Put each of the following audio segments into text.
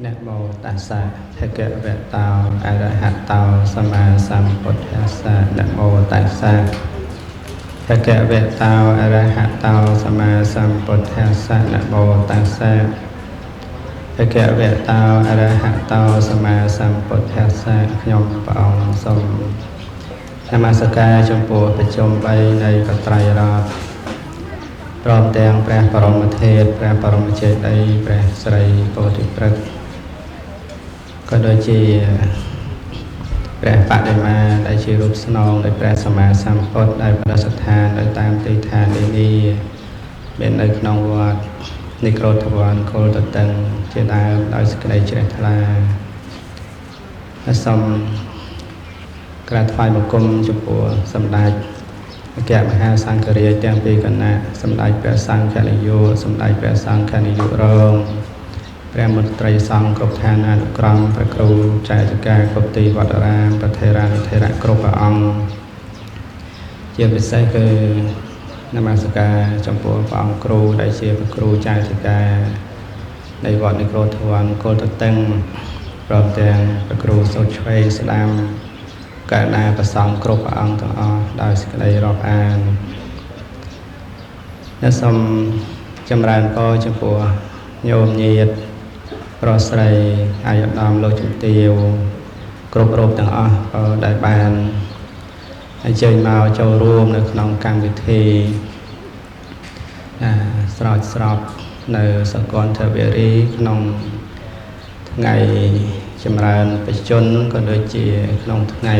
นะโมตัสสะภะคะวะโตอะระหะโตสัมมาสัมพุทธัสสะนะโมตัสสะภะคะวะโตอะระหะโตสัมมาสัมพุทธัสสะนะโมตัสสะภะคะวะโตอะระหะโตสัมมาสัมពុទ្ធស្សៈខ្ញុំព្រះអង្គសូមនមស្ការចំពោះប្រជុំ3នៃបត្រៃរតន៍ព្រមទាំងព្រះបរមធាតុព្រះបរមចេតិយព្រះស្រីពោធិព្រឹក្សក៏ដូចជាព្រះបដិមាដែលជារូបស្នងដោយព្រះសម្មាសម្ពុទ្ធដែលប្រសិទ្ធនៅតាមទីឋាននានាមាននៅក្នុងវត្តនិក្រូធវ័នគោលតតឹងជាដើមដោយសេចក្តីជ្រះថ្លាសូមក្រាបថ្វាយបង្គំចំពោះសម្ដេចអគ្គមហាសង្ឃរាជទាំងពីរគណៈសម្ដេចព្រះសង្ឃនាយកសម្ដេចព្រះសង្ឃនាយករងព្រះមន្ត្រីសង្ឃគ្រប់ឋានានុក្រមព្រះគ្រូចៅអធិការគ្រប់ទីវត្តអារាមប្រធេរានុធេរៈគ្រប់ព្រះអង្គជាពិសេសគឺនមស្ការចំពោះព្រះអង្គគ្រូដែលជាព្រះគ្រូចៅអធិការនៃវត្តនិក្រូធវ័នគោលតតឹងព្រមទាំងព្រះគ្រូសូត្រឆ្វេងស្ដាំកណ្ដាលប្រសងគ្រប់ព្រះអង្គទាំងអស់ដោយសេចក្តីរាប់អានและសូមចម្រើនពរចំពោះញោមញាតិប្រុសស្រីអាយុដំលោកជំទាវគ្រប់រូបទាំងអស់ដែលបានអញ្ជើញមកចូលរួមនៅក្នុងកម្មវិធីស្រោចស្រពនៅសកលធវេរីក្នុងថ្ងៃចម្រើនបច្ចុប្បន្នក៏ដូចជាក្នុងថ្ងៃ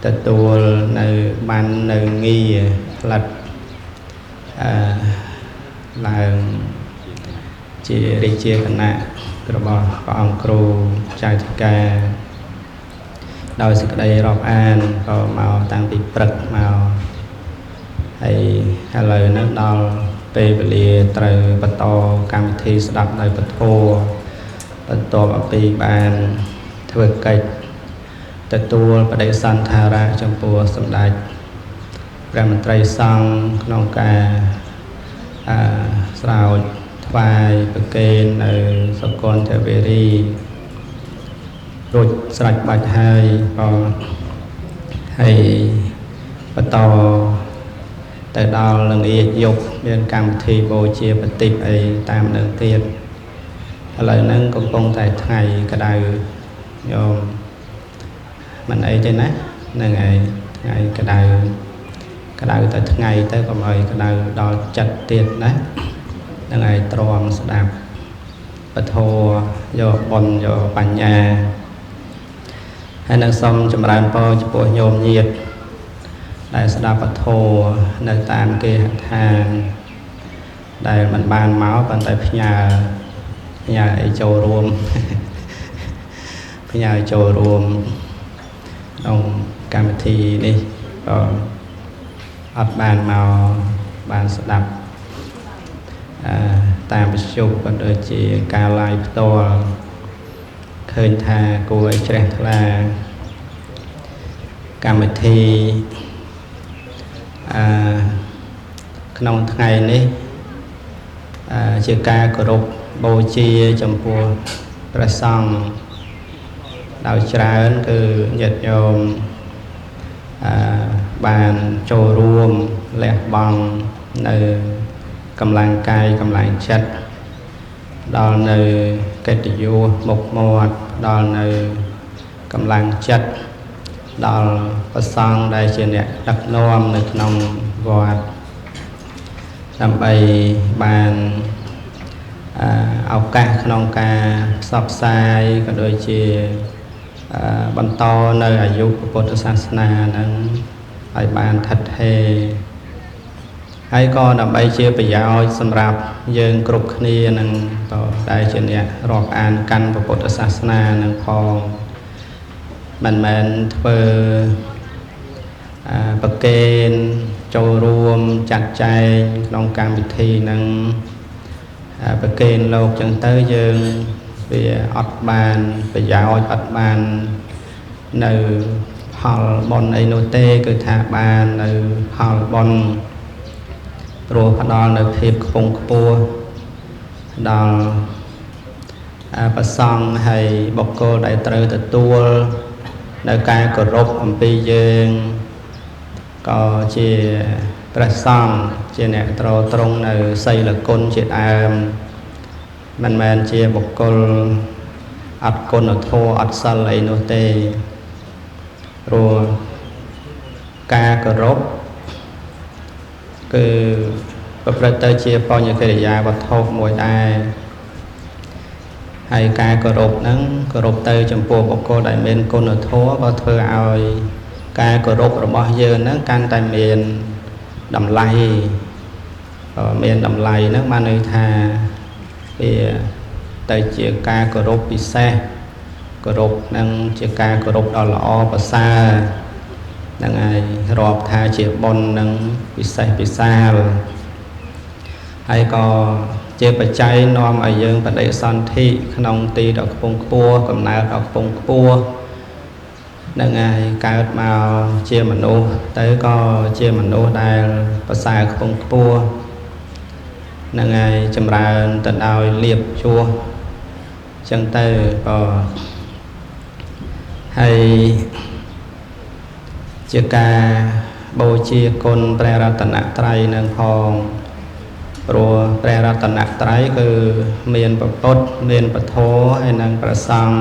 ទទួលនៅបាននៅងារផ្លិតឡើងជារាជាគណៈរបស់ព្រះអង្គគ្រូចៅអធិការដោយសេចក្តីរាប់អានក៏មកតាំងពីព្រឹកមកហើយឥឡូវនេះដល់ពេលវេលាត្រូវបន្តកម្មវិធីស្ដាប់នៅពធបន្ទាប់អំពីបានធ្វើកិច្ចទទួលបដិសន្ធារៈចំពោះសម្ដេចព្រះមន្ត្រីសង្ឃក្នុងការស្រោចថ្វាយប្រគេននៅសកលធវេរីរួចស្រេចបាច់ហើយក៏ហើយបន្តទៅដល់ល្ងាចយប់មានកម្មវិធីបូជាបតិបអីតាមនឹងទៀតឥឡូវហ្នឹងកំពុងតែថ្ងៃក្តៅញោមមិនអីទេណាហ្នឹងហើយថ្ងៃក្តៅតែថ្ងៃទៅកុំឲ្យក្តៅដល់ចិត្តទៀតណាហ្នឹងហើយទ្រាំស្ដាប់ពធយកបុណ្យយកបញ្ញាហើយនឹងសូមចម្រើនពរចំពោះញោមញាតិដែលស្ដាប់ពធនៅតាមគេហដ្ឋានដែលមិនបានមកប៉ុន្តែផ្ញើអីចូលរួមផ្ញើចូលរួមក្នុងកម្មវិធីនេះក៏អត់បានមកបានស្ដាប់តាមវិទ្យុក៏ដូចជាការ live ផ្ទាល់ឃើញថាគួរឲ្យជ្រះថ្លាកម្មវិធីក្នុងថ្ងៃនេះជាការគោរពបូជាចំពោះព្រះសង្ឃដោយច្រើនគឺញាតិញោមបានចូលរួមលះបង់នៅកម្លាំងកាយកម្លាំងចិត្តដល់នៅកិត្តិយសមុខមាត់ដល់នៅកម្លាំងចិត្តដល់ព្រះសង្ឃដែលជាអ្នកដឹកនាំនៅក្នុងវត្តដើម្បីបានឱកាសក្នុងការផ្សព្វផ្សាយក៏ដូចជាបន្តនៅអាយុពុទ្ធសាសនានឹងឲ្យបានថិតថេរហើយក៏ដើម្បីជាប្រយោជន៍សម្រាប់យើងគ្រប់គ្នានឹងក៏ដែលជាអ្នករាប់អានកាន់ពុទ្ធសាសនានឹងផងមិនមែនធ្វើប្រគេនចូលរួមចាត់ចែងក្នុងកម្មវិធីនឹងប្រគេនលោកចឹងទៅយើងវាអត់បានប្រយោជន៍អត់បាននៅផលបុណ្យអីនោះទេគឺថាបាននៅផលបុណ្យព្រោះផ្ដល់នៅភាពខ្ពង់ខ្ពស់ដល់ ប្រសង់ហើយបុគ្គលដែលត្រូវទទួលនៅការគោរពអំពីយើងក៏ជាព្រះសង្ឃជាអ្នកត្រង់នៅសីលគុណជាដើមមិនមែនជាបុគ្គលអត់គុណធម៌អត់សិលអីនោះទេព្រោះការគោរពគឺប្រព្រឹត្តទៅជាបញ្ញកិរិយាវត្ថុមួយដែរហើយការគោរពហ្នឹងគោរពទៅចំពោះបុគ្គលដែលមានគុណធម៌ក៏ធ្វើឲ្យការគោរពរបស់យើងហ្នឹងកាន់តែមានតម្លៃមានតម្លៃហ្នឹងបានន័យថាវាទៅជាការគោរពពិសេសគោរពហ្នឹងជាការគោរពដ៏ល្អប្រសើរហ្នឹងហើយរាប់ថាជាបុណ្យនឹងពិសេសពិសាលហើយក៏ជាបច្ច័យនាំឲ្យយើងបដិសន្ធិក្នុងទីដ៏ខ្ពង់ខ្ពស់កំណើតដ៏ខ្ពង់ខ្ពស់ហ្នឹងហើយកើតមកជាមនុស្សទៅក៏ជាមនុស្សដែលប្រសើរខ្ពង់ខ្ពស់ហ្នឹងហើយចម្រើនទៅដោយលៀបជួសចឹងទៅក៏ហើយជាការបូជាគុណព្រះរតនត្រ័យនឹងផងព្រោះព្រះរតនត្រ័យគឺមានពុទ្ធមានពធហើយនិងព្រះសង្ឃ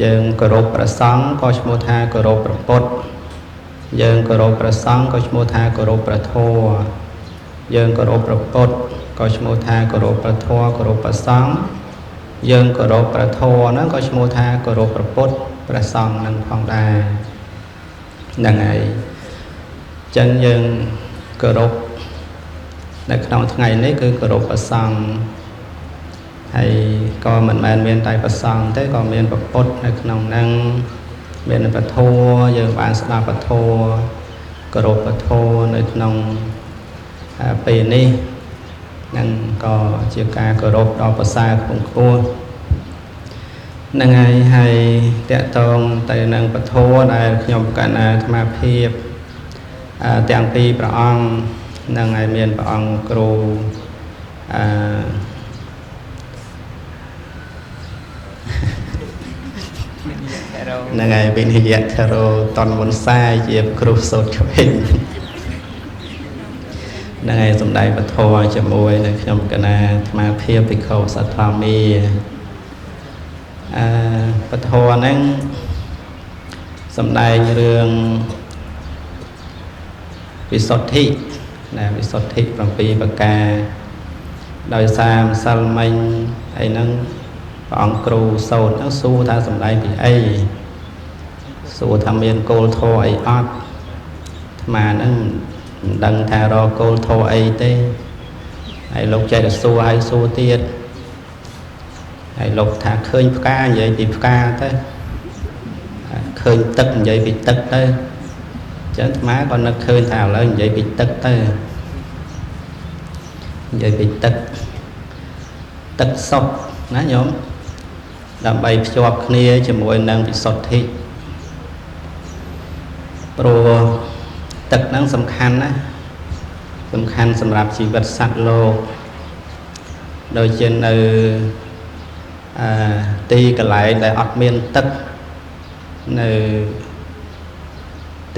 យើងគោរពព្រះសង្ឃក៏ឈ្មោះថាគោរពព្រះពុទ្ធយើងគោរពព្រះសង្ឃក៏ឈ្មោះថាគោរពព្រះធម៌យើងគោរពព្រះពុទ្ធក៏ឈ្មោះថាគោរពព្រះធម៌គោរពព្រះសង្ឃយើងគោរពព្រះធម៌ហ្នឹងក៏ឈ្មោះថាគោរពព្រះពុទ្ធព្រះសង្ឃនឹងផងដែរហ្នឹងហើយអញ្ចឹងយើងគោរពនៅក្នុងថ្ងៃនេះគឺគោរពព្រះសង្ឃហើយក៏មិនមែនមានតែព្រះសង្ឃទេក៏មានព្រះពុទ្ធនៅក្នុងហ្នឹងមានព្រះធម៌យើងបានស្ដាប់ព្រះធម៌គោរពព្រះធម៌នៅក្នុងពេលនេះនឹងក៏ជាការគោរពដល់ប្រសើរខ្ពង់ខ្ពស់ហ្នឹងហើយតកតងទៅនឹងពធដែលខ្ញុំកណ្ណាអាត្មាភាពទាំងពីរព្រះអង្គនឹងឲ្យមានព្រះអង្គគ្រូនឹងឲ្យវិនិយធរោតនមុនសាយជាគ្រូសូត្រឆ្វេងនឹងឲ្យសំដែងពធជាមួយនឹងខ្ញុំកណ្ណាអាត្មាភាពភិក្ខុសទ្ធម្មាពធហ្នឹងសំដែងរឿងវិសុទ្ធិណាវិសុទ្ធិ7ប្រការដោយសារម្សិលមិញអីហ្នឹងព្រះអង្គគ្រូសូត្រហ្នឹងសួរថាសំដែងពីអីសួរថាមានគោលធម៌អីអត់អាត្មាហ្នឹងមិនដឹងថារកគោលធម៌អីទេហើយលោកចេះតែសួរហើយសួរទៀតហើយលោកថាឃើញផ្កានិយាយពីផ្កាទៅឃើញទឹកនិយាយពីទឹកទៅអញ្ចឹងអាត្មាក៏នឹកឃើញថាឥឡូវនិយាយពីទឹកទៅនិយាយពីទឹកសុទ្ធណាញោមដើម្បីភ្ជាប់គ្នាជាមួយនឹងវិសុទ្ធិព្រោះទឹកហ្នឹងសំខាន់ណាសំខាន់សម្រាប់ជីវិតសត្វលោកដូចជានៅទីកន្លែងដែលអត់មានទឹកនៅ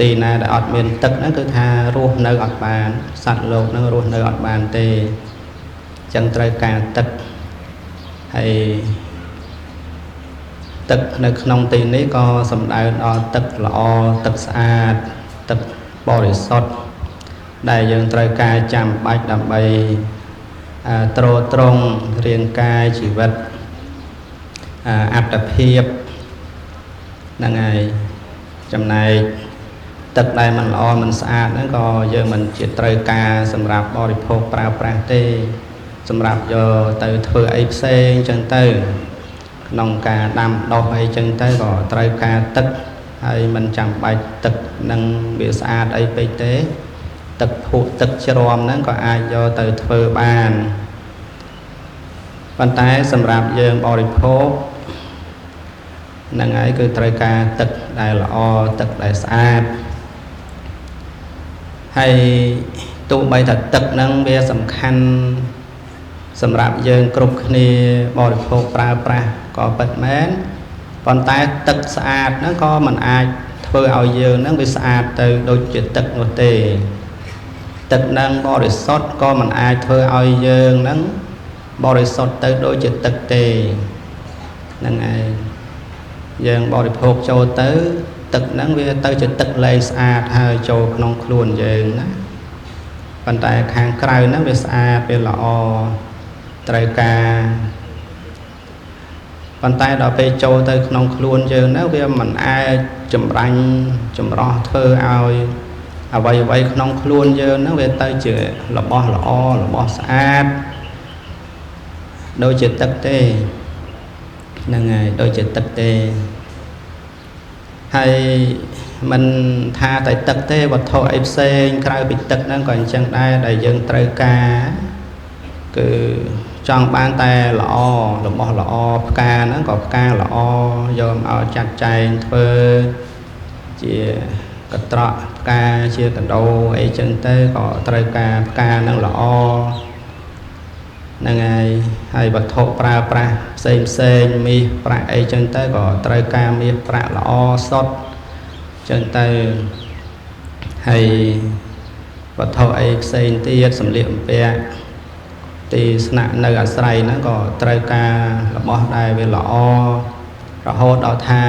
ទីណាដែលអត់មានទឹកហ្នឹងគឺថារស់នៅអត់បានសត្វលោកហ្នឹងរស់នៅអត់បានទេអញ្ចឹងត្រូវការទឹកហើយទឹកនៅក្នុងទីនេះក៏សំដៅដល់ទឹកល្អទឹកស្អាតទឹកបរិសុទ្ធដែលយើងត្រូវការចាំបាច់ដើម្បីទ្រទ្រង់រាងកាយជីវិតអត្តភាពហ្នឹងហើយចំណែកទឹកដែលមិនល្អមិនស្អាតហ្នឹងក៏យើងមិនជាត្រូវការសម្រាប់បរិភោគប្រើប្រាស់ទេសម្រាប់យកទៅធ្វើអីផ្សេងចឹងទៅក្នុងការដាំដុះអីចឹងទៅក៏ត្រូវការទឹកហើយមិនចាំបាច់ទឹកនឹងវាស្អាតអីពេកទេទឹកភក់ទឹកជ្រាំហ្នឹងក៏អាចយកទៅធ្វើបានប៉ុន្តែសម្រាប់យើងបរិភោគហ្នឹងហើយគឺត្រូវការទឹកដែលល្អទឹកដែលស្អាតហើយទោះបីថាទឹកហ្នឹងវាសំខាន់ សម្រាប់យើងគ្រប់គ្នាបរិភោគប្រើប្រាស់ក៏ពិតមែនប៉ុន្តែទឹកស្អាតហ្នឹងក៏មិនអាចធ្វើឲ្យយើងហ្នឹងវាស្អាតទៅដូចជាទឹកនោះទេទឹកហ្នឹងបរិសុទ្ធក៏មិនអាចធ្វើឲ្យយើងហ្នឹងបរិសុទ្ធទៅដូចជាទឹកទេហ្នឹងឯងយើងបរិភោគចូលទៅទឹកហ្នឹងវាទៅជាទឹកលែងស្អាតហើយចូលក្នុងខ្លួនយើងណាប៉ុន្តែខាងក្រៅហ្នឹងវាស្អាតវាល្អត្រូវការប៉ុន្តែដល់ពេលចូលទៅក្នុងខ្លួនយើងហ្នឹងវាមិនអាចចម្រាញ់ចម្រោះធ្វើឲ្យអ្វីក្នុងខ្លួនយើងហ្នឹងវាទៅជារបស់ល្អរបស់ស្អាតដូចជាទឹកទេហ្នឹងហើយដូចជាទឹកទេហើយមិនថាតែទឹកទេវត្ថុអីផ្សេងក្រៅពីទឹកហ្នឹងក៏អញ្ចឹងដែរដែលយើងត្រូវការគឺចង់បានតែល្អរបស់ល្អផ្កាហ្នឹងក៏ផ្កាល្អយកមកចាត់ចែងធ្វើជាកត្រកផ្កាជាកដោអីចឹងទៅក៏ត្រូវការផ្កាហ្នឹងល្អហ្នឹងហើយវត្ថុប្រើប្រាស់ផ្សេងមាសប្រាក់អីចឹងទៅក៏ត្រូវការមាសប្រាក់ល្អសុទ្ធចឹងទៅហើយវត្ថុអីផ្សេងទៀតសម្លៀកបំពាក់ទីស្នាក់នៅអាស្រ័យហ្នឹងក៏ត្រូវការរបស់ដែលវាល្អរហូតដល់ថា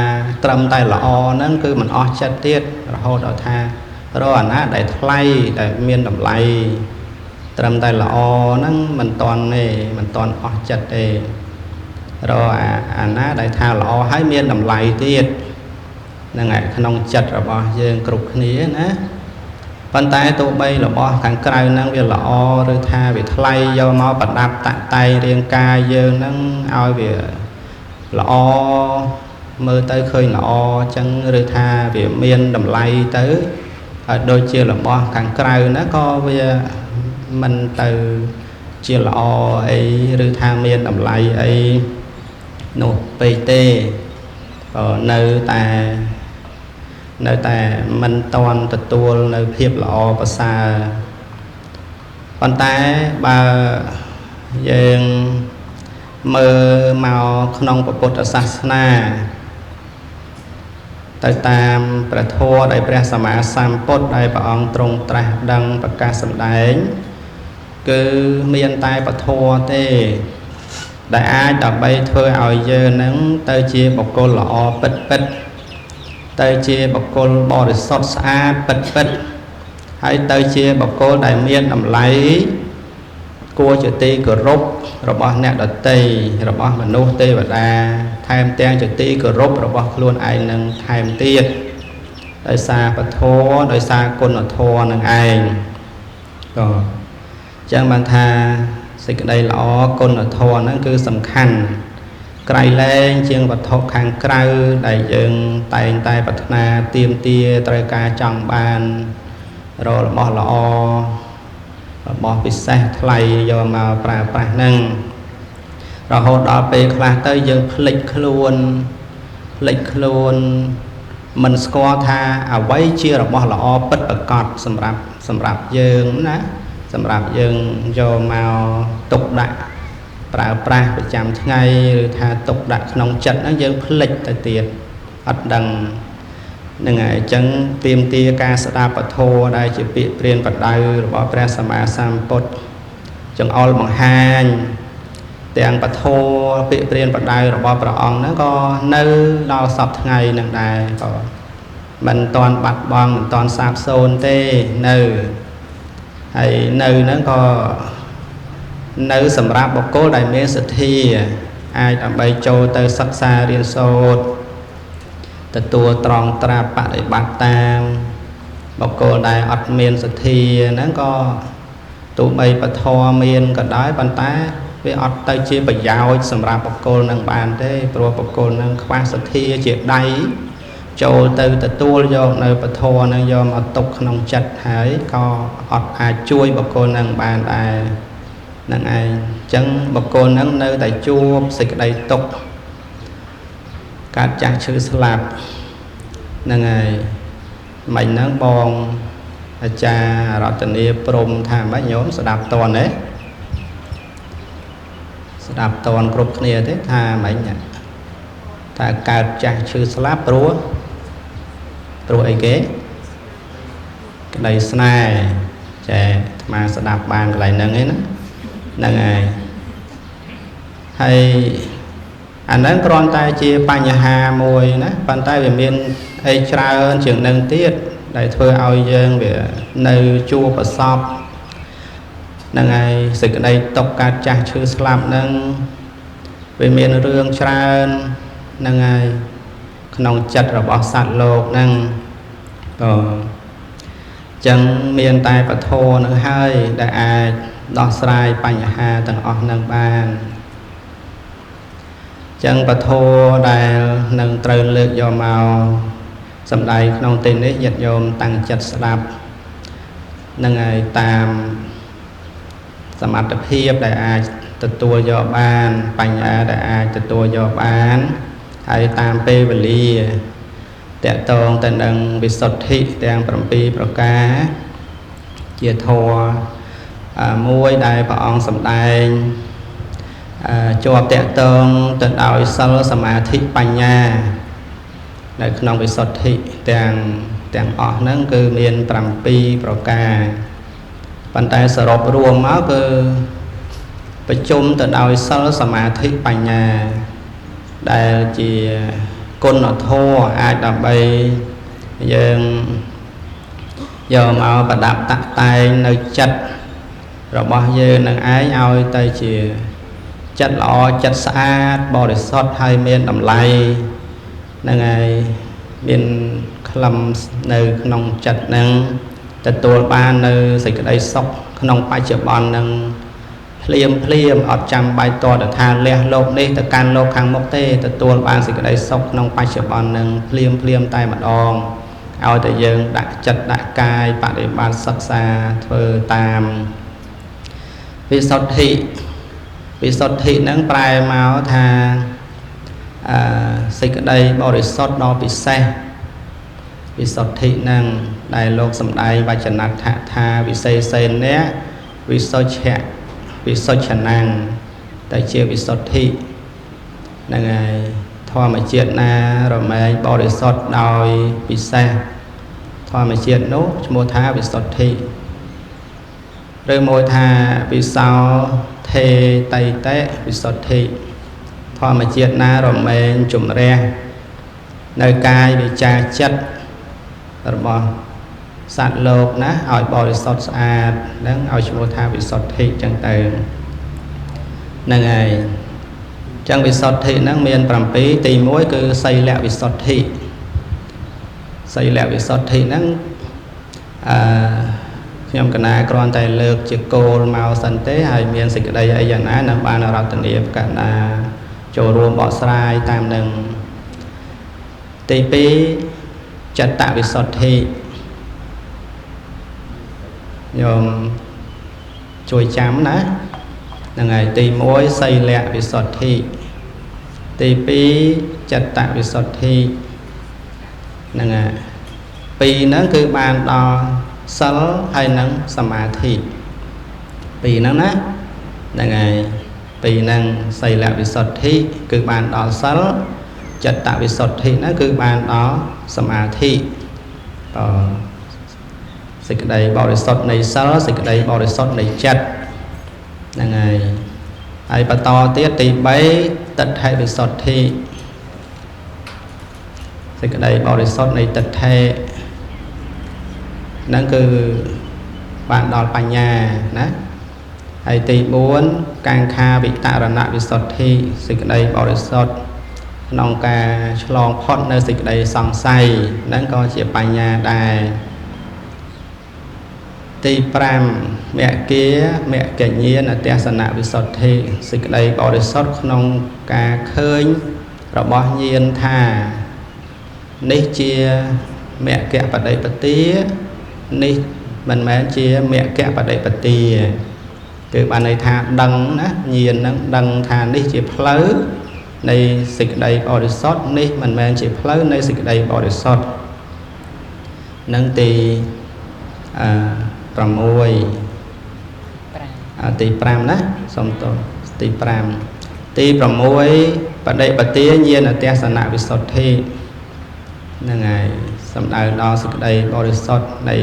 ត្រឹមតែល្អហ្នឹងគឺមិនអស់ចិត្តទៀតរហូតដល់ថារកអាណាដែលថ្លៃដែលមានតម្លៃត្រឹមតែល្អហ្នឹងមិនតាន់ទេមិនតាន់អស់ចិត្តទេរកអាណាដែលថាល្អហើយមានតម្លៃទៀតហ្នឹងឯងក្នុងចិត្តរបស់យើងគ្រប់គ្នាណាប៉ុន្តែទោះបីរបស់ខាងក្រៅហ្នឹងវាល្អឬថាវាថ្លៃយកមកប្រដាប់តាក់តែងរាងកាយយើងហ្នឹងឲ្យវាល្អមើលទៅឃើញល្អអញ្ចឹងឬថាវាមានតម្លៃទៅហើយដូចជារបស់ខាងក្រៅណាក៏វាមិនទៅជាល្អអីឬថាមានតម្លៃអីនោះពេកទេក៏នៅតែមិនតាន់ទទួលនៅភាពល្អប្រសើរប៉ុន្តែបើយើងមើលមកក្នុងពុទ្ធសាសនាទៅតាមព្រះធម៌ដែលព្រះសម្មាសម្ពុទ្ធដែលព្រះអង្គទ្រង់ត្រាស់ដឹងប្រកាសសម្ដែងគឺមានតែពធទេដែលអាចដើម្បីធ្វើឲ្យយើងនឹងទៅជាបុគ្គលល្អពិតទៅជាបុគ្គលបរិសុទ្ធស្អាតពិតហើយទៅជាបុគ្គលដែលមានតម្លៃគួរជាទីគោរពរបស់អ្នកដទៃរបស់មនុស្សទេវតាថែមទាំងជាទីគោរពរបស់ខ្លួនឯងនឹងថែមទៀតដោយសារពធដោយសារគុណធម៌នឹងឯងក៏ចឹងបានថាសេចក្តីល្អគុណធម៌ហ្នឹងគឺសំខាន់ក្រៃលែងជាងវត្ថុខាងក្រៅដែលយើងតែងតែប្រាថ្នាទាមទារត្រូវការចង់បានរករបស់ល្អរបស់ពិសេសថ្លៃយកមកប្រើប្រាស់ហ្នឹងរហូតដល់ពេលខ្លះទៅយើងភ្លេចខ្លួនមិនស្គាល់ថាអ្វីជារបស់ល្អពិតប្រាកដសម្រាប់យើងណាសម្រាប់យើងយកមកទុកដាក់ប្រើប្រាស់ប្រចាំថ្ងៃឬថាទុកដាក់ក្នុងចិត្តហ្នឹងយើងភ្លេចទៅទៀតអត់ដឹងនឹងហើយអញ្ចឹងទាមទារការស្ដាប់ពធដែលជាពាក្យព្រានប្រដៅរបស់ព្រះសម្មាសម្ពុទ្ធចង្អុលបង្ហាញទាំងពធពាក្យព្រានប្រដៅរបស់ព្រះអង្គហ្នឹងក៏នៅដល់សពថ្ងៃនឹងដែរក៏មិនតាន់បាត់បង់មិនតាន់សាបសូន្យទេនៅហើយនៅហ្នឹងក៏នៅសម្រាប់បុគ្គលដែលមានសទ្ធាអាចដើម្បីចូលទៅសិក្សារៀនសូត្រទទួលត្រង់ត្រាប់បដិបត្តិតាមបុគ្គលដែលអត់មានសទ្ធាហ្នឹងក៏ទោះបីពធមានក៏ដោយប៉ុន្តែវាអត់ទៅជាប្រយោជន៍សម្រាប់បុគ្គលនឹងបានទេព្រោះបុគ្គលនឹងខ្វះសទ្ធាជាដៃចូលទៅទទួលយកនៅពធនឹងយកមកទុកក្នុងចិត្តហើយក៏អត់អាចជួយបុគ្គលនឹងបានដែរនឹងឯងអញ្ចឹងបុគ្គលនឹងនៅតែជួបសេចក្តីទុក្ខកើតចាស់ឈឺស្លាប់ហ្នឹងហើយមិញហ្នឹងបងអាចារ្យរតនីព្រំថាម៉េចញោមស្ដាប់តន់ទេ ស្ដាប់តនគ្រប់គ្នាទេថាមិនថាកើតចាស់ឈឺស្លាប់ព្រោះអីគេក្តីស្នេហ៍ចាអាត្មាស្ដាប់បានកន្លែងហ្នឹងឯណាហ្នឹងហើយហើយអាហ្នឹងគ្រាន់តែជាបញ្ហាមួយណាប៉ុន្តែវាមានអីច្រើនជាងនឹងទៀតដែលធ្វើឲ្យយើងវានៅជួបប្រសពហ្នឹងហើយសេចក្តីຕົកកើតចាស់ឈឺស្លាប់ហ្នឹងវាមានរឿងច្រើនហ្នឹងហើយក្នុងចិត្តរបស់សត្វលោកហ្នឹងចឹងមានតែពធនឹងហើយដែលអាចដោះស្រាយបញ្ហាទាំងអស់នឹងបានចឹងពធដែលនឹងត្រូវលើកយកមកសម្ដែងក្នុងទីនេះញាតិញោមតាំងចិត្តស្ដាប់នឹងហើយតាមសមត្ថភាពដែលអាចទទួលយកបានបញ្ញាដែលអាចទទួលយកបានហើយតាមពេលវេលាតកតងទៅនឹងវិសុទ្ធិទាំង7ប្រការជាធម៌មួយដែលព្រះអង្គសម្ដែងជាប់តកតងទៅដោយសិលសមាធិបញ្ញានៅក្នុងវិសុទ្ធិទាំងអស់ហ្នឹងគឺមាន7ប្រការប៉ុន្តែសរុបរួមមកគឺប្រជុំទៅដោយសិលសមាធិបញ្ញាដែលជាគុណធម៌អាចដើម្បីយើងយកមកប្រដាប់តាក់តែងនៅចិត្តរបស់យើងនឹងឯងឲ្យទៅជាចិត្តល្អចិត្តស្អាតបរិសុទ្ធហើយមានតម្លៃហ្នឹងហើយមានក្លឹមនៅក្នុងចិត្តហ្នឹងទទួលបាននៅសេចក្តីសុខក្នុងបច្ចុប្បន្នហ្នឹងភ្លាមអត់ចាំបាច់តតថាលះលោកនេះទៅកាន់លោកខាងមុខទេទទួលបានសេចក្តីសុខក្នុងបច្ចុប្បន្នហ្នឹងភ្លាមតែម្ដងឲ្យតែយើងដាក់ចិត្តដាក់កាយបដិបត្តិសិក្សាធ្វើតាមវិសុទ្ធិហ្នឹងប្រែមកថាសេចក្តីបរិសុទ្ធដ៏ពិសេសវិសុទ្ធិហ្នឹងដែលលោកសម្ដែងវចនដ្ឋថាវិសេសេនៈវិសុច្ឆៈវិសុច្ឆនាំងតែជាវិសុទ្ធិហ្នឹងហើយធម្មជាតិណារមែងបរិសុទ្ធដោយពិសេសធម្មជាតិនោះឈ្មោះថាវិសុទ្ធិឬមួយថាវិសោថេតៃតេវិសុទ្ធិធម្មជាតិណារមែងជំរះនៅកាយវិចារចិត្តរបស់សត្វលោកណាឲ្យបរិសុទ្ធស្អាតហ្នឹងឲ្យឈ្មោះថាវិសុទ្ធិចឹងទៅហ្នឹងហើយចឹងវិសុទ្ធិហ្នឹងមាន7ទី1គឺសីលវិសុទ្ធិសីលវិសុទ្ធិហ្នឹងខ្ញុំកណាគ្រាន់តែលើកជាគោលមកសិនទេហើយមានសេចក្តីអីយ៉ាងណានឹងបានរតនាកណាចូលរួមបកស្រាយតាមនឹងទី2ចិត្តវិសុទ្ធិញោមជួយចាំណាហ្នឹងហើយទី1សីលវិសុទ្ធិទី2ចិត្តវិសុទ្ធិហ្នឹងហើយពីរហ្នឹងគឺបានដល់សិលហើយនឹងសមាធិពីរហ្នឹងណាហ្នឹងហើយពីរហ្នឹងសីលវិសុទ្ធិគឺបានដល់សិលចិត្តវិសុទ្ធិហ្នឹងគឺបានដល់សមាធិសេចក្តីបរិសុទ្ធនៃសិលសេចក្តីបរិសុទ្ធនៃចិត្តហ្នឹងហើយបន្តទៀតទី3ទិដ្ឋិវិសុទ្ធិសេចក្តីបរិសុទ្ធនៃទិដ្ឋិហ្នឹងគឺបានដល់បញ្ញាណាហើយទី4កាង្ខាវិតរណវិសុទ្ធិសេចក្តីបរិសុទ្ធក្នុងការឆ្លងផុតនៅសេចក្តីសង្ស័យហ្នឹងក៏ជាបញ្ញាដែរទី5មគ្គញ្ញាណទេសនវិសុទ្ធិសេចក្តីបរិសុទ្ធក្នុងការឃើញរបស់ញាណថានេះជាមគ្គបដិបទានេះមិនមែនជាមគ្គបដិបទាគឺបានន័យថាដឹងណាញាណហ្នឹងដឹងថានេះជាផ្លូវនៃសេចក្តីបរិសុទ្ធនេះមិនមែនជាផ្លូវនៃសេចក្តីបរិសុទ្ធនឹងទី6ទី5ណាសូមទោសទី5 ទី6បដិបទាញាណទេសនវិសុទ្ធិហ្នឹងហើយសំដៅដល់សេចក្តីបរិសុទ្ធនៃ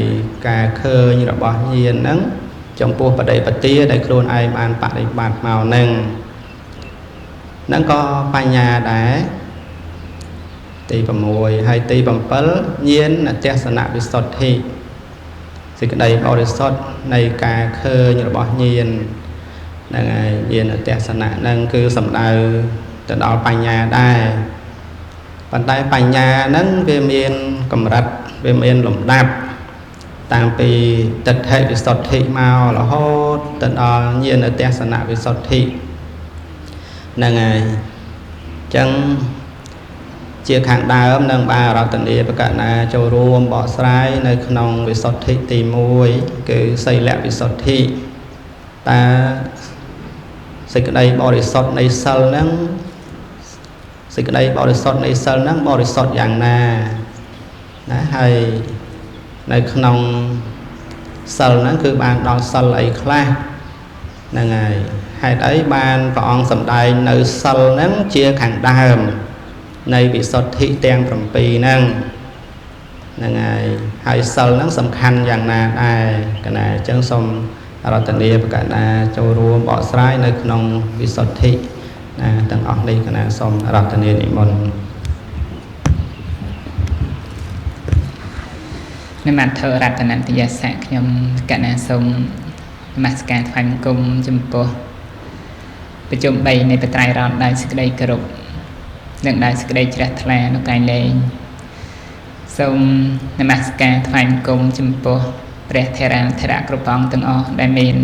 ការឃើញរបស់ញាណហ្នឹងចំពោះបដិបទាដែលខ្លួនឯងបានបដិបត្តិមកហ្នឹងក៏បញ្ញាដែរទី6ហើយទី7ញាណទេសនវិសុទ្ធិសេចក្តីបរិសុទ្ធនៃការឃើញរបស់ញាណហ្នឹងហើយញាណទេសនៈហ្នឹងគឺសំដៅទៅដល់បញ្ញាដែរប៉ុន្តែបញ្ញាហ្នឹងវាមានកម្រិតវាមានលំដាប់តាំងពីទិដ្ឋិវិសុទ្ធិមករហូតទៅដល់ញាណទេសនវិសុទ្ធិហ្នឹងហើយអញ្ចឹងជាខាងដើមនឹងបារតនីបកណាចូលរួមបកស្រាយនៅក្នុងវិសុទ្ធិទី1គឺសីលវិសុទ្ធិតើសេចក្តីបរិសុទ្ធនៃសិលហ្នឹងសេចក្តីបរិសុទ្ធនៃសិលហ្នឹងបរិសុទ្ធយ៉ាងណាណាហើយនៅក្នុងសិលហ្នឹងគឺបានដល់សិលអីខ្លះហ្នឹងហើយហេតុអីបានព្រះអង្គសម្ដែងនៅសិលហ្នឹងជាខាងដើមនៃវិសុទ្ធិទាំង7ហ្នឹងហ្នឹងហើយសិលហ្នឹងសំខាន់យ៉ាងណាដែរកណាអញ្ចឹងសូមរតនាបកណាចូលរួមបកស្រាយនៅក្នុងវិសុទ្ធិណាទាំងអស់នេះកណាសូមរតនានិមន្តនមត្ថរតនន្តយសៈខ្ញុំកណាសូមនមស្ការថ្វាយបង្គំចំពោះប្រជុំ3នៃបត្រៃរតដោយសេចក្តីគោរពនិងដោយសេចក្តីជ្រះថ្លានៅកែលែងសូមនមស្ការថ្វាយបង្គំចំពោះព្រះថេរាធរៈគ្រប់អង្គទាំងអស់ដែលមាន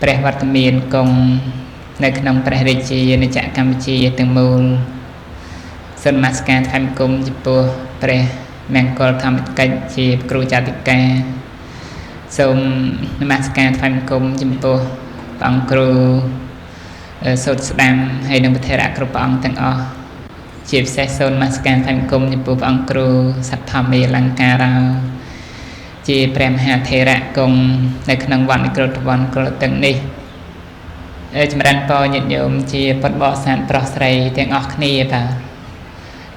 ព្រះវត្តមានគង់នៅក្នុងព្រះរាជាណាចក្រកម្ពុជាទាំងមូលសូមនមស្ការថ្វាយបង្គំចំពោះព្រះមង្គលធម្មកិច្ចជាគ្រូចាតិកាសូមនមស្ការថ្វាយបង្គំចំពោះព្រះអង្គគ្រូសូត្រស្ដាំហើយនិងព្រះថេរៈគ្រប់ព្រះអង្គទាំងអស់ជាពិសេសសូមនមស្ការថ្វាយបង្គំចំពោះព្រះអង្គគ្រូសទ្ធម្មេអលង្ការោជាព្រះមហាថេរៈគង់នៅក្នុងវត្តនិក្រូធវ័នក្រទាំងនេះចម្រើនពរញាតិញោមជាពុទ្ធបរិស័ទប្រុសស្រីទាំងអស់គ្នាបាទ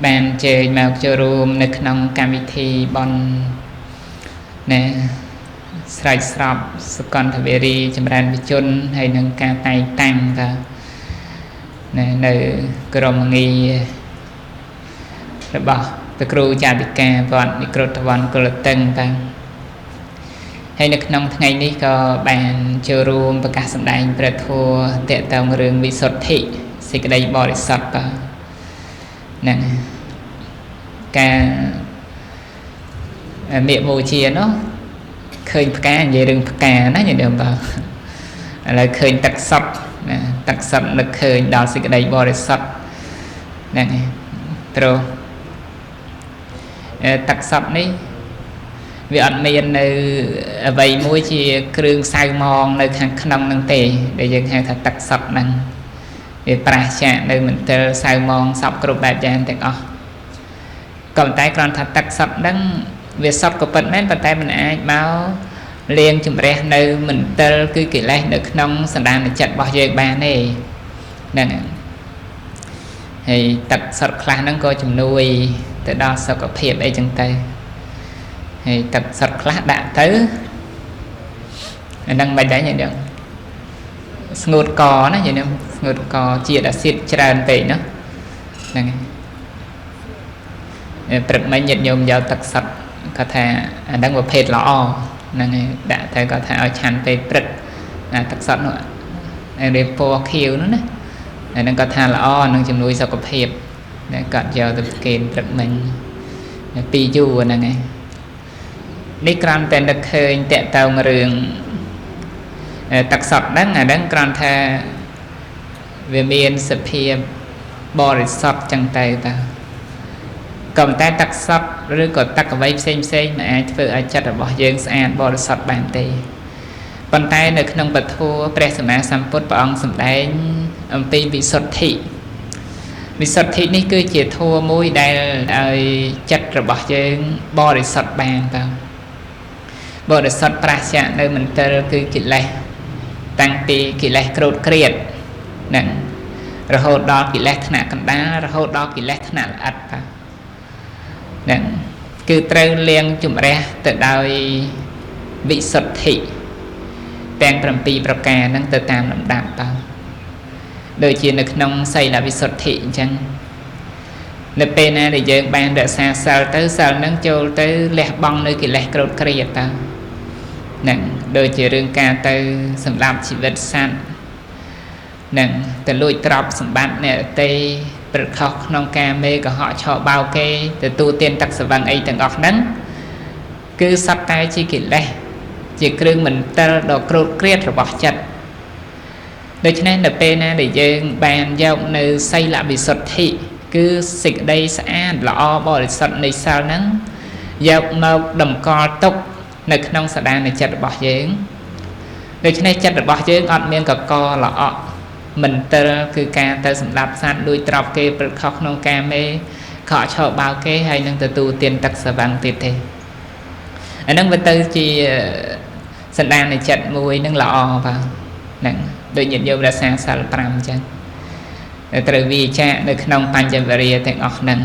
បានអញ្ជើញមកចូលរួមនៅក្នុងកម្មវិធីបន់ណែស្រែកស្រពសុគន្ធវេរីចម្រើនវិជនហើយនឹងការតែងតាំងបាទនៅក្រមងាររបស់ព្រះគ្រូចាតិកាវត្តនិក្រូធវ័នកុលតឹងបាទហើយនៅក្នុងថ្ងៃនេះក៏បានចូលរួមប្រកាសសម្ដែងព្រះធម៌តេតងរឿងវិសុទ្ធិសេចក្តីបរិសុទ្ធបាទហ្នឹងការមេបូជានោះឃើញផ្កានិយាយរឿងផ្កាណាញាតិញោមបាទឥឡូវឃើញទឹកសុទ្ធណាទឹកសុទ្ធនឹកឃើញដល់សេចក្តីបរិសុទ្ធហ្នឹងឯងព្រោះទឹកសុទ្ធនេះវាអត់មាននៅអ្វីមួយជាគ្រឿងសៅមងនៅខាងក្នុងនឹងទេដែលយើងហៅថាទឹកសុទ្ធហ្នឹងវាប្រះចាកនៅមន្ទិលសៅមងសពគ្រប់បែបយ៉ាងទាំងអស់ក៏ប៉ុន្តែគ្រាន់ថាទឹកសុទ្ធហ្នឹងវាសុទ្ធក៏ពិតមែនប៉ុន្តែមិនអាចមកលាងជំរះនៅមន្ទិលគឺកិលេសនៅក្នុងសន្តានចិត្តរបស់យើងបានទេហ្នឹងហើយទឹកសុទ្ធខ្លះហ្នឹងក៏ជំនួយទៅដល់សុខភាពអីចឹងទៅហើយទឹកសុទ្ធខ្លះដាក់ទៅអាហ្នឹងមិនដែរញាតិញោមស្ងួតកណាញាតិញោមស្ងួតកជាតិអាស៊ីតច្រើនពេកណាហ្នឹងហើយព្រឹកមិញញាតិញោមយកទឹកសុទ្ធគាត់ថាអាហ្នឹងប្រភេទល្អហ្នឹងហើយដាក់ទៅគាត់ថាឲ្យឆាន់ពេលព្រឹកទឹកសុទ្ធនោះរៀបពណ៌ខៀវនោះណាអាហ្នឹងគាត់ថាល្អនឹងជំនួយសុខភាពគាត់យកទៅប្រគេនព្រឹកមិញពីយូរហ្នឹងហើយនេះគ្រាន់តែនឹកឃើញតេតងរឿងទឹកសុទ្ធហ្នឹងអាហ្នឹងគ្រាន់ថាវាមានសភាពបរិសុទ្ធចឹងទៅតាក៏ប៉ុន្តែទឹកសុទ្ធឬក៏ទឹកអ្វីផ្សេងផ្សេងមិនអាចធ្វើឲ្យចិត្តរបស់យើងស្អាតបរិសុទ្ធបានទេប៉ុន្តែនៅក្នុងពធព្រះសម្មាសម្ពុទ្ធព្រះអង្គសម្ដែងអំពីវិសុទ្ធិវិសុទ្ធិនេះគឺជាធម៌មួយដែលឲ្យចិត្តរបស់យើងបរិសុទ្ធបានតើបរិសុទ្ធប្រឆានៅមន្ទិលគឺកិលេសតាំងពីកិលេសក្រោតក្រៀតហ្នឹង រហូតដល់កិលេសថ្នាក់កណ្ដាលរហូតដល់កិលេសថ្នាក់ល្អិតបាទហ្នឹងគឺត្រូវលាងជំរះទៅដោយវិសុទ្ធិទាំង7ប្រការហ្នឹងទៅតាមលំដាប់បាទដូចជានៅក្នុងសីលវិសុទ្ធិអញ្ចឹងនៅពេលណាដែលយើងបានរក្សាសិលទៅសិលហ្នឹងចូលទៅលះបង់នៅកិលេសក្រោតក្រៀតតើហ្នឹងដូចជារឿងការទៅសម្លាប់ជីវិតសត្វហ្នឹងទៅលួចទ្រព្យសម្បត្តិអ្នកទេប្រខុសក្នុងការមេកុហកឆោបោកគេទទួលទានទឹកស្វឹងអីទាំងអស់ហ្នឹងគឺសត្វតែជាកិលេសជាគ្រឿងមន្ទិលដ៏ក្រោតក្រៀតរបស់ចិត្តដូច្នេះនៅពេលណាដែលយើងបានយកនៅសីលវិសុទ្ធិគឺសេចក្តីស្អាតល្អបរិសុទ្ធនៃសិលហ្នឹងយកមកតម្កល់ទុកនៅក្នុងសដានចិត្តរបស់យើងដូច្នេះចិត្តរបស់យើងអត់មានកកល្អក់មន្ទិលគឺការទៅសម្លាប់សត្វលួចទ្រព្យគេប្រខុសក្នុងការមេខកឆោបោកគេហើយនឹងទទួលទានទឹកស្វឹងទៀតទេអាហ្នឹងវាទៅជាសន្តានចិត្តមួយនឹងល្អបាទហ្នឹងដូចញាតិញោមរក្សាសិល5អញ្ចឹងត្រូវវិចារនៅក្នុងបញ្ចវរិយទាំងអស់ហ្នឹង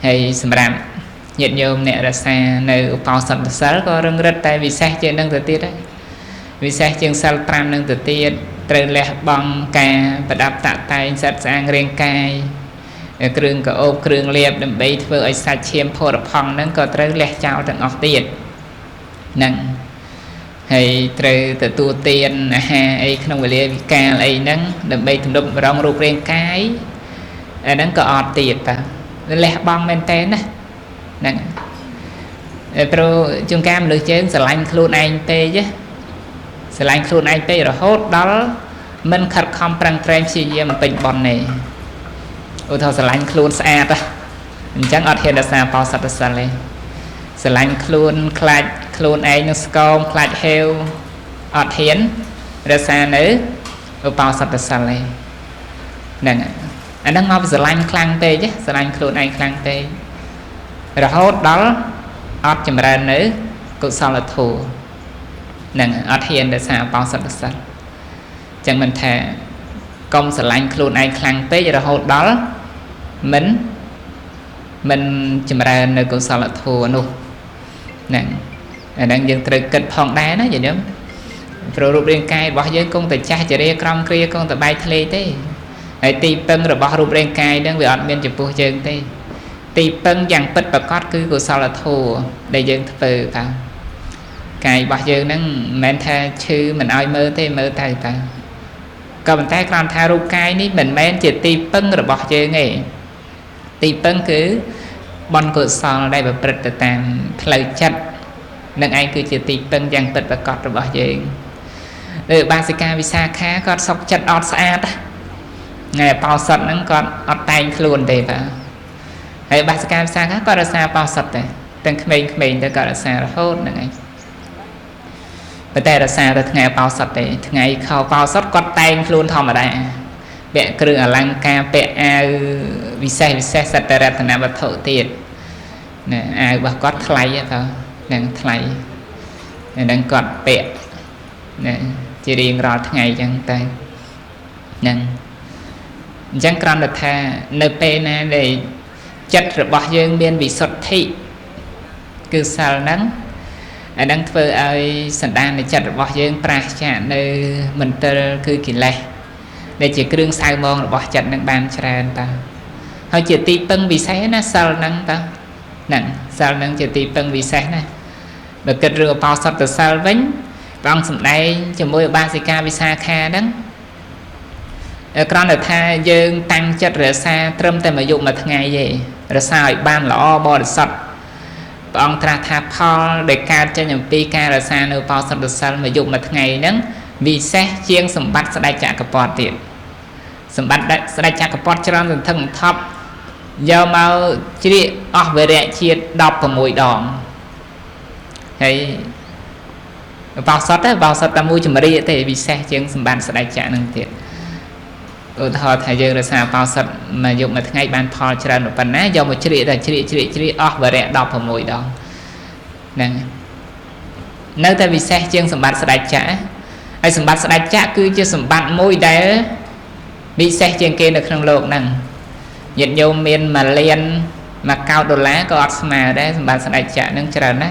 ហើយសម្រាប់ញាតិញោមអ្នករក្សានៅឧបោសថសិលក៏រឹងរិតតែវិសេសជាងនឹងទៅទៀតដែរវិសេសជាងសិល5នឹងទៅទៀតត្រូវលះបង់ការប្រដាប់តាក់តែងសិតស្អាងរាងកាយគ្រឿងកោបគ្រឿងលាបដើម្បីធ្វើឲ្យសាច់ឈាមផុតផង់ហ្នឹងក៏ត្រូវលះចោលទាំងអស់ទៀតហ្នឹងហើយត្រូវទទួលទានអាហារអីក្នុងវេលាវិកាលអីហ្នឹងដើម្បីទំនុករងរូបរាងកាយអាហ្នឹងក៏អត់ទៀតតាលះបង់មែនតើណាហ្នឹងព្រោះជួនកាលមនុស្សយើងស្រឡាញ់ខ្លួនឯងពេកស្រឡាញ់ខ្លួនឯងពេករហូតដល់មិនខិតខំប្រឹងប្រែងព្យាយាមពេញបន់ទេឧទាហរណ៍ស្រឡាញ់ខ្លួនស្អាតអញ្ចឹងអត់ហ៊ានរក្សាបោសតសិលទេស្រឡាញ់ខ្លួនខ្លាចខ្លួនឯងនឹងស្គមខ្លាចហេវអត់ហ៊ានរក្សានៅឧបោសថសិលទេហ្នឹងអាហ្នឹងមកពីស្រឡាញ់ខ្លាំងពេកស្រឡាញ់ខ្លួនឯងខ្លាំងពេករហូតដល់អត់ចម្រើននៅកុសលធម៌ហ្នឹងអត់ហ៊ានរក្សាឧបោសថសិលអញ្ចឹងមិនថាកុំស្រឡាញ់ខ្លួនឯងខ្លាំងពេករហូតដល់មិនចម្រើននៅកុសលធម៌នោះហ្នឹងអាហ្នឹងយើងត្រូវគិតផងដែរណាញាតិញោមព្រោះរូបរាងកាយរបស់យើងគង់តែចាស់ចរាក្រំគ្រាគង់តែបែកធ្លាយទេហើយទីពឹងរបស់រូបរាងកាយហ្នឹងវាអត់មានចំពោះយើងទេទីពឹងយ៉ាងពិតប្រាកដគឺកុសលធម៌ដែលយើងធ្វើតាកាយរបស់យើងហ្នឹងមិនមែនថាឈឺមិនឲ្យមើលទេមើលទៅតាក៏ប៉ុន្តែគ្រាន់ថារូបកាយនេះមិនមែនជាទីពឹងរបស់យើងទេទីពឹងគឺបុណ្យកុសលដែលប្រព្រឹត្តទៅតាមផ្លូវចិត្តនឹងឯងគឺជាទីពឹងយ៉ាងពិតប្រាកដរបស់យើងដូចបាសិកាវិសាខាគាត់សុខចិត្តអត់ស្អាតថ្ងៃបោសុតហ្នឹងគាត់អត់តែងខ្លួនទេបាទហើយបាសិកាវិសាខាគាត់រក្សាបោសុតដែរទាំងក្មេងៗទៅគាត់រក្សារហូតហ្នឹងឯងប៉ុន្តែរក្សាទៅថ្ងៃបោសុតទេថ្ងៃខោបោសុតគាត់តែងខ្លួនធម្មតាពាក់គ្រឿងអលង្ការពាក់អាវវិសេសសត្តរតនវត្ថុទៀតណាអាវរបស់គាត់ថ្លៃតើនឹងថ្លៃនឹងគាត់ពាក់ណាជារៀងរាល់ថ្ងៃអញ្ចឹងតែហ្នឹងអញ្ចឹងគ្រាន់តែថានៅពេលណាដែលចិត្តរបស់យើងមានវិសុទ្ធិគឺសិលហ្នឹងអាហ្នឹងធ្វើឲ្យសន្តានចិត្តរបស់យើងប្រាសចាកនៅមន្ទិលគឺកិលេសដែលជាគ្រឿងសៅមងរបស់ចិត្តនឹងបានច្រើនតើហើយជាទីពឹងវិសេសណាសិលហ្នឹងតើហ្នឹងសិលហ្នឹងជាទីពឹងវិសេសណាបើគិតរឿងឧបោសថសិលវិញព្រះអង្គសម្ដែងជាមួយឧបាសិកាវិសាខាហ្នឹងគ្រាន់តែថាយើងតាំងចិត្តរក្សាត្រឹមតែមួយយប់មួយថ្ងៃទេរក្សាឲ្យបានល្អបរិសុទ្ធព្រះអង្គត្រាស់ថាផលដែលកើតចេញអំពីការរក្សានៅឧបោសថសិលមួយយប់មួយថ្ងៃហ្នឹងវិសេសជាងសម្បត្តិស្ដេចចក្រពត្តិទៀតសម្បត្តិស្ដេចចក្រពត្តិច្រើនសន្ធឹងថប់យកមកជ្រៀកអស់វរៈជាតិ16ដងហើយបោសតតែមួយចម្រៀកទេពិសេសជាងសម្បត្តិស្ដេចចក្រនឹងទៀតឧទាហរណ៍ថាយើងរក្សាបោសតមួយយប់មួយថ្ងៃបានផលច្រើនប៉ុណ្ណាយកមកជ្រៀកតែជ្រៀកអស់វរៈ16ដងហ្នឹងនៅតែពិសេសជាងសម្បត្តិស្ដេចចក្រហើយសម្បត្តិស្ដេចចក្រគឺជាសម្បត្តិមួយដែល bị xe trên kia được trong lộn năng nhiệt nhôm miền mà liền mà cao đô lá có mà đấy bạn sẽ đại trả nâng chờ đấy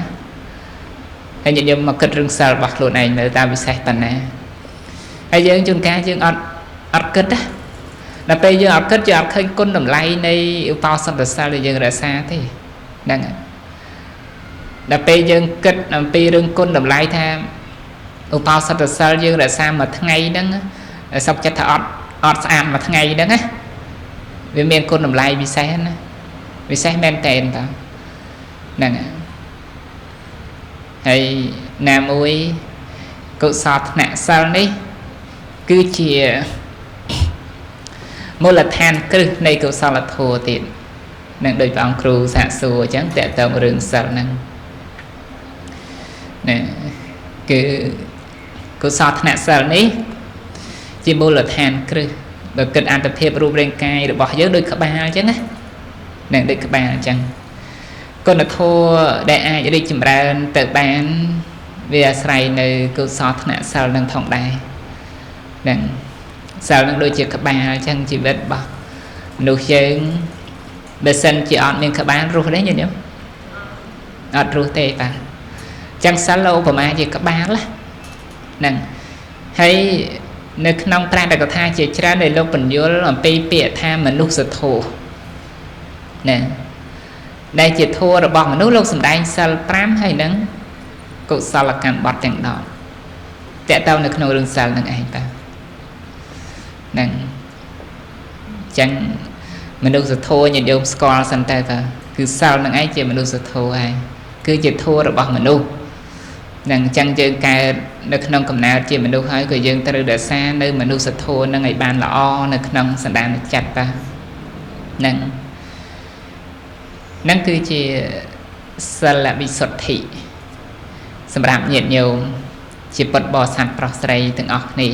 hay nhiệt nhôm mà cất rừng sờ bạc lụa này người ta bị xe tần này hay dương chung cá dương ọt cất á là bây giờ ọt cất cho ọt khơi con đầm lay này yêu bao xong rồi sao thì dương ra xa thế đang là bây giờ cất làm bây rừng con đầm lay tham yêu bao xong rồi sao dương ra xa mà tháng ngày đó xong chắc thà ọt ăn mà tháng ngày đó á vì miền con đầm lay bị xe nữa vì xe men tên ta nè hay nam ui cậu sọt nạ sao đấy cứ chìa mỗi là than cứ này cậu sao là thua tiền nè đôi ông cừu xạ xùa chẳng tệ tông rừng sao năng nè cứ cậu sọt nạ sao đấy chỉ mỗi là than cứ rồi cần ăn tập hiệp rùa bên cay được bỏ dưới đôi các ba chứ á nè đôi các ba chẳng con là thua đại ai đi chìm ra tự bán vì sài nơi cô sót nè sao đang thòng đài đằng sao đang đôi chiếc các ba chẳng chỉ biết bỏ nụ chân bề sân chỉ ọt miếng các bán ruột đấy nhỉ ọt ruột tê và chẳng sao lâu của mai chỉ các ba lá nè hay nơi nông trai đã có tha chỉ ra để lâu bình vô làm pi bịa tha mà lúc sự thù nè đây chỉ thua rồi bỏ mà lúc lâu sầm đai sao pram hay nắng cụ sao là càng bọt chẳng đỏ tệ tao nơi nông rừng sao nâng ai ta nè chẳng mình lúc sự thua nhìn vô score sân tay ta cứ sao nâng ai chỉ mình lúc sự thua ai cứ chỉ thua rồi bỏ mà lúc nâng chẳng chơi ca nơi nông cầm nào chỉ mình lúc hỏi của dân ta được xa nơi mình lúc sự thua nâng ngày ban là o nơi nông sân đai chặt ta nângนั่นคือจีสละวิสุทธิสำหรับเหยียดโยมจีปดบ่อสันปลอดใสถึงออกนี้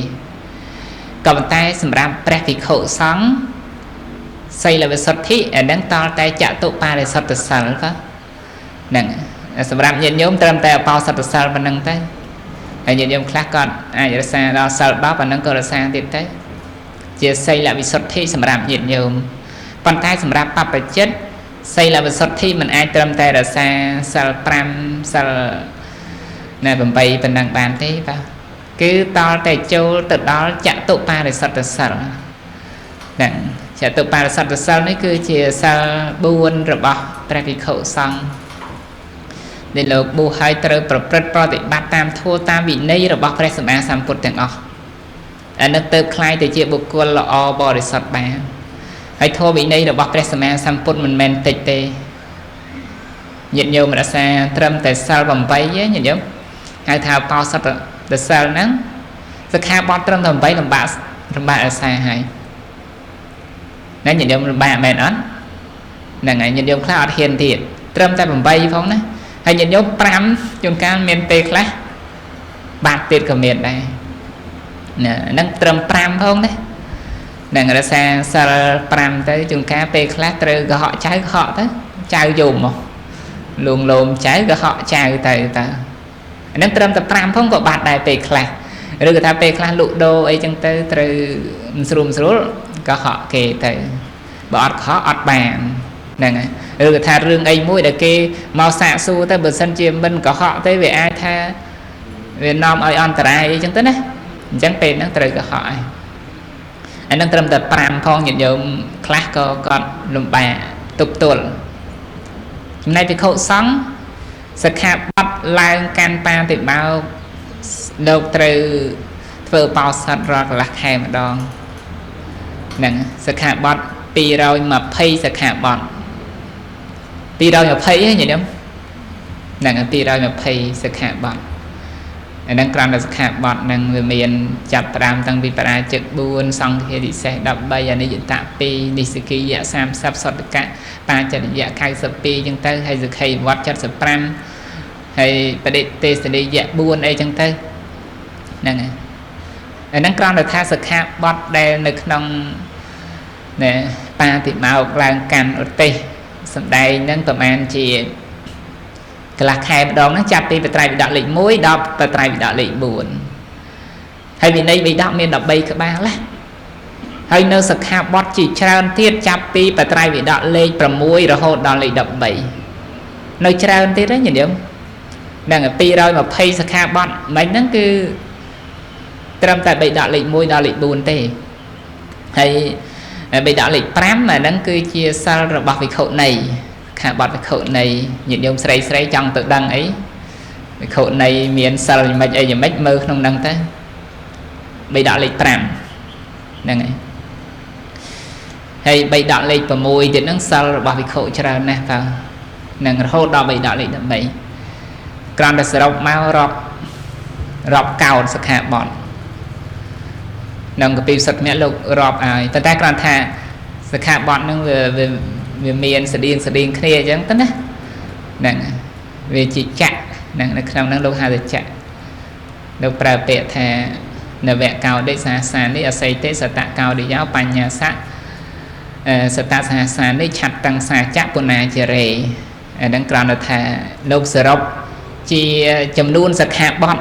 ก่อนแต่สำหรับพระภิกขุสองใส่ละวิสุทธิดังตอนแต่จะตุปาในสัตว์สัลก็นั่นสำหรับเหยียดโยมเติมแต่เป่าสัตว์สัลมันนั่งแต่เหยียดโยมคลาก่อนอาจจะสร้างเราสัลบ้ามันนั่งก็จะสร้างติดแต่จีใส่ละวิสุทธิสำหรับเหยียดโยมก่อนแต่สำหรับปัปปัจจิตใส่ละวิสุทธิมันอาจเติมแต่ละสัลปรามสัลnày bẩm bàyเป็นดังบานthếป่ะcứ toแต่โจตึกđóจะตุปาในสัตว์สัลนั่นจะตุปาในสัตว์สัลนี่คือเชียสัลบุญระบอบพระภิกขุสงฆ์ในโลกบูให้เติมประพฤติปฏิบัติตามทั่วตามวินัยระบอบพระสัมมาสัมพุทธต่างออกอันนั้นเติมคล้ายแต่เชียบุคคลละอบริสุทธิ์บ้างให้ทั่ววินัยระบอบพระสัมมาสัมพุทธมันแมนติดเตnhiệt nhiều mà đã xa trâm tại sao bầm bay với nhiệt nhiều hai thao bao sắt tại sao nắng sẽ khai bom trâm bầm bay làm bạ ở xa hay nãy nhiệt nhiều bà mẹ nó là ngày nhiệt nhiều khá hiền thiệt trâm tại bầm bay phong đấy hay nhiệt nhiều pram trong can miền tây khá bạt tiệt của miền đây nè nắng trâm pram phong đấy là người ta xa xa pram tới trong cá tây khá từ họ trái họ tới chào dùng mà luôn luôn trái của họ chào từ từ nếu trâm tập pram không có bạt đại pe khla rồi người ta pe khla lụ đô ấy chân từ từ srum có họ kề từ bọt khó ọt bàn nè rồi người ta rương ấy mũi để kê màu xạ su tới bờ sân chiêm bên có họ tới về ai tha về nom ở on trai chân tới đấy chẳng pe nó từ có họ anh đang trâm tập pram phong nhận dụng khla có con lùm bà tục tuần này thì khẩu sống sẽ khắp bắt lại can pa thì bao đâu từ vừa bao sát rót lạc hè mà đòn nè sẽ khắp bắt pi rồi mà pay sẽ khắp bắt pi rồi mà pay ấy nhỉ không nè pi rồi mà pay sẽ khắp bắt đang còn là khắp bắt đang về miền chặt ram tăng vi para trực buôn xong thì đi xe đập bay giờ này diễn tạ pi đi sự kia dạ sam sắp sọt cả ba chặt dạ khai sập pi chân tới hay được hay vót chặt sập pram hayประเด็นเตสดีdạ buôn ấy chân tới nè đang còn là tha sự khắp bắt đây được nông nè ba thì màu lang cành ở tây sầm đây nâng tầm an chỉ là khai đó nó chặt đi về trai bị đạo lệnh mũi đọc về trai bị đạo lệnh buồn hay vì đây bị đạo miền đọc bay các ba lá ហើយនៅសិក្ខាបទជាច្រើនទៀតចាប់ពីបត្រៃវិដកលេខ6រហូតដល់លេខ13នៅច្រើនទៀតហ្នឹងញាតិញោមហ្នឹង220សិក្ខាបទមិនហ្នឹងគឺត្រឹមតែបិដកលេខ1ដល់លេខ4ទេហើយបិដកលេខ5អាហ្នឹងគឺជាសិលរបស់វិខុនីខាបទវិខុនីញាតិញោមស្រីចង់ទៅដឹងអីវិខុនីមានសិលយ៉ាងម៉េចអីយ៉ាងម៉េចមើលក្នុងហ្នឹងទៅបិដកលេខ5ហ្នឹងហើយបិដកលេខ6ទៀតហ្នឹងសិលរបស់វិខុច្រើនណាស់តើនឹងរហូតដល់បិដកលេខ13គ្រាន់តែសរុបមករាប់កោណសិក្ខាបទនឹងកពីសិទ្ធិលោករាប់ឲ្យតែគ្រាន់ថាសិក្ខាបទហ្នឹងវាមានស្តៀងគ្នាអញ្ចឹងទៅណាហ្នឹងវាជាចក្រហ្នឹងនៅក្នុងហ្នឹងលោកហៅថាចក្រលោកប្រើពាក្យថានវកោដិសាសានិអសិទេសតកោដិយោបញ្ញាសៈសតសាសានិឆត្តੰសាចៈពុណាចរេអាហ្នឹងគ្រាន់តែថាលោកសរុបជាចំនួនសិក្ខាបទ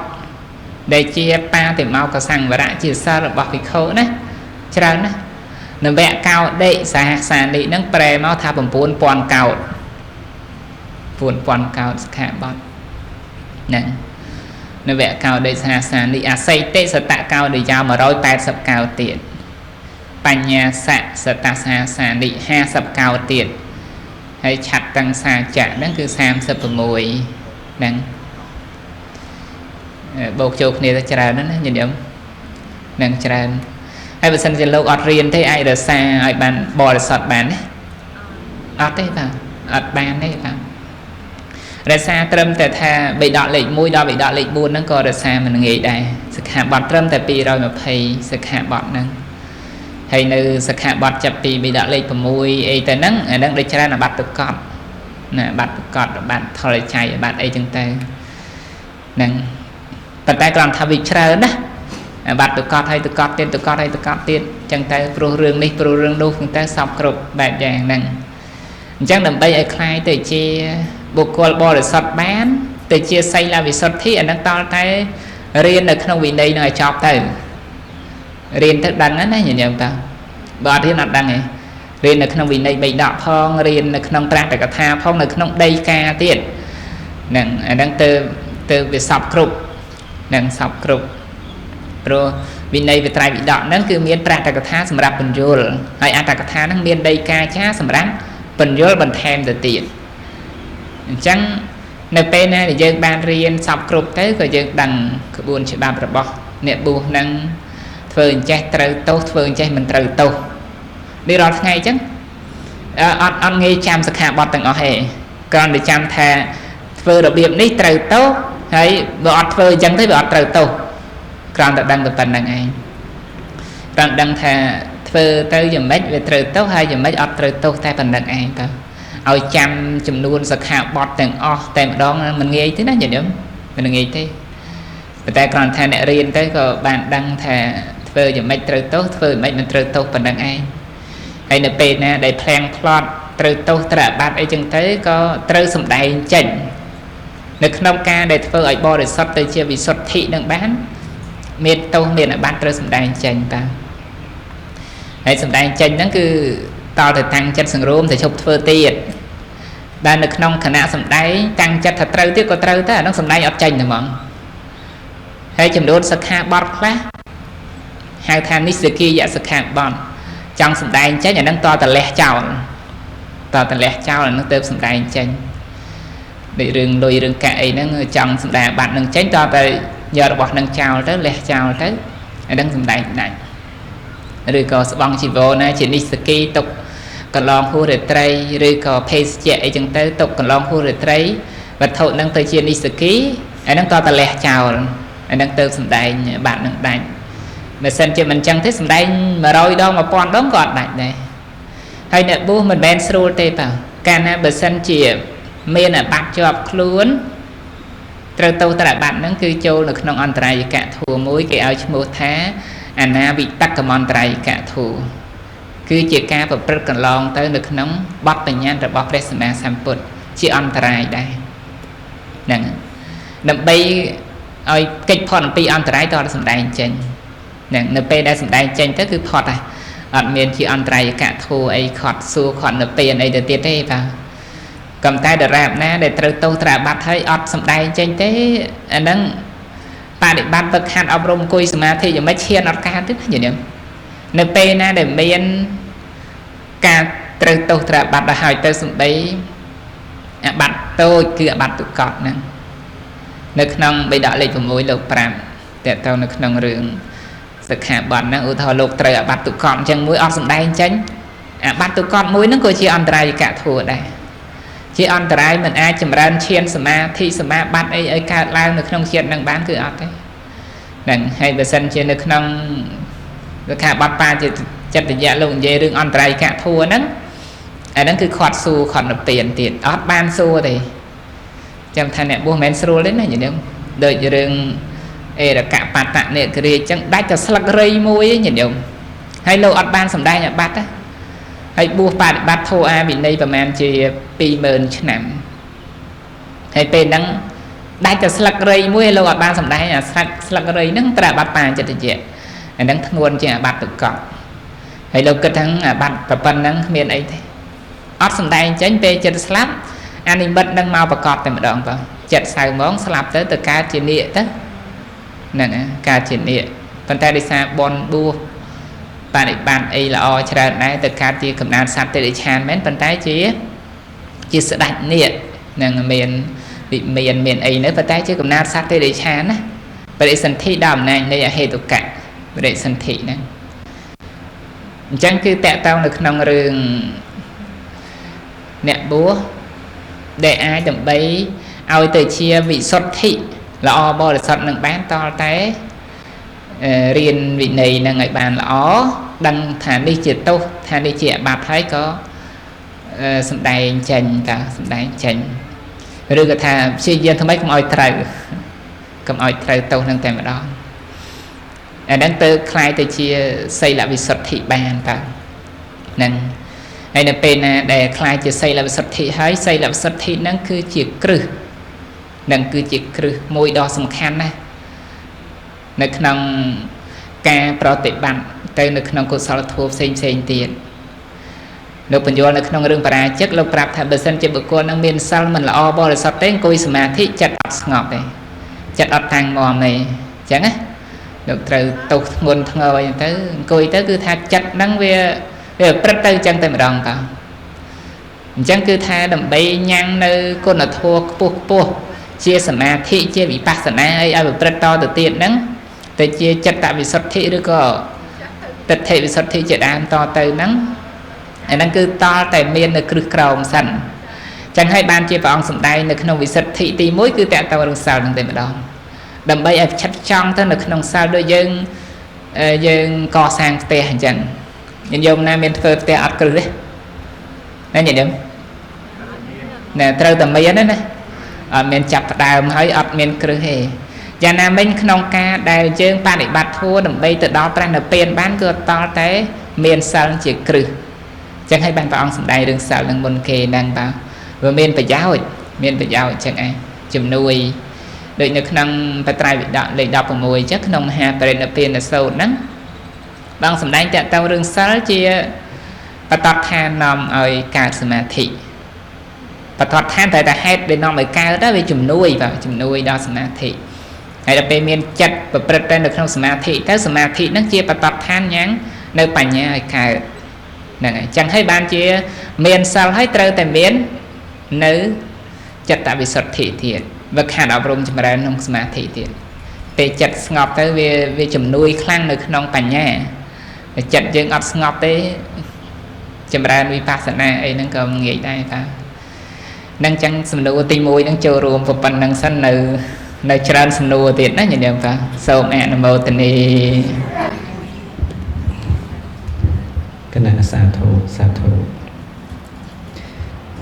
ដែលជាបាតិមោកសង្វរៈជាសិលរបស់ភិក្ខុណាច្រើនណាស់នវកោដិសហសានិហ្នឹងប្រែមកថា9000កោដ9000កោដសិក្ខាបទហ្នឹងនវកោដិសហសានិអសិទេសតកោដិយោ180កោដទៀតបញ្ញាសៈសតសាសានិ50កោដទៀតហើយឆត្តੰសាចៈហ្នឹងគឺ36ហ្នឹងបូកចូលគ្នាទៅច្រើនណាស់ញាតិញោមនឹងច្រើនហើយបើសិនជាលោកអត់រៀនទេអាចរក្សាឲ្យបានបរិសុទ្ធបានទេអត់ទេបាទអត់បានទេបាទរក្សាត្រឹមតែថាបិដកលេខ1ដល់បិដកលេខ4ហ្នឹងក៏រក្សាមិនងាយដែរសិក្ខាបទត្រឹមតែ220សិក្ខាបទហ្នឹងហើយនៅសិក្ខាបទចាប់ពីបិដកលេខ6អីទៅហ្នឹងអាហ្នឹងដូចច្រើនអាបត្តិទុកតណាអាបត្តិទុកតអាបត្តិថលច័យអាបត្តិអីចឹងទៅហ្នឹងប៉ុន្តែគ្រាន់ថាវាច្រើនណាអាបត្តិទុកតហើយទុកតទៀតទុកតហើយទុកតទៀតចឹងទៅព្រោះរឿងនេះព្រោះរឿងនោះចឹងទៅសពគ្រប់បែបយ៉ាងហ្នឹងអញ្ចឹងដើម្បីឲ្យคล้ายទៅជាបុគ្គលបរិសុទ្ធបានទៅជាសីលវិសុទ្ធិអាហ្នឹងតតែរៀននៅក្នុងវិន័យនឹងឲ្យចប់ទៅរៀនទៅដឹងណាញាតិញោមតើបើអត់រៀនអត់ដឹងទេរៀននៅក្នុងវិន័យបិដកផងរៀននៅក្នុងត្រតកថាផងនៅក្នុងដីកាទៀតហ្នឹងអាហ្នឹងទៅវាសពគ្រប់នឹងសពគ្រប់ព្រោះវិន័យវិត្រៃវិដកហ្នឹងគឺមានត្រតកថាសម្រាប់បញ្យលហើយអត្តកថាហ្នឹងមានដីកាចាសម្រាប់បញ្យលបន្ថែមទៅទៀតអញ្ចឹងនៅពេលណាដែលយើងបានរៀនសពគ្រប់ទៅក៏យើងដឹងក្បួនច្បាប់របស់អ្នកបួសហ្នឹងធ្វើអញ្ចេះត្រូវទោសធ្វើអញ្ចេះមិនត្រូវទោសនេះរាល់ថ្ងៃអញ្ចឹងអត់ងាយចាំសិក្ខាបទទាំងអស់ទេគ្រាន់តែចាំថាធ្វើរបៀបនេះត្រូវទោសហើយបើអត់ធ្វើអញ្ចឹងទេវាអត់ត្រូវទោសគ្រាន់តែដឹងតែប៉ុណ្្នឹងឯងគ្រាន់ដឹងថាធ្វើទៅយ៉ាងម៉េចវាត្រូវទោសហើយយ៉ាងម៉េចអត់ត្រូវទោសតែប៉ុណ្្នឹងឯងតើឲ្យចាំចំនួនសិក្ខាបទទាំងអស់តែម្ដងមិនងាយទេណាញាតិញោមមិនងាយទេប៉ុន្តែគ្រាន់ថាអ្នករៀនទៅក៏បានដឹងថាធ្វើយ៉ាងម៉េចត្រូវទោសធ្វើយ៉ាងម៉េចមិនត្រូវទោសប៉ុណ្្នឹងឯងហើយនៅពេលណាដែលផ្លាំងផ្លត់ត្រូវទោសត្រូវអាបត្តិអីចឹងទៅក៏ត្រូវសម្ដែងចេញនៅក្នុងការដែលធ្វើឲ្យបរិសុទ្ធទៅជាវិសុទ្ធិនឹងបានមានទោសមានអាបត្តិត្រូវសម្ដែងចេញតាហើយសម្ដែងចេញហ្នឹងគឺតទៅតាំងចិត្តសង្រួមទៅជប់ធ្វើទៀតដែលនៅក្នុងគណៈសម្ដែងតាំងចិត្តថាត្រូវទៀតក៏ត្រូវតែអានោះសម្ដែងអត់ចេញតែហ្មងហើយចំនួនសិក្ខាបទខ្លះហៅថានិស្សកិយសិក្ខាបទចង់សម្ដែងចេញអានឹងតលះចោលអានឹងទៅសម្ដែងចេញដូចរឿងលុយរឿងកាក់អីហ្នឹងចង់សម្ដែងអាបត្តិនឹងចេញតតែយករបស់នឹងចោលទៅលះចោលទៅអានឹងសម្ដែងដាច់ឬក៏ស្បង់ជីវរណាជានិស្សកិទុកកន្លងហួសរាត្រីឬក៏ភេសជ្ជៈអីចឹងទៅទុកកន្លងហួសរាត្រីវត្ថុនឹងទៅជានិស្សកិអានឹងតតែលះចោលអានឹងទៅសម្ដែងអាបត្តិនឹងដាច់បើសិនជាមិនចឹងទេសម្ដែង100ដង1000ដងក៏អត់ដាច់ដែរហើយអ្នកបួសមិនមែនស្រួលទេបាទកាលណាបើសិនជាមានអាបត្តិជាប់ខ្លួនត្រូវទៅត្រអាបត្តិហ្នឹងគឺចូលនៅក្នុងអន្តរាយកៈធัวមួយគេឲ្យឈ្មោះថាអនាវិតកមន្តរាយកៈធัวគឺជាការប្រព្រឹត្តកន្លងទៅនៅក្នុងបទបញ្ញត្តិរបស់ព្រះសម្មាសម្ពុទ្ធជាអន្តរាយដែរហ្នឹងដើម្បីឲ្យកិច្ចផុតអំពីអន្តរាយតើសម្ដែងចេញហ្នឹងនៅពេលដែលសម្ដែងចេញទៅគឺផុតហើយ អត់មានជាអន្តរាយកៈធัวអីខត់សួរខត់នៅពេលអីទៅទៀតទេបាទកំតែដរាបណាដែលត្រូវទោសត្រាបាត់ហើយអត់សំដែងចេញទេអាហ្នឹងបដិបត្តិទៅខាត់អប់រំអង្គុយសមាធិយ៉ាងម៉េចឈានអត់កើតទេញញឹមនៅពេលណាដែលមានការត្រូវទោសត្រាបាត់ដល់ហើយទៅសំដីអាបត្តិតូចគឺអាបត្តិទុកតហ្នឹងនៅក្នុងបិដកលេខ6លោក5តើតើនៅក្នុងរឿងសិក្ខាបទហ្នឹងឧទាហរណ៍លោកត្រូវអាបត្តិទុកតអញ្ចឹងមួយអត់សំដែងចេញអាបត្តិទុកតមួយហ្នឹងក៏ជាអន្តរាយកៈធัวដែរជាអន្តរាយមិនអាចចម្រើនឈានសមាធិសមាបត្តិអីឲ្យកើតឡើងនៅក្នុងជាតិនឹងបានគឺអត់ទេហ្នឹងហើយបើសិនជានៅក្នុងសិក្ខាបទបាចិត្តយៈលោកនិយាយរឿងអន្តរាយកៈធัวហ្នឹងអាហ្នឹងគឺខាត់សួរខាត់នៅពៀនទៀតអត់បានសួរទេចាំថាអ្នកបួសមិនមែនស្រួលទេណាញញឹមដូចរឿងអេរកៈបតៈនេករាជចឹងដាច់តែស្លឹករៃមួយញញឹមហើយលោកអត់បានសម្ដែងអាបត្តិហើយបួសបដិបត្តិធម៌អាវិន័យប្រហែលជា 20000 ឆ្នាំហើយពេលហ្នឹងដាច់តែស្លឹករៃមួយលោកអត់បានសម្ដែងអាស្លឹករៃហ្នឹងត្រូវអាបត្តិបាចិត្តយៈអាហ្នឹងធ្ងន់ជាងអាបត្តិទុកកហើយលោកគិតថាអាបត្តិប្រប៉ុណ្ណឹងគ្មានអីទេអត់សម្ដែងចេញពេលចិត្តស្លាប់អានិមិត្តនឹងមកប្រកបតែម្ដងបងចិត្តសៅហ្មងស្លាប់ទៅកើតជានាគទៅហ្នឹងកើតជានាគប៉ុន្តែដោយសារបនបួសបដិបត្តិអីល្អច្រើនដែរទៅកើតជាកំណើតសត្វតិរិឆានមែនប៉ុន្តែជាស្ដេចនាគនឹងមានវិមានអីនៅប៉ុន្តែជាកំណើតសត្វតិរិឆានណាបរិសន្ធិដល់អំណាចនៃអហេតុកៈបរិសន្ធិហ្នឹងអញ្ចឹងគឺតកតងនៅក្នុងរឿងអ្នកបួសដែលអាចដើម្បីឲ្យទៅជាវិសុទ្ធិល្អបរិសុទ្ធនឹងបានតលតែរៀនវិន័យនឹងឲ្យបានល្អដឹងថានេះជាទោសថានេះជាអាបត្តិហើយក៏សំដែងចេញតាសំដែងចេញឬក៏ថាព្យាយាមធ្វើម៉េចកុំឲ្យត្រូវទោសនឹងតែម្ដងអាហ្នឹងទៅคล้ายទៅជាសីលវិសុទ្ធិបានតាហ្នឹងហើយនៅពេលណាដែលคล้ายជាសីលវិសុទ្ធិហើយសីលវិសុទ្ធិហ្នឹងគឺជាគ្រឹះនឹងគឺជាគ្រឹះមួយដ៏សំខាន់ណាស់នៅក្នុងការប្រតិបត្តិទៅនៅក្នុងកុសលធម៌ផ្សេងទៀតលោកបញ្យល់នៅក្នុងរឿងបរាជិកលោកប្រាប់ថាបើសិនជាបុគ្គលនឹងមានសិលមិនល្អបរិសុទ្ធទេអង្គុយសមាធិចិត្តអត់ស្ងប់ទេចិត្តអត់តាំងមាំទេអញ្ចឹងណាលោកត្រូវទោសធ្ងន់ធ្ងរអីទៅអង្គុយទៅគឺថាចិត្តហ្នឹងវាព្រឹត្តទៅអញ្ចឹងតែម្ដងតើអញ្ចឹងគឺថាដើម្បីញ៉ាំងនៅគុណធម៌ខ្ពស់ជាសមាធិជាវិបស្សនាអីឲ្យប្រព្រឹត្តតទៅទៀតហ្នឹងទៅជាចិត្តវិសុទ្ធិឬក៏ទិដ្ឋិវិសុទ្ធិជាដើមតទៅហ្នឹងអាហ្នឹងគឺតល់តែមាននៅគ្រឹះក្រោមសិនអញ្ចឹងហើយបានជាព្រះអង្គសម្ដែងនៅក្នុងវិសុទ្ធិទី1គឺតកតរឿងសិលហ្នឹងតែម្ដងដើម្បីឲ្យឆិតចង់ទៅនៅក្នុងសិលដូចយើងកសាងផ្ទះអញ្ចឹងញញោមណាមានធ្វើផ្ទះអត់គ្រឹះទេណាញញោមណែត្រូវតែមានណាអត់មានចាប់ផ្ដើមហើយអត់មានគ្រឹះទេយ៉ាងណាមិញក្នុងការដែលយើងបដិបត្តិធម៌ដើម្បីទៅដល់ព្រះនិព្វានបានគឺតល់តែមានសិលជាគ្រឹះអញ្ចឹងហើយបានព្រះអង្គសម្ដែងរឿងសិលនឹងមុនគេហ្នឹងបាទវាមានប្រយោជន៍អញ្ចឹងឯងជំនួយដូចនៅក្នុងបត្រៃវិដកលេខ16អញ្ចឹងក្នុងមហាបរិនិព្វានសូត្រហ្នឹងបងសម្ដែងតើតើរឿងសិលជាបតតឋាននាំឲ្យកើតសមាធិបតតឋានតែហេតុដែលនាំឲ្យកើតទៅវាជំនួយដល់សមាធិហើយដល់ពេលមានចិត្តប្រព្រឹត្តទៅនៅក្នុងសមាធិទៅសមាធិហ្នឹងជាបតតឋានញ៉ាំងនៅបញ្ញាឲ្យកើតហ្នឹងហើយអញ្ចឹងហើយបានជាមានសិលហើយត្រូវតែមាននៅចិត្តវិសុទ្ធិទៀតវាខាត់អប់រំចម្រើនក្នុងសមាធិទៀតពេលចិត្តស្ងប់ទៅវាជំនួយខ្លាំងនៅក្នុងបញ្ញាចិត្តយើងអត់ស្ងប់ទេចម្រើនវិបស្សនាអីហ្នឹងក៏ងាយដែរតានឹងចឹងសំណួរទី1ហ្នឹងចូលរួមប៉ុណ្្នឹងសិននៅច្រើនសំណួរទៀតណាញញឹមតាសូមអនុមោទនាគណៈសាធុ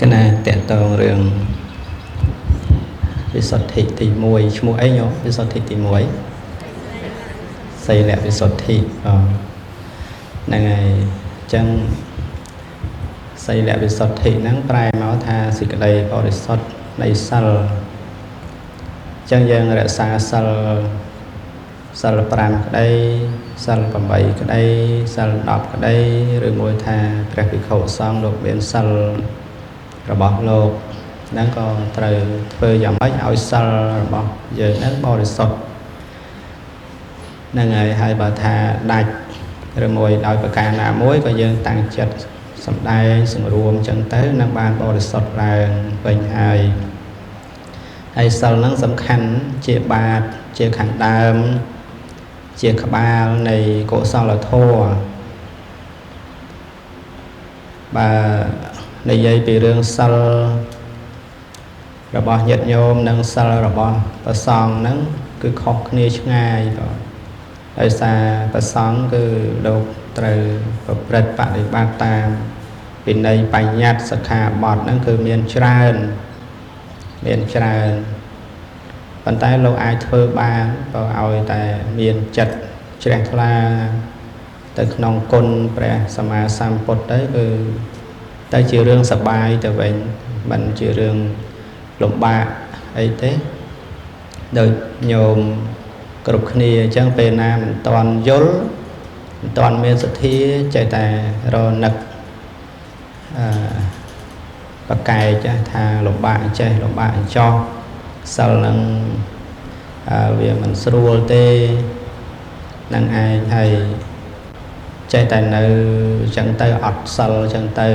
គណៈតកតងរឿងវិសុទ្ធិទី1ឈ្មោះអីញោមវិសុទ្ធិទី1សីលវិសុទ្ធិហ្នឹងហើយចឹងសីលវិសុទ្ធិហ្នឹងប្រែមកថាសេចក្តីបរិសុទ្ធនៃសិលចឹងយើងរក្សាសិល សិល5ក្តីសិល8ក្តីសិល10ក្តីឬមួយថាព្រះភិក្ខុសង្ឃលោកមានសិលរបស់លោកហ្នឹងក៏ត្រូវធ្វើយ៉ាងម៉េចឲ្យសិលរបស់យើងហ្នឹងបរិសុទ្ធហ្នឹងហើយបើថាដាច់ឬមួយដោយប្រការណាមួយក៏យើងតាំងចិត្តសម្ដែងសង្រួមចឹងទៅនឹងបានបរិសុទ្ធឡើងវិញហើយសិលហ្នឹងសំខាន់ជាបាតជាខាងដើមជាក្បាលនៃកុសលធម៌បើនិយាយពីរឿងសិលរបស់ញាតិញោមនិងសិលរបស់ព្រះសង្ឃហ្នឹងគឺខុសគ្នាឆ្ងាយបាទដោយសារព្រះសង្ឃគឺលោកត្រូវប្រព្រឹត្តបដិបត្តិតាមវិន័យបញ្ញត្តិសិក្ខាបទហ្នឹងគឺមានច្រើនប៉ុន្តែលោកអាចធ្វើបានបើឲ្យតែមានចិត្តជ្រះថ្លាទៅក្នុងគុណព្រះសម្មាសម្ពុទ្ធទៅគឺទៅជារឿងសប្បាយទៅវិញមិនជារឿងលំបាកអីទេដូចញោមគ្រប់គ្នាអញ្ចឹងពេលណាមិនតាន់យល់មិនតាន់មានសទ្ធាចេះតែរនឹកបកែកថាលំបាកចេះលំបាកចោះសិលនឹងវាមិនស្រួលទេនឹងឯងហើយចេះតែនៅអញ្ចឹងទៅអត់សិលអញ្ចឹងទៅ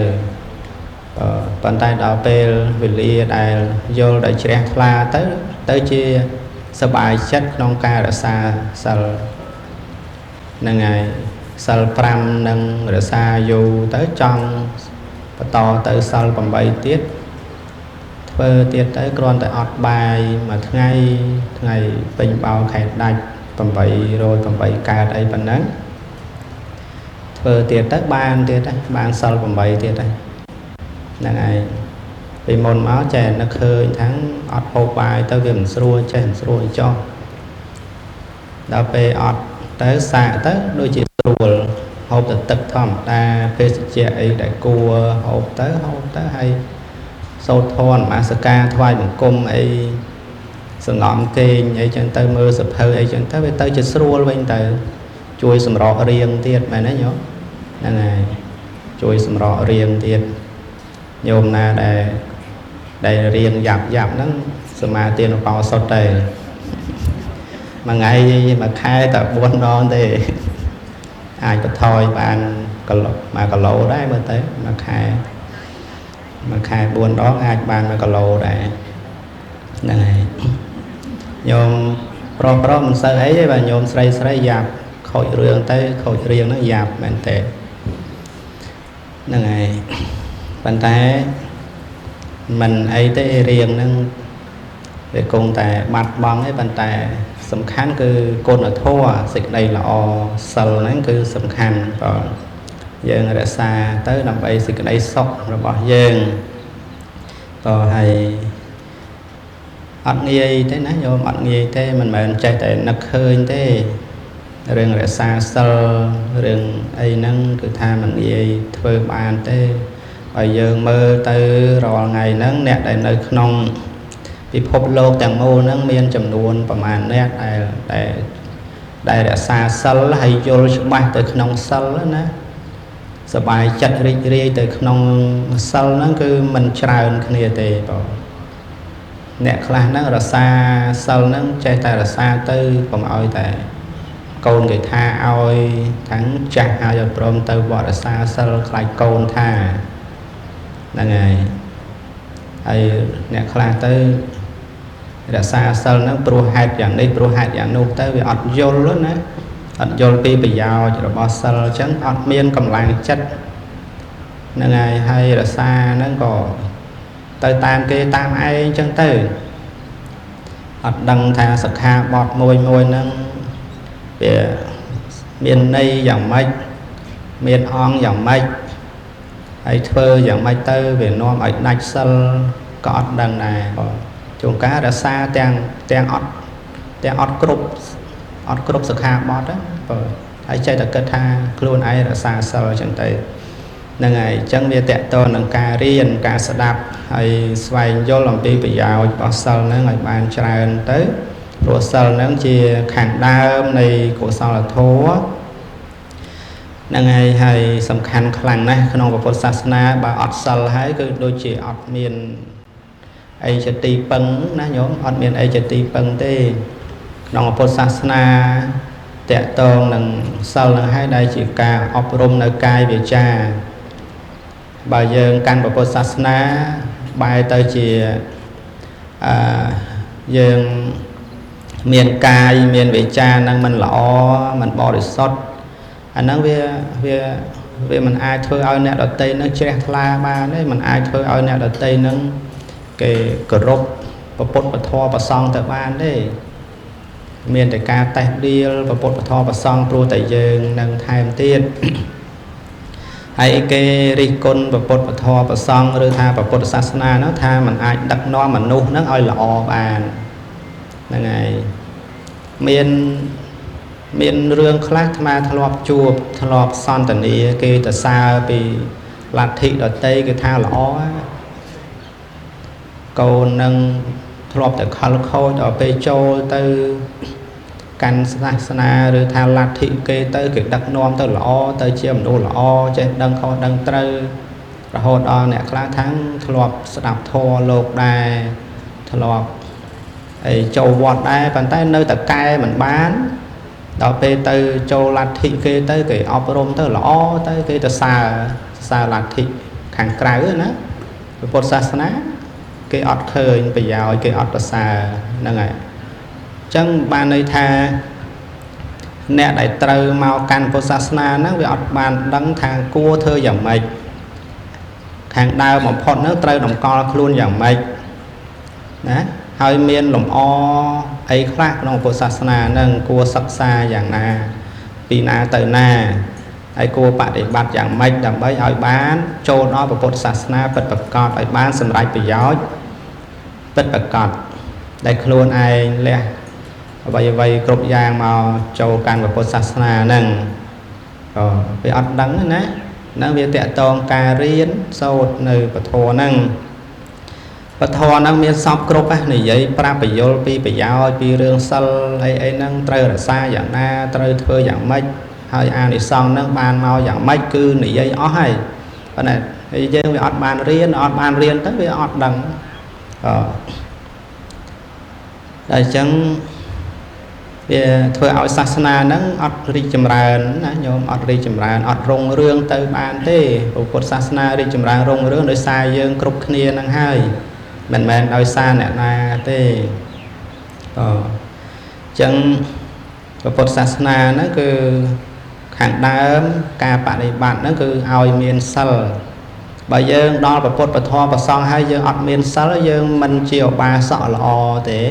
ប៉ុន្តែដល់ពេលវេលាដែលយល់ដែលជ្រះថ្លាទៅជាសប្បាយចិត្តក្នុងការរក្សាសិលហ្នឹងហើយសិល5នឹងរក្សាយូរទៅចង់បន្តទៅសិល8ទៀតធ្វើទៀតទៅគ្រាន់តែអត់បាយមួយថ្ងៃពេញបោខែដាច់808កើតអីប៉ុណ្ណឹងធ្វើទៀតទៅបានសិល8ទៀតហ្នឹងហើយពីមុនមកចេះនឹកឃើញថាអត់ហូបបាយទៅវាមិនស្រួលចេះមិនស្រួលចោះដល់ពេលអត់ទៅសាកទៅដូចជាស្រួលហូបតែទឹកធម្មតាភេសជ្ជៈអីដែលគួរហូបទៅហើយសូត្រធម៌នមស្ការថ្វាយបង្គំអីសន្លំគេងអីចឹងទៅមើលសភៅអីចឹងទៅវាទៅជាស្រួលវិញទៅជួយសម្រករាងទៀតមែនទេញោមហ្នឹងហើយជួយសម្រករាងទៀតញោមណាដែលរៀងយ៉ាប់ហ្នឹងសមាទានបោសុទ្ធទេមួយថ្ងៃមួយខែតែ4ដងទេអាចបន្ថយបាន1គីឡូដែរមើលទៅមួយខែ4ដងអាចបាន1គីឡូដែរហ្នឹងហើយញោមប្រុសមិនសូវអីទេបាទញោមស្រីយ៉ាប់ខូចរឿងទៅខូចរៀងហ្នឹងយ៉ាប់មែនទេហ្នឹងហើយប៉ុន្តែមិនអីទេរៀងហ្នឹងវាគង់តែបាត់បង់ទេប៉ុន្តែសំខាន់គឺគុណធម៌សេចក្តីល្អសិលហ្នឹងគឺសំខាន់បាទយើងរក្សាទៅដើម្បីសេចក្តីសុខរបស់យើងក៏ហើយអត់ងាយទេណាញោមអត់ងាយទេមិនមែនចេះតែនឹកឃើញទេរឿងរក្សាសិលរឿងអីហ្នឹងគឺថាមិនងាយធ្វើបានទេបើយើងមើលទៅរាល់ថ្ងៃហ្នឹងអ្នកដែលនៅក្នុងពិភពលោកទាំងមូលហ្នឹងមានចំនួនប្រមាណអ្នកដែលរក្សាសិលហើយយល់ច្បាស់ទៅក្នុងសិលណាសប្បាយចិត្តរីករាយទៅក្នុងសិលហ្នឹងគឺមិនច្រើនគ្នាទេបងអ្នកខ្លះហ្នឹងរក្សាសិលហ្នឹងចេះតែរក្សាទៅកុំឲ្យតែកូនគេថាឲ្យទាំងចាស់ឲ្យព្រមទៅវត្តរក្សាសិលខ្លាចកូនថាហ្នឹងហើយអ្នកខ្លះទៅរក្សាសិលហ្នឹងព្រោះហេតុយ៉ាងនេះព្រោះហេតុយ៉ាងនោះទៅវាអត់យល់ណាអត់យល់ពីប្រយោជន៍របស់សិលអញ្ចឹងអត់មានកម្លាំងចិត្តហ្នឹងហើយរក្សាហ្នឹងក៏ទៅតាមគេតាមឯងអញ្ចឹងទៅអត់ដឹងថាសិក្ខាបទមួយហ្នឹងវាមានន័យយ៉ាងម៉េចមានអង្គយ៉ាងម៉េចហើយធ្វើយ៉ាងម៉េចទៅវានាំឲ្យដាច់សិលក៏អត់ដឹងដែរបងជួនកាលរក្សាទាំងអត់គ្រប់សិក្ខាបទហ្នឹងបងហើយចេះតែគិតថាខ្លួនឯងរក្សាសិលអញ្ចឹងទៅហ្នឹងហើយអញ្ចឹងវាតកតនឹងការរៀនការស្ដាប់ហើយស្វែងយល់អំពីប្រយោជន៍របស់សិលហ្នឹងឲ្យបានច្រើនទៅ ព្រោះសិលហ្នឹងជាខាងដើមនៃកុសលធម៌ហ្នឹងហើយសំខាន់ខ្លាំងណាស់ក្នុងពុទ្ធសាសនាបើអត់សិលហើយគឺដូចជាអត់មានអីជាទីពឹងណាញោមអត់មានអីជាទីពឹងទេក្នុងពុទ្ធសាសនាតកតងនឹងសិលនឹងហើយដែលជាការអប់រំនៅកាយវាចាបើយើងកាន់ពុទ្ធសាសនាបែរទៅជាយើងមានកាយមានវាចានឹងមិនល្អមិនបរិសុទ្ធអាហ្នឹងវាមិនអាចធ្វើឲ្យអ្នកដតីនឹងជ្រះថ្លាបានទេមិនអាចធ្វើឲ្យអ្នកដតីនឹងគេគោរពពុទ្ធពធប្រសង់ទៅបានទេមានតែការតេះដៀលពុទ្ធពធប្រសង់ព្រោះតែយើងនឹងថែមទៀតហើយគេរិះគន់ពុទ្ធពធប្រសង់ឬថាពុទ្ធសាសនាហ្នឹងថាมันអាចដឹកនាំមនុស្សហ្នឹងឲ្យល្អបានហ្នឹងហើយមានរឿងខ្លះអាត្មាធ្លាប់ជួបធ្លាប់សន្ទនាគេទៅសើពីលទ្ធិដតីគេថាល្អកូននឹងធ្លាប់តែខលខូចដល់ពេលចូលទៅកាន់សាសនាឬថាលទ្ធិគេទៅគេដឹកនាំទៅល្អទៅជាមនុស្សល្អចេះដឹងខុសដឹងត្រូវរហូតដល់អ្នកខ្លះថាធ្លាប់ស្ដាប់ធម៌លោកដែរធ្លាប់ចូលវត្តដែរប៉ុន្តែនៅតែកែមិនបានដល់ពេលទៅចូលលទ្ធិគេទៅគេអប់រំទៅល្អទៅគេទៅសើលទ្ធិខាងក្រៅណាពុទ្ធសាសនាគេអត់ឃើញប្រយោជន៍គេអត់ប្រសើរហ្នឹងហើយអញ្ចឹងបានន័យថាអ្នកដែលត្រូវមកកាន់ពុទ្ធសាសនាហ្នឹងវាអត់បានដឹងថាគួរធ្វើយ៉ាងម៉េចខាងដើមបំផុតហ្នឹងត្រូវតម្កល់ខ្លួនយ៉ាងម៉េចណាហើយមានលំអអីខ្លះក្នុងពុទ្ធសាសនាហ្នឹងគួរសិក្សាយ៉ាងណាពីណាទៅណាហើយគួរបដិបត្តិយ៉ាងម៉េចដើម្បីឲ្យបានចូលដល់ពុទ្ធសាសនាពិតប្រាកដឲ្យបានសម្រេចប្រយោជន៍ពិតប្រាកដដែលខ្លួនឯងលះអ្វីគ្រប់យ៉ាងមកចូលកាន់ពុទ្ធសាសនាហ្នឹងក៏វាអត់ដឹងណាហ្នឹងវាតកតងការរៀនសូត្រនៅពធហ្នឹងពធហ្នឹងមានសពគ្រប់និយាយប្រាប់បញ្យលពីប្រយោជន៍ពីរឿងសិលអីហ្នឹងត្រូវរក្សាយ៉ាងណាត្រូវធ្វើយ៉ាងម៉េចហើយអានិសង្សហ្នឹងបានមកយ៉ាងម៉េចគឺនិយាយអស់ហើយប៉ុន្តែយើងវាអត់បានរៀនទៅវាអត់ដឹងតែអញ្ចឹងវាធ្វើឲ្យសាសនាហ្នឹងអត់រីកចម្រើនណាញោមអត់រីកចម្រើនអត់រុងរឿងទៅបានទេពុទ្ធសាសនារីកចម្រើនរុងរឿងដោយសារយើងគ្រប់គ្នាហ្នឹងហើយមិនមែនដោយសារអ្នកណាទេអញ្ចឹងពុទ្ធសាសនាហ្នឹងគឺខាងដើមការបដិបត្តិហ្នឹងគឺឲ្យមានសិលបើយើងដល់ពុទ្ធពធប្រសង់ហើយយើងអត់មានសិលយើងមិនជាឧបាសកល្អទេ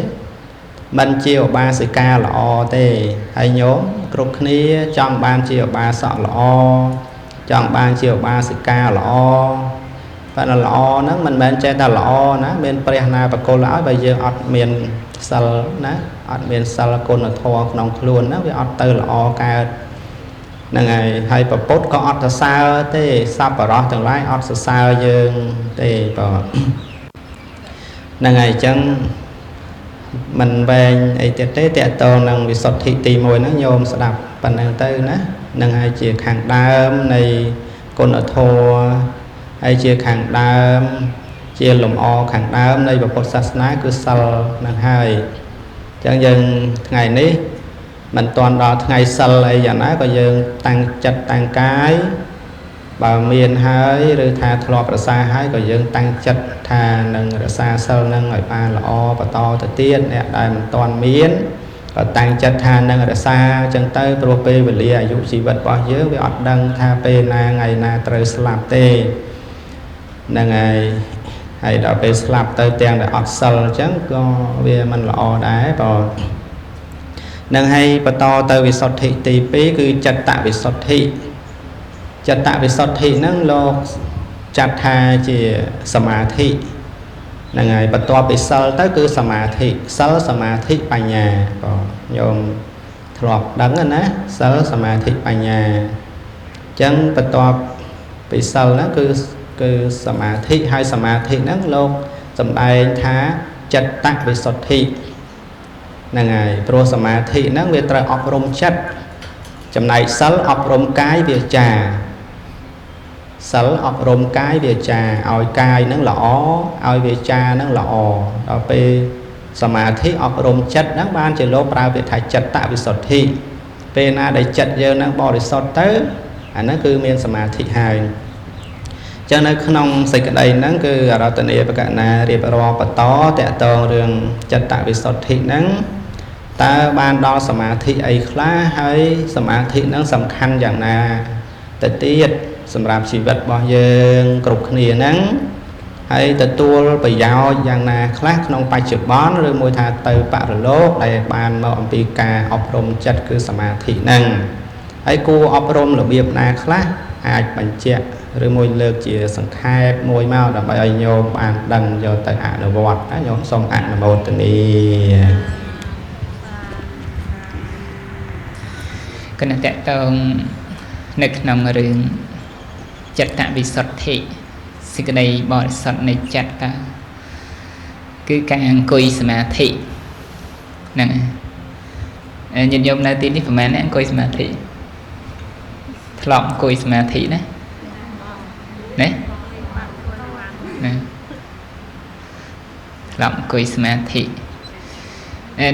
មិនជាឧបាសិកាល្អទេហើយញោមគ្រប់គ្នាចង់បានជាឧបាសកល្អចង់បានជាឧបាសិកាល្អប៉ុន្តែល្អហ្នឹងមិនមែនចេះតែល្អណាមានព្រះណាបកុលឲ្យបើយើងអត់មានសិលណាអត់មានសិលគុណធម៌ក្នុងខ្លួនណាវាអត់ទៅល្អកើតហ្នឹងហើយប្រពុតក៏អត់សរសើរទេសប្បុរសទាំងឡាយអត់សរសើរយើងទេបាទហ្នឹងហើយអញ្ចឹងមិនវែងអីទៀតទេតកតងនឹងវិសុទ្ធិទី1ហ្នឹងញោមស្ដាប់ប៉ុណ្ណឹងទៅណាហ្នឹងហើយជាខាងដើមនៃគុណធម៌ហើយជាខាងដើមជាលំអខាងដើមនៃពុទ្ធសាសនាគឺសិលហ្នឹងហើយអញ្ចឹងយើងថ្ងៃនេះមិនទាន់ដល់ថ្ងៃសិលអីយ៉ាងណាក៏យើងតាំងចិត្តតាំងកាយបើមានហើយឬថាធ្លាប់រក្សាហើយក៏យើងតាំងចិត្តថានឹងរក្សាសិលនឹងឲ្យបានល្អបន្តទៅទៀតអ្នកដែលមិនទាន់មានក៏តាំងចិត្តថានឹងរក្សាអញ្ចឹងទៅព្រោះពេលវេលាអាយុជីវិតរបស់យើងវាអត់ដឹងថាពេលណាថ្ងៃណាត្រូវស្លាប់ទេហ្នឹងហើយដល់ពេលស្លាប់ទៅទាំងតែអត់សិលអញ្ចឹងក៏វាមិនល្អដែរបងនឹងហើយបន្តទៅវិសុទ្ធិទី2គឺចិត្តវិសុទ្ធិចិត្តវិសុទ្ធិហ្នឹងលោកចាត់ថាជាសមាធិហ្នឹងហើយបន្ទាប់ពីសិលទៅគឺសមាធិសិលសមាធិបញ្ញាបងញោមធ្លាប់ដឹងណាសិលសមាធិបញ្ញាអញ្ចឹងបន្ទាប់ពីសិលហ្នឹងគឺសមាធិហើយសមាធិហ្នឹងលោកសម្ដែងថាចិត្តវិសុទ្ធិ ហ្នឹងហើយព្រោះសមាធិហ្នឹងវាត្រូវអប់រំចិត្តចំណែកសិលអប់រំកាយវាចាសិលអប់រំកាយវាចាឲ្យកាយហ្នឹងល្អឲ្យវាចាហ្នឹងល្អដល់ពេលសមាធិអប់រំចិត្តហ្នឹងបានជាលោកប្រើពាក្យថាចិត្តវិសុទ្ធិពេលណាដែលចិត្តយើងហ្នឹងបរិសុទ្ធទៅអាហ្នឹងគឺមានសមាធិហើយចឹងនៅក្នុងសេចក្តីហ្នឹងគឺអរតនីបកណារៀបរាប់បន្តតកតងរឿងចិត្តវិសុទ្ធិហ្នឹងតើបានដល់សមាធិអីខ្លះហើយសមាធិហ្នឹងសំខាន់យ៉ាងណាទៅទៀតសម្រាប់ជីវិតរបស់យើងគ្រប់គ្នាហ្នឹងហើយទទួលប្រយោជន៍យ៉ាងណាខ្លះក្នុងបច្ចុប្បន្នឬមួយថាទៅបរលោកដែលបានមកអំពីការអប់រំចិត្តគឺសមាធិហ្នឹងហើយគួរអប់រំរបៀបណាខ្លះអាចបញ្ជាក់ឬមួយលើកជាសង្ខេបមួយមកដើម្បីឲ្យញោមបានដឹងយកទៅអនុវត្តណាញោមសូមអនុមោទនាគណៈតកតងនៅក្នុងរឿងចិត្តវិសុទ្ធិសេចក្តីបរិសុទ្ធនៃចិត្តតាគឺការអង្គុយសមាធិហ្នឹងញាតិញោមនៅទីនេះប្រហែលអង្គុយសមាធិធ្លាប់អង្គុយសមាធិណាណាធ្លាប់អង្គុយសមាធិ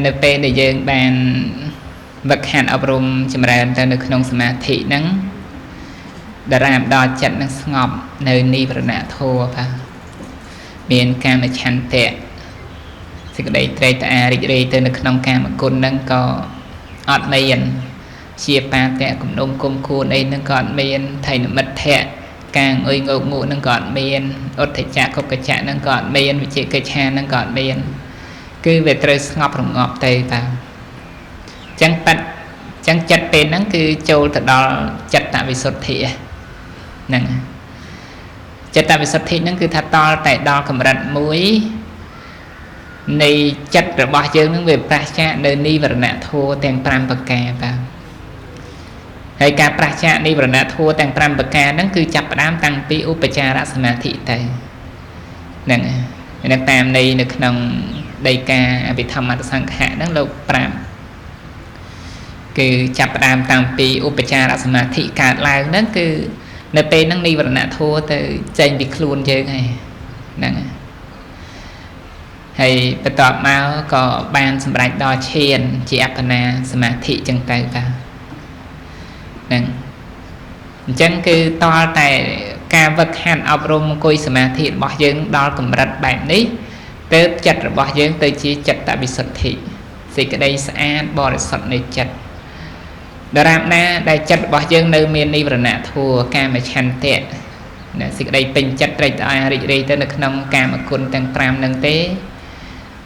នៅពេលដែលយើងបានវឹកហាត់អប់រំចម្រើនទៅនៅក្នុងសមាធិហ្នឹងតារាមដល់ចិត្តនឹងស្ងប់នៅនិវរណធម៌បាទមានកាមឆន្ទៈសេចក្តីត្រេកត្អារីករាយទៅនៅក្នុងកាមគុណហ្នឹងក៏អត់មានជាបាតៈគំនុំគុំគួនអីហ្នឹងក៏អត់មានថៃនិមិត្តៈកាងអុយងោកមួកហ្នឹងក៏អត់មានឧទ្ធចៈកុកចៈហ្នឹងក៏អត់មានវិជិកិច្ឆាហ្នឹងក៏អត់មានគឺវាត្រូវស្ងប់រងាប់ទៅបាទចឹងប៉ាត់ចឹងចិត្តពេលហ្នឹងគឺចូលទៅដល់ចិត្តវិសុទ្ធិហ្នឹងចិត្តវិសុទ្ធិហ្នឹងគឺថាតល់តែដល់កម្រិតមួយនៃចិត្តរបស់យើងហ្នឹងវាប្រឆាចនៅនិវរណធម៌ទាំង5ប្រការបាទហើយការប្រឆាចនិវរណធម៌ទាំង5ប្រការហ្នឹងគឺចាប់ផ្ដើមតាំងពីឧបចារសមាធិទៅហ្នឹងហើយតាមន័យនៅក្នុងដីកាអភិធម្មសង្ខៈហ្នឹងលោក5គឺចាប់ផ្ដើមតាំងពីឧបចារសមាធិកើតឡើងហ្នឹងគឺនៅពេលហ្នឹងនិវរណធម៌ទៅចេញពីខ្លួនយើងហើយហ្នឹងហើយបន្ទាប់មកក៏បានសម្រេចដល់ឈានជាអបណាសមាធិចឹងទៅបាទហ្នឹងអញ្ចឹងគឺតលតែការវឹកហាត់អប់រំអង្គុយសមាធិរបស់យើងដល់កម្រិតបែបនេះទើបចិត្តរបស់យើងទៅជាចិត្តវិសុទ្ធិសេចក្តីស្អាតបរិសុទ្ធនៃចិត្តដរាបណាដែលចិត្តរបស់យើងនៅមាននិវរណធម៌កាមឆន្ទៈសេចក្តីពេញចិត្តត្រេកត្អារីករាយទៅនៅក្នុងកាមគុណទាំង5ហ្នឹងទេ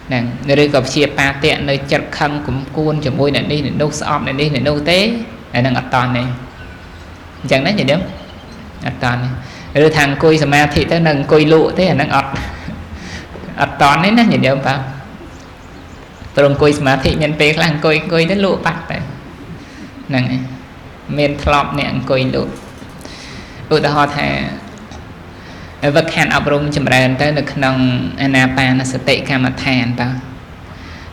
ហ្នឹងឬក៏ព្យាបាទៈនៅចិត្តខឹងគុំគួនជាមួយអ្នកនេះអ្នកនោះស្អប់អ្នកនេះអ្នកនោះទេហើយនឹងអត់តនេះអញ្ចឹងណាញាតិញោមអត់តនេះឬថាអង្គុយសមាធិទៅនឹងអង្គុយលក់ទេអាហ្នឹងអត់តនេះណាញាតិញោមបាទព្រោះអង្គុយសមាធិមានពេលខ្លះអង្គុយទៅលក់បាត់ទៅហ្នឹងឯងមានធ្លាប់អ្នកអង្គុយលក់ឧទាហរណ៍ថាវឹកហាត់អប់រំចម្រើនទៅនៅក្នុងអានាបានសតិកម្មដ្ឋានបាទ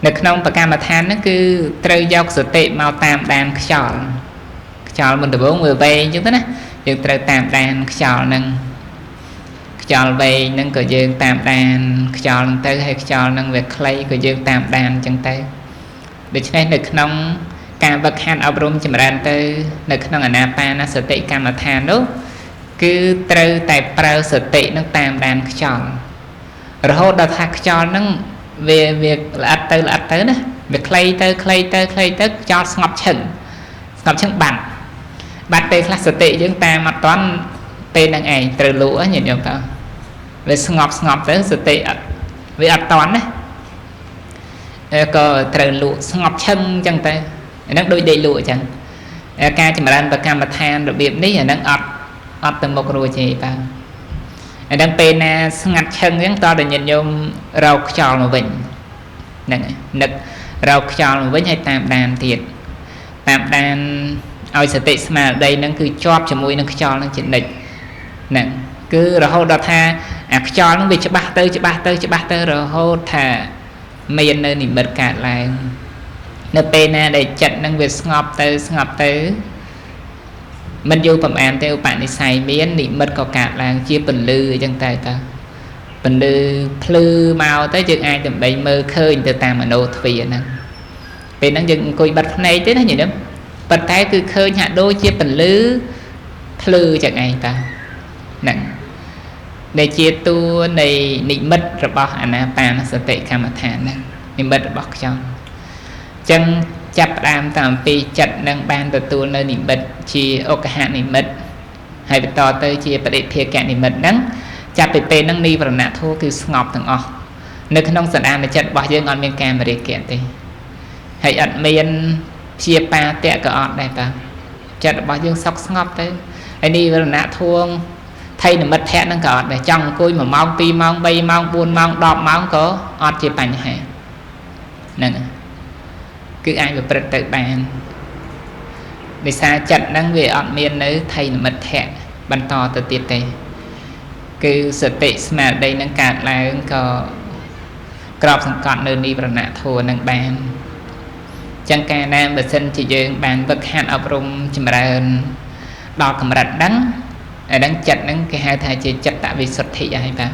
នៅក្នុងបកម្មដ្ឋានហ្នឹងគឺត្រូវយកសតិមកតាមដានខ្យល់មុនដំបូងវាវែងអញ្ចឹងទៅណាយើងត្រូវតាមដានខ្យល់ហ្នឹងខ្យល់វែងហ្នឹងក៏យើងតាមដានខ្យល់ហ្នឹងទៅហើយខ្យល់ហ្នឹងវាខ្លីក៏យើងតាមដានអញ្ចឹងទៅដូច្នេះនៅក្នុងការវឹកហាត់អប់រំចម្រើនទៅនៅក្នុងអានាបានសតិកម្មដ្ឋាននោះគឺត្រូវតែប្រើសតិនឹងតាមដានខ្យល់រហូតដល់ថាខ្យល់ហ្នឹងវាល្អិតទៅណាវាខ្លីទៅខ្យល់ស្ងប់ឈឹងបាត់ពេលខ្លះសតិយើងតាមអត់តាន់ពេលហ្នឹងឯងត្រូវលក់ញាតិញោមតើវាស្ងប់ទៅសតិវាអត់តាន់ណាក៏ត្រូវលក់ស្ងប់ឈឹងអញ្ចឹងទៅអាហ្នឹងដូចដេកលក់អញ្ចឹងការចម្រើនបកម្មដ្ឋានរបៀបនេះអាហ្នឹងអត់ទៅមុខរួចទេបាទអាហ្នឹងពេលណាស្ងាត់ឈឹងអញ្ចឹងតើដល់ញាតិញោមរោគខ្យល់មកវិញហ្នឹងហើយនឹករោគខ្យល់មកវិញហើយតាមដានទៀតតាមដានឲ្យសតិស្មារតីហ្នឹងគឺជាប់ជាមួយនឹងខ្យល់ហ្នឹងជានិច្ចហ្នឹងគឺរហូតដល់ថាអាខ្យល់ហ្នឹងវាច្បាស់ទៅរហូតថាមាននៅនិមិត្តកើតឡើង នៅពេលណាដែលចិត្តនឹងវាស្ងប់ទៅមិនយូរប្រហែលទេឧបនិស្ស័យមាននិមិត្តក៏កើតឡើងជាពន្លឺអញ្ចឹងតែតើពន្លឺភ្លឺមកទៅយើងអាចដើម្បីមើលឃើញទៅតាមមโนទ្វារហ្នឹងពេលហ្នឹងយើងអង្គុយបិទភ្នែកទេណាញញឹមប៉ុន្តែគឺឃើញហាក់ដូចជាពន្លឺភ្លឺចឹងឯងតើហ្នឹងដែលជាតួនៃនិមិត្តរបស់អាណាបានសតិកម្មដ្ឋានហ្នឹងនិមិត្តរបស់ខ្យល់អញ្ចឹងចាប់ផ្ដើមតាំងពីចិត្តនឹងបានទទួលនៅនិមិត្តជាឧក្ខនិមិត្តហើយបន្តទៅជាបរិភាគនិមិត្តហ្នឹងចាប់ពីពេលហ្នឹងនិវរណធម៌គឺស្ងប់ទាំងអស់នៅក្នុងសន្តានចិត្តរបស់យើងអត់មានកាមរាគៈទេហើយអត់មានព្យាបាទៈក៏អត់ដែរបាទចិត្តរបស់យើងសុខស្ងប់ទៅហើយនិវរណធម៌ថៃនិមិត្តភៈហ្នឹងក៏អត់ដែរចង់អង្គុយ1ម៉ោង2ម៉ោង3ម៉ោង4ម៉ោង10ម៉ោងក៏អត់ជាបញ្ហាហ្នឹងគឺអាចប្រព្រឹត្តទៅបានដោយសារចិត្តហ្នឹងវាអត់មាននៅថៃនិមិត្តភៈបន្តទៅទៀតទេគឺសតិស្មារតីនឹងកើតឡើងក៏ក្របសង្កត់នៅនិវរណធម៌នឹងបានចឹងកាលណាបើសិនជាយើងបានវឹកហាត់អប់រំចម្រើនដល់កម្រិតហ្នឹងអាហ្នឹងចិត្តហ្នឹងគេហៅថាជាចិត្តវិសុទ្ធិហើយបាទ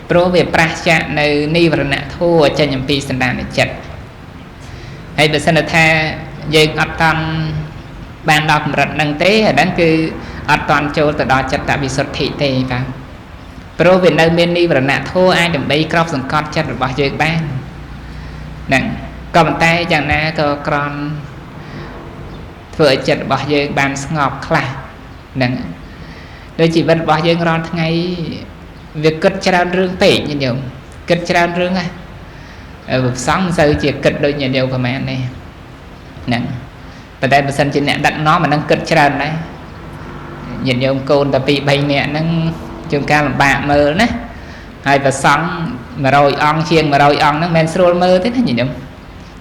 ព្រោះវាប្រះចាកនៅនិវរណធម៌ចេញអំពីសន្តានចិត្តហើយបើសិនថាយើងអត់តាន់បានដល់កម្រិតហ្នឹងទេអាហ្នឹងគឺអត់តាន់ចូលទៅដល់ចិត្តវិសុទ្ធិទេបាទព្រោះវានៅមាននិវរណធម៌អាចដើម្បីក្របសង្កត់ចិត្តរបស់យើងបានហ្នឹងក៏ប៉ុន្តែយ៉ាងណាក៏ក្រំធ្វើឲ្យចិត្តរបស់យើងបានស្ងប់ខ្លះហ្នឹងដោយជីវិតរបស់យើងរាល់ថ្ងៃវាគិតច្រើនរឿងពេកញញោមគិតច្រើនរឿងហ៎ប្រសងមិនសូវជាគិតដូចញញោមប្រហែលនេះហ្នឹងប៉ុន្តែបើសិនជាអ្នកដឹកនាំអានឹងគិតច្រើនដែរញាតិញោមកូនតែ2 3នាក់ហ្នឹងជួនកាលលំបាកមើលណាហើយប្រសង100អង្គជាង100អង្គហ្នឹងមិនស្រួលមើលទេណាញាតិញោម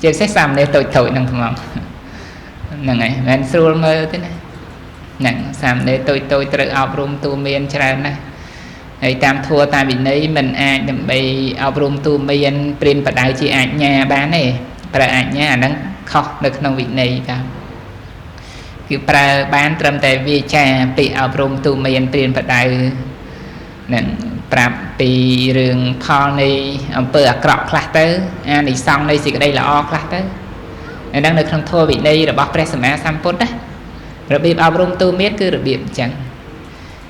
ជាពិសេសសាមណេរតូចហ្នឹងហ្មងហ្នឹងហើយមិនស្រួលមើលទេណាហ្នឹងសាមណេរតូចត្រូវអប់រំទូមានច្រើនណាស់ហើយតាមធัวតាមវិន័យមិនអាចដើម្បីអប់រំទូមានព្រានបដៅជាអាជ្ញាបានទេប្រើអាជ្ញាអាហ្នឹងខុសនៅក្នុងវិន័យតាមគឺប្រើបានត្រឹមតែវាចាពីអប់រំទូមានព្រានបដៅនឹងប្រាប់ពីរឿងផលនៃអំពើអាក្រក់ខ្លះទៅអានិសង្ឃនៃសេចក្តីល្អខ្លះទៅអាហ្នឹងនៅក្នុងធម៌វិន័យរបស់ព្រះសម្មាសម្ពុទ្ធណារបៀបអប់រំទូមានគឺរបៀបអញ្ចឹង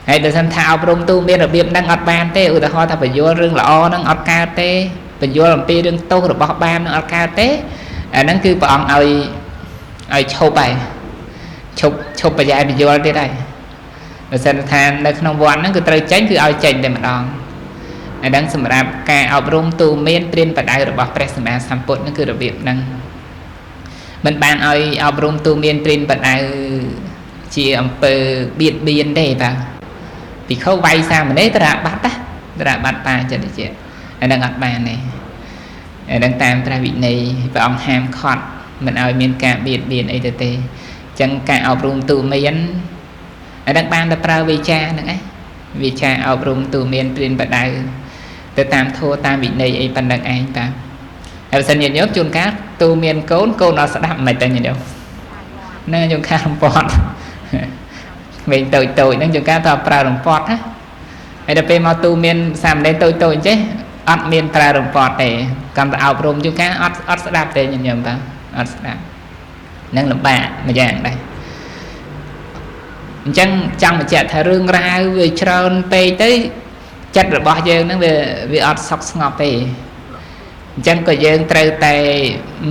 ហើយបើសិនថាអប់រំទូមានរបៀបហ្នឹងអត់បានទេឧទាហរណ៍ថាបញ្យល់រឿងល្អហ្នឹងអត់កើតទេបញ្យល់អំពីរឿងទោសរបស់បាបហ្នឹងអត់កើតទេអាហ្នឹងគឺព្រះអង្គឲ្យឈប់ហើយឈប់បញ្ញាបញ្យល់ទៀតហើយបើសិនថានៅក្នុងវត្តហ្នឹងគឺត្រូវចេញគឺឲ្យចេញតែម្ដងអាហ្នឹងសម្រាប់ការអប់រំទូមានព្រានបដៅរបស់ព្រះសម្មាសម្ពុទ្ធហ្នឹងគឺរបៀបហ្នឹងមិនបានឲ្យអប់រំទូមានព្រានបដៅជាអំពើបៀតបៀនទេបាទភិក្ខុវាយសាមណេរតរបាត់បាចិត្តជាអាហ្នឹងអត់បានទេអាហ្នឹងតាមព្រះវិន័យព្រះអង្គហាមឃាត់មិនឲ្យមានការបៀតបៀនអីទៅទេអញ្ចឹងការអប់រំទូមានអាហ្នឹងបានតែប្រើវិចាហ្នឹងឯងវិចាអប់រំទូមានព្រានបដៅទៅតាមធម៌តាមវិន័យអីប៉ុណ្ណឹងឯងបាទហើយបើសិនញាតិញោមជួនកាលទូមានកូនអត់ស្ដាប់មិនតែញាតិញោមនៅជួនកាលរំពាត់វិញតូចហ្នឹងជួនកាលទៅប្រើរំពាត់ណាហើយដល់ពេលមកទូមានសាមណេរតូចអញ្ចេះអត់មានប្រើរំពាត់ទេកម្មទៅអប់រំជួនកាលអត់ស្ដាប់ទេញាតិញោមបាទអត់ស្ដាប់នឹងលំបាកម្យ៉ាងដែរអញ្ចឹងចង់បញ្ជាក់ថារឿងរ៉ាវវាច្រើនពេកទៅចិត្តរបស់យើងហ្នឹងវាអត់សុខស្ងប់ទេអញ្ចឹងក៏យើងត្រូវតែ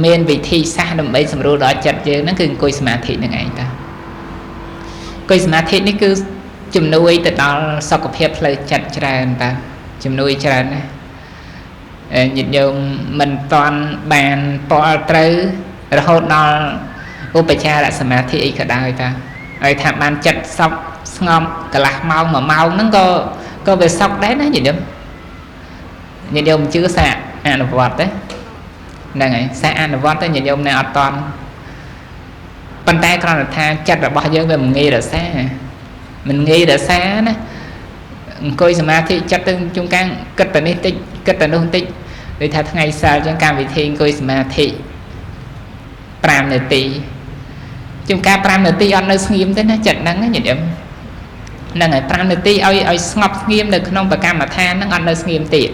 មានវិធីសាស្ត្រដើម្បីសម្រួលដល់ចិត្តយើងហ្នឹងគឺអង្គុយសមាធិហ្នឹងឯងតាអង្គុយសមាធិនេះគឺជំនួយទៅដល់សុខភាពផ្លូវចិត្តច្រើនតាជំនួយច្រើនណាញាតិញោមមិនតាន់បានពលត្រូវរហូតដល់ឧបចារសមាធិអីក៏ដោយតាហើយថាបានចិត្តសុខស្ងប់កន្លះម៉ោង1ម៉ោងហ្នឹងក៏វាសុខដែរណាញាតិញោមជឿសាកអនុវត្តទេហ្នឹងហើយសាកអនុវត្តទៅញាតិញោមនៅអត់តន់ប៉ុន្តែគ្រាន់តែថាចិត្តរបស់យើងវាមិនងាយរសាណាអង្គុយសមាធិចិត្តទៅជួនកាលគិតទៅនេះតិចគិតទៅនោះតិចដូចថាថ្ងៃសៅរ៍ចឹងកម្មវិធីអង្គុយសមាធិ 5 នាទីជួនកាល5 នាទីអត់នៅស្ងៀមទេណាចិត្តហ្នឹងញាតិញោមហ្នឹងហើយ5 នាទីឲ្យស្ងប់ស្ងៀមនៅក្នុងបកម្មដ្ឋានហ្នឹងអត់នៅស្ងៀមទៀត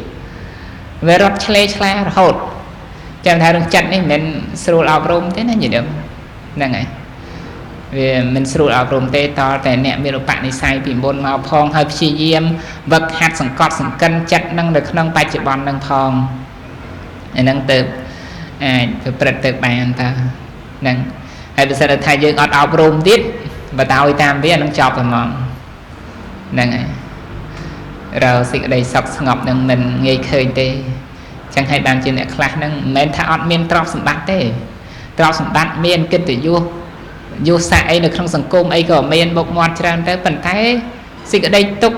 វារត់ឆ្លេឆ្លារហូតចាំថារឿងចិត្តនេះមិនមែនស្រួលអប់រំទេណាញាតិញោមហ្នឹងហើយវាមិនស្រួលអប់រំទេតតែអ្នកមានឧបនិស្ស័យពីមុនមកផងហើយព្យាយាមវឹកហាត់សង្កត់សង្កិនចិត្តនឹងនៅក្នុងបច្ចុប្បន្ននឹងផងអាហ្នឹងទៅអាចប្រព្រឹត្តទៅបានតាហ្នឹងហើយបើសិនថាយើងអត់អប់រំទៀតបើដោយតាមវានឹងចប់ហ្មងហ្នឹងហើយរកសេចក្តីសុខស្ងប់នឹងមិនងាយឃើញទេចឹងហើយបានជាអ្នកខ្លះហ្នឹងមិនមែនថាអត់មានទ្រព្យសម្បត្តិទេទ្រព្យសម្បត្តិមានកិត្តិយសយុស័កអីនៅក្នុងសង្គមអីក៏មានមុខមាត់ច្រើនទៅប៉ុន្តែសេចក្តីទុក្ខ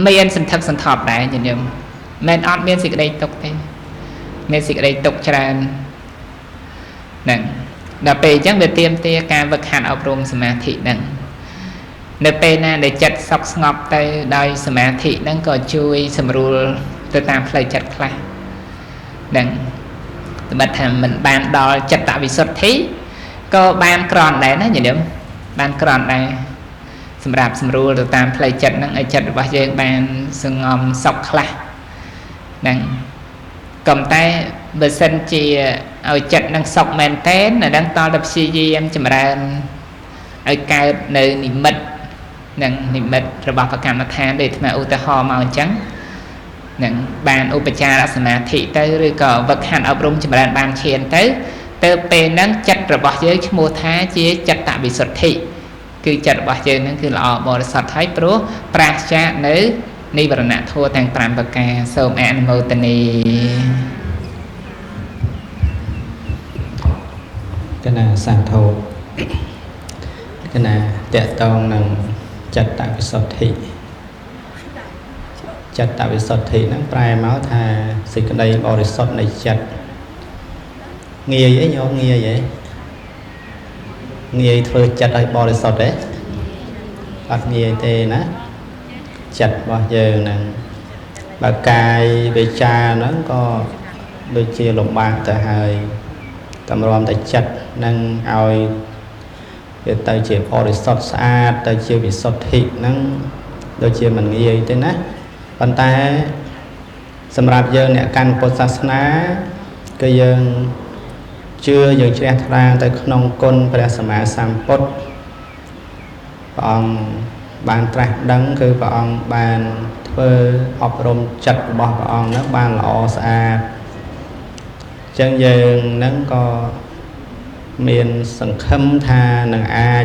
មានសន្ធឹកសន្ធាប់ដែរញញឹមមិនអត់មានសេចក្តីទុក្ខទេមានសេចក្តីទុក្ខច្រើនហ្នឹងដល់ពេលអញ្ចឹងវាទាមទារការវឹកហាត់អប់រំសមាធិហ្នឹងនៅពេលណាដែលចិត្តសុខស្ងប់ទៅដោយសមាធិហ្នឹងក៏ជួយសម្រួលទៅតាមផ្លូវចិត្តខ្លះហ្នឹងតែបើថាមិនបានដល់ចិត្តវិសុទ្ធិក៏បានក្រន់ដែរណាញញឹមបានក្រន់ដែរសម្រាប់សម្រួលទៅតាមផ្លូវចិត្តហ្នឹងឲ្យចិត្តរបស់យើងបានសងំសុខខ្លះហ្នឹងក៏តែបើសិនជាឲ្យចិត្តនឹងសុខមែនតែនអាហ្នឹងតតែព្យាយាមចម្រើនឲ្យកើតនៅនិមិត្តនឹងនិមិត្តរបស់បកម្មដ្ឋានដូចអាឧទាហរណ៍មកអញ្ចឹងនឹងបានឧបចារសមាធិទៅឬក៏វឹកហាត់អប់រំចម្រើនបានឈានទៅពេលហ្នឹងចិត្តរបស់យើងឈ្មោះថាជាចិត្តវិសុទ្ធិគឺចិត្តរបស់យើងហ្នឹងគឺល្អបរិសុទ្ធហើយព្រោះប្រាសចាកនៅនិវរណធម៌ទាំង5ប្រការសូមអនុមោទនាកណាសាធុកណាតកតងនឹងចិត្តវិសុទ្ធិចិត្តវិសុទ្ធិហ្នឹងប្រែមកថាសេចក្តីបរិសុទ្ធនៃចិត្តងាយអីញោមងាយអីងាយធ្វើចិត្តឲ្យបរិសុទ្ធទេអត់ងាយទេណាចិត្តរបស់យើងហ្នឹងបើកាយវាចាហ្នឹងក៏ដូចជាលំបាកទៅហើយតម្រាំតែចិត្តនឹងឲ្យវាទៅជាបរិសុទ្ធស្អាតទៅជាវិសុទ្ធិហ្នឹងដូចជាមិនងាយទេណាប៉ុន្តែសម្រាប់យើងអ្នកកាន់ពុទ្ធសាសនាគឺយើងជឿយើងជ្រះថ្លាទៅក្នុងគុណព្រះសម្មាសម្ពុទ្ធព្រះអង្គបានត្រាស់ដឹងគឺព្រះអង្គបានធ្វើអប់រំចិត្តរបស់ព្រះអង្គហ្នឹងបានល្អស្អាតអញ្ចឹងយើងហ្នឹងក៏មានសង្ឃឹមថានឹងអាច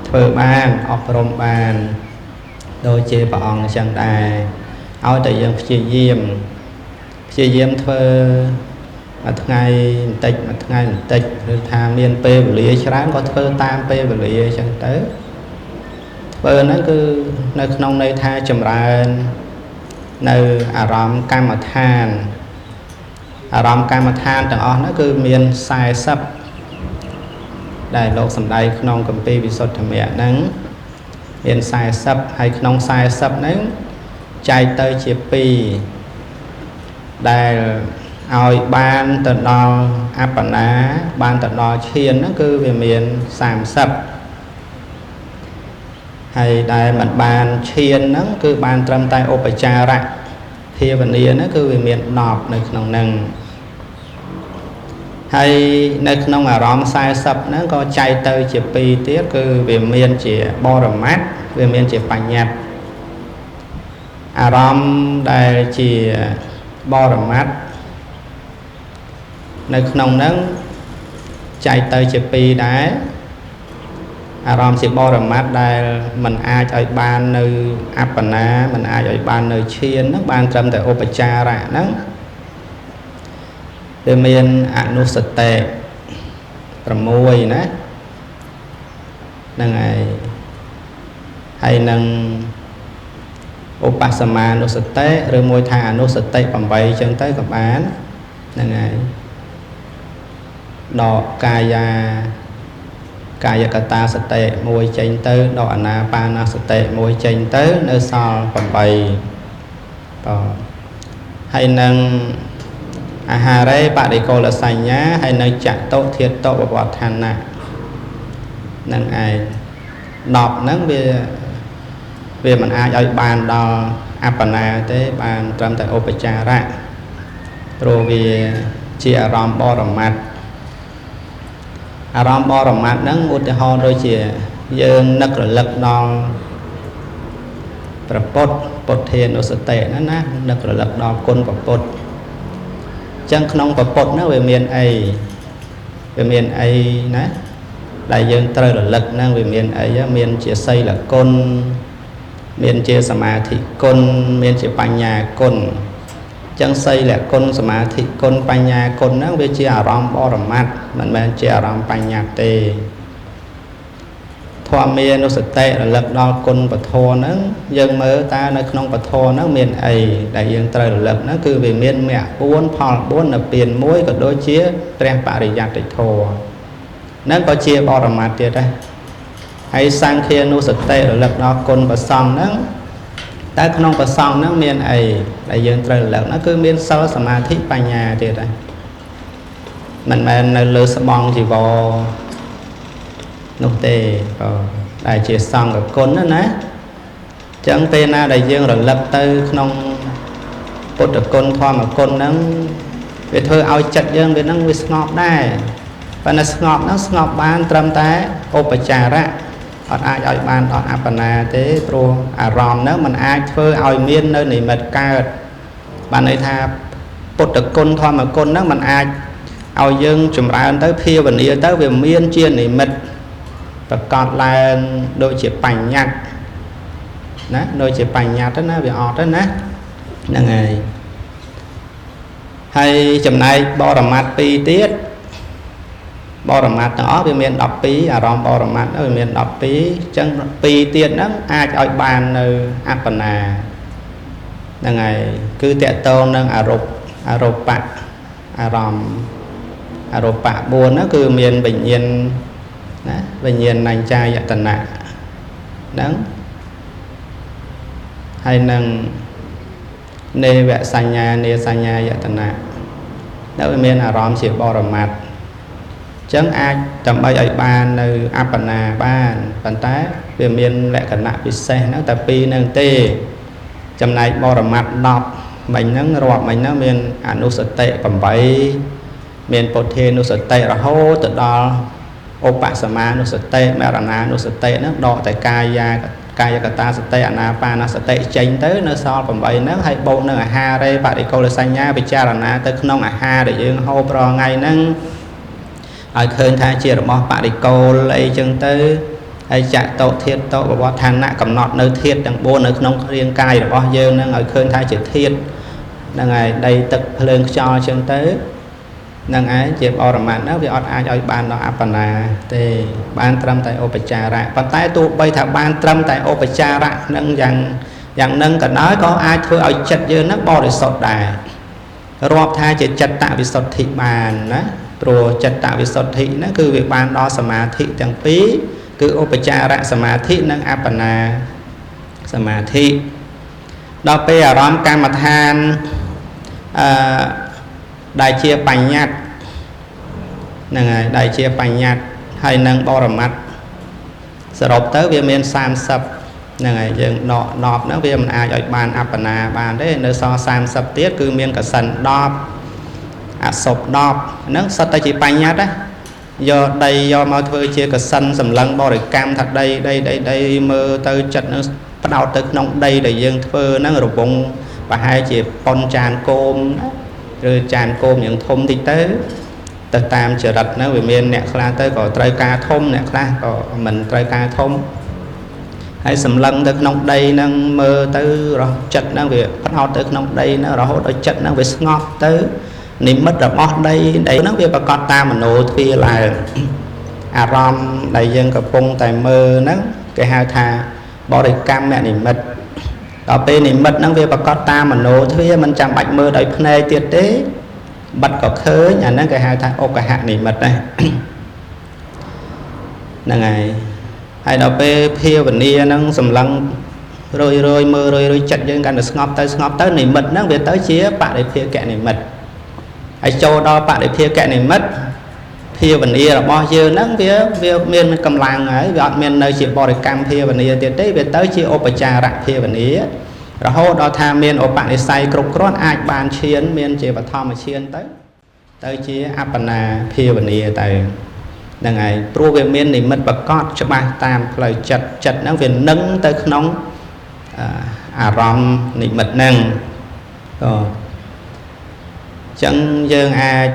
ធ្វើបានអប់រំបានដូចជាព្រះអង្គអញ្ចឹងដែរឲ្យតែយើងព្យាយាមធ្វើមួយថ្ងៃបន្តិចមួយថ្ងៃបន្តិចឬថាមានពេលវេលាច្រើនក៏ធ្វើតាមពេលវេលាអញ្ចឹងទៅធ្វើហ្នឹងគឺនៅក្នុងន័យថាចម្រើននៅអារម្មណ៍កម្មដ្ឋានទាំងអស់ហ្នឹងគឺមាន40ដែលលោកសម្ដែងក្នុងគម្ពីរវិសុទ្ធិមគ្គហ្នឹងមាន40ហើយក្នុង40ហ្នឹងចែកទៅជា2ដែលឲ្យបានទៅដល់អបណាបានទៅដល់ឈានហ្នឹងគឺវាមាន30ហើយដែលមិនបានឈានហ្នឹងគឺបានត្រឹមតែឧបចារៈភាវនាហ្នឹងគឺវាមាន10នៅក្នុងហ្នឹងហើយនៅក្នុងអារម្មណ៍40ហ្នឹងក៏ចែកទៅជា2ទៀតគឺវាមានជាបរមត្តវាមានជាបញ្ញត្តិអារម្មណ៍ដែលជាបរមត្តនៅក្នុងហ្នឹងចែកទៅជា2ដែរអារម្មណ៍ជាបរមត្តដែលมันអាចឲ្យបាននៅអបណាมันអាចឲ្យបាននៅឈានហ្នឹងបានត្រឹមតែឧបចារៈហ្នឹងវាមានអនុសតិ6ណាហ្នឹងហើយនឹងឧបសមានុសតិឬមួយថាអនុសតិ8អញ្ចឹងទៅក៏បានហ្នឹងហើយដកកាយកតាសតិ1ចេញទៅដកអានាបាណសតិ1ចេញទៅនៅសល់8តហើយនឹង អាហារេបដិកុលសញ្ញាហើយនៅចតុធាតុបវដ្ឋានៈនឹងឯង10ហ្នឹងវាមិនអាចឲ្យបានដល់អបណាទេបានត្រឹមតែឧបចារៈព្រោះវាជាអារម្មណ៍បរមត្តអារម្មណ៍បរមត្តហ្នឹងឧទាហរណ៍ដូចជាយើងនឹករលឹកដល់ព្រះពុទ្ធពុទ្ធានុសតិណានឹករលឹកដល់គុណព្រះពុទ្ធអញ្ចឹងក្នុងព្រះពុទ្ធហ្នឹងវាមានអីណាដែលយើងត្រូវរលឹកហ្នឹងវាមានអីមានជាសីលគុណមានជាសមាធិគុណមានជាបញ្ញាគុណអញ្ចឹងសីលគុណសមាធិគុណបញ្ញាគុណហ្នឹងវាជាអារម្មណ៍បរមត្តមិនមែនជាអារម្មណ៍បញ្ញត្តិទេធម្មមានុសតិរលឹកដល់គុណពធហ្នឹងយើងមើលតើនៅក្នុងពធហ្នឹងមានអីដែលយើងត្រូវរលឹកហ្នឹងគឺវាមានមគ្គ4ផល4នៅពៀន1ក៏ដូចជាព្រះបរិយត្តិធម៌ហ្នឹងក៏ជាបរមត្តទៀតដែរហើយសង្ឃានុសតិរលឹកដល់គុណប្រសង្ឃហ្នឹងតែក្នុងប្រសង្ឃហ្នឹងមានអីដែលយើងត្រូវរលឹកហ្នឹងគឺមានសិលសមាធិបញ្ញាទៀតដែរមិនមែននៅលើស្បង់ជីវរនោះទេក៏ដែលជាសង្ឃគុណណាអញ្ចឹងពេលណាដែលយើងរលឹកទៅក្នុងពុទ្ធគុណធម្មគុណហ្នឹងវាធ្វើឲ្យចិត្តយើងវាស្ងប់ដែរប៉ុន្តែស្ងប់ហ្នឹងស្ងប់បានត្រឹមតែឧបចារៈអត់អាចឲ្យបានដល់អបណាទេព្រោះអារម្មណ៍ហ្នឹងมันអាចធ្វើឲ្យមាននៅនិមិត្តកើតបានន័យថាពុទ្ធគុណធម្មគុណហ្នឹងมันអាចឲ្យយើងចម្រើនទៅភាវនាទៅវាមានជានិមិត្តប្រកបឡើងដូចជាបញ្ញត្តិណាដូចជាបញ្ញត្តិណាវាអត់ទេណាហ្នឹងហើយចំណែកបរមត្ត2ទៀតបរមត្តទាំងអស់វាមាន12អារម្មណ៍បរមត្តវាមាន12អញ្ចឹង2ទៀតហ្នឹងអាចឲ្យបាននៅអបណាហ្នឹងហើយគឺតកតងនឹងអរូបៈអារម្មណ៍អរូបៈ4ហ្នឹងគឺមានវិញ្ញាណណាវិញ្ញាណញ្ចាយតនៈហ្នឹងហើយនឹងនេវសញ្ញានេសញ្ញាយតនៈដែលវាមានអារម្មណ៍ជាបរមត្តអញ្ចឹងអាចដើម្បីឲ្យបាននៅអបណាបានប៉ុន្តែវាមានលក្ខណៈពិសេសហ្នឹងតែ2ហ្នឹងទេចំណែកបរមត្ត10មិញហ្នឹងរាប់មិញហ្នឹងមានអនុសតិ8មានពុទ្ធានុសតិរហូតទៅដល់ឧបសម្មានុសតិមរណានុសតិហ្នឹងដកតែកាយកតាសតិអានាបានសតិចេញទៅនៅសល់8ហ្នឹងហើយបូកនឹងអាហារេបរិកុលសញ្ញាពិចារណាទៅក្នុងអាហារដែលយើងហូបរាល់ថ្ងៃហ្នឹងឲ្យឃើញថាជារបស់បរិកុលអីចឹងទៅហើយចតុធាតុបវដ្ឋានៈកំណត់នៅធាតុទាំង4នៅក្នុងរាងកាយរបស់យើងហ្នឹងឲ្យឃើញថាជាធាតុហ្នឹងហើយដីទឹកភ្លើងខ្យល់ចឹងទៅនឹងឯងជាបរមត្តហ្នឹងវាអត់អាចឲ្យបានដល់អបណាទេបានត្រឹមតែឧបចារៈប៉ុន្តែទោះបីថាបានត្រឹមតែឧបចារៈហ្នឹងយ៉ាងហ្នឹងក៏ដោយក៏អាចធ្វើឲ្យចិត្តយើងហ្នឹងបរិសុទ្ធដែររាប់ថាជាចិត្តវិសុទ្ធិបានណាព្រោះចិត្តវិសុទ្ធិហ្នឹងគឺវាបានដល់សមាធិទាំងពីរគឺឧបចារៈសមាធិនិងអបណាសមាធិដល់ពេលអារម្មណ៍កម្មដ្ឋានដែលជាបញ្ញត្តិហ្នឹងហើយដែលជាបញ្ញត្តិហើយនឹងបរមត្តសរុបទៅវាមាន30ហ្នឹងហើយយើងដក10ហ្នឹងវាមិនអាចឲ្យបានអបណាបានទេនៅសល់30ទៀតគឺមានកសិន10អសុប10ហ្នឹងសិតតែជាបញ្ញត្តិយកដីយកមកធ្វើជាកសិនសម្លឹងបរិកម្មថាដីមើលទៅចិត្តនឹងផ្ដោតទៅក្នុងដីដែលយើងធ្វើហ្នឹងរវងប្រហែលជាប៉ុនចានគោមឬចានគោមយ៉ាងធំតិចទៅតាមចរិតហ្នឹងវាមានអ្នកខ្លះទៅក៏ត្រូវការធំអ្នកខ្លះក៏មិនត្រូវការធំហើយសម្លឹងទៅក្នុងដីហ្នឹងមើលទៅរស់ចិត្តហ្នឹងវាផ្ដោតទៅក្នុងដីហ្នឹងរហូតដល់ចិត្តហ្នឹងវាស្ងប់ទៅនិមិត្តរបស់ដីហ្នឹងវាប្រកបតាមមโนទ្វាឡើងអារម្មណ៍ដែលយើងកំពុងតែមើលហ្នឹងគេហៅថាបរិកម្មនិមិត្តដល់ពេលនិមិត្តហ្នឹងវាប្រកបតាមមโนទ្វាមិនចាំបាច់មើលដោយភ្នែកទៀតទេបិទក៏ឃើញអាហ្នឹងគេហៅថាឧបហនិមិត្តដែរហ្នឹងហើយដល់ពេលភាវនាហ្នឹងសម្លឹងរយមើលរយចិត្តយើងកាន់តែស្ងប់ទៅនិមិត្តហ្នឹងវាទៅជាបរិភាគនិមិត្ត ហើយចូលដល់បរិភាកនិមិត្តភាវនារបស់យើងហ្នឹងវាមានកម្លាំងហើយវាអត់មាននៅជាបរិកម្មភាវនាទៀតទេវាទៅជាឧបចារៈភាវនារហូតដល់ថាមានឧបនិស្ស័យគ្រប់គ្រាន់អាចបានឈានមានជាបឋមឈានទៅជាអបណាភាវនាទៅហ្នឹងហើយព្រោះវាមាននិមិត្តប្រកបច្បាស់តាមផ្លូវចិត្តហ្នឹងវានឹងទៅក្នុងអារម្មណ៍និមិត្តហ្នឹងអញ្ចឹងយើងអាច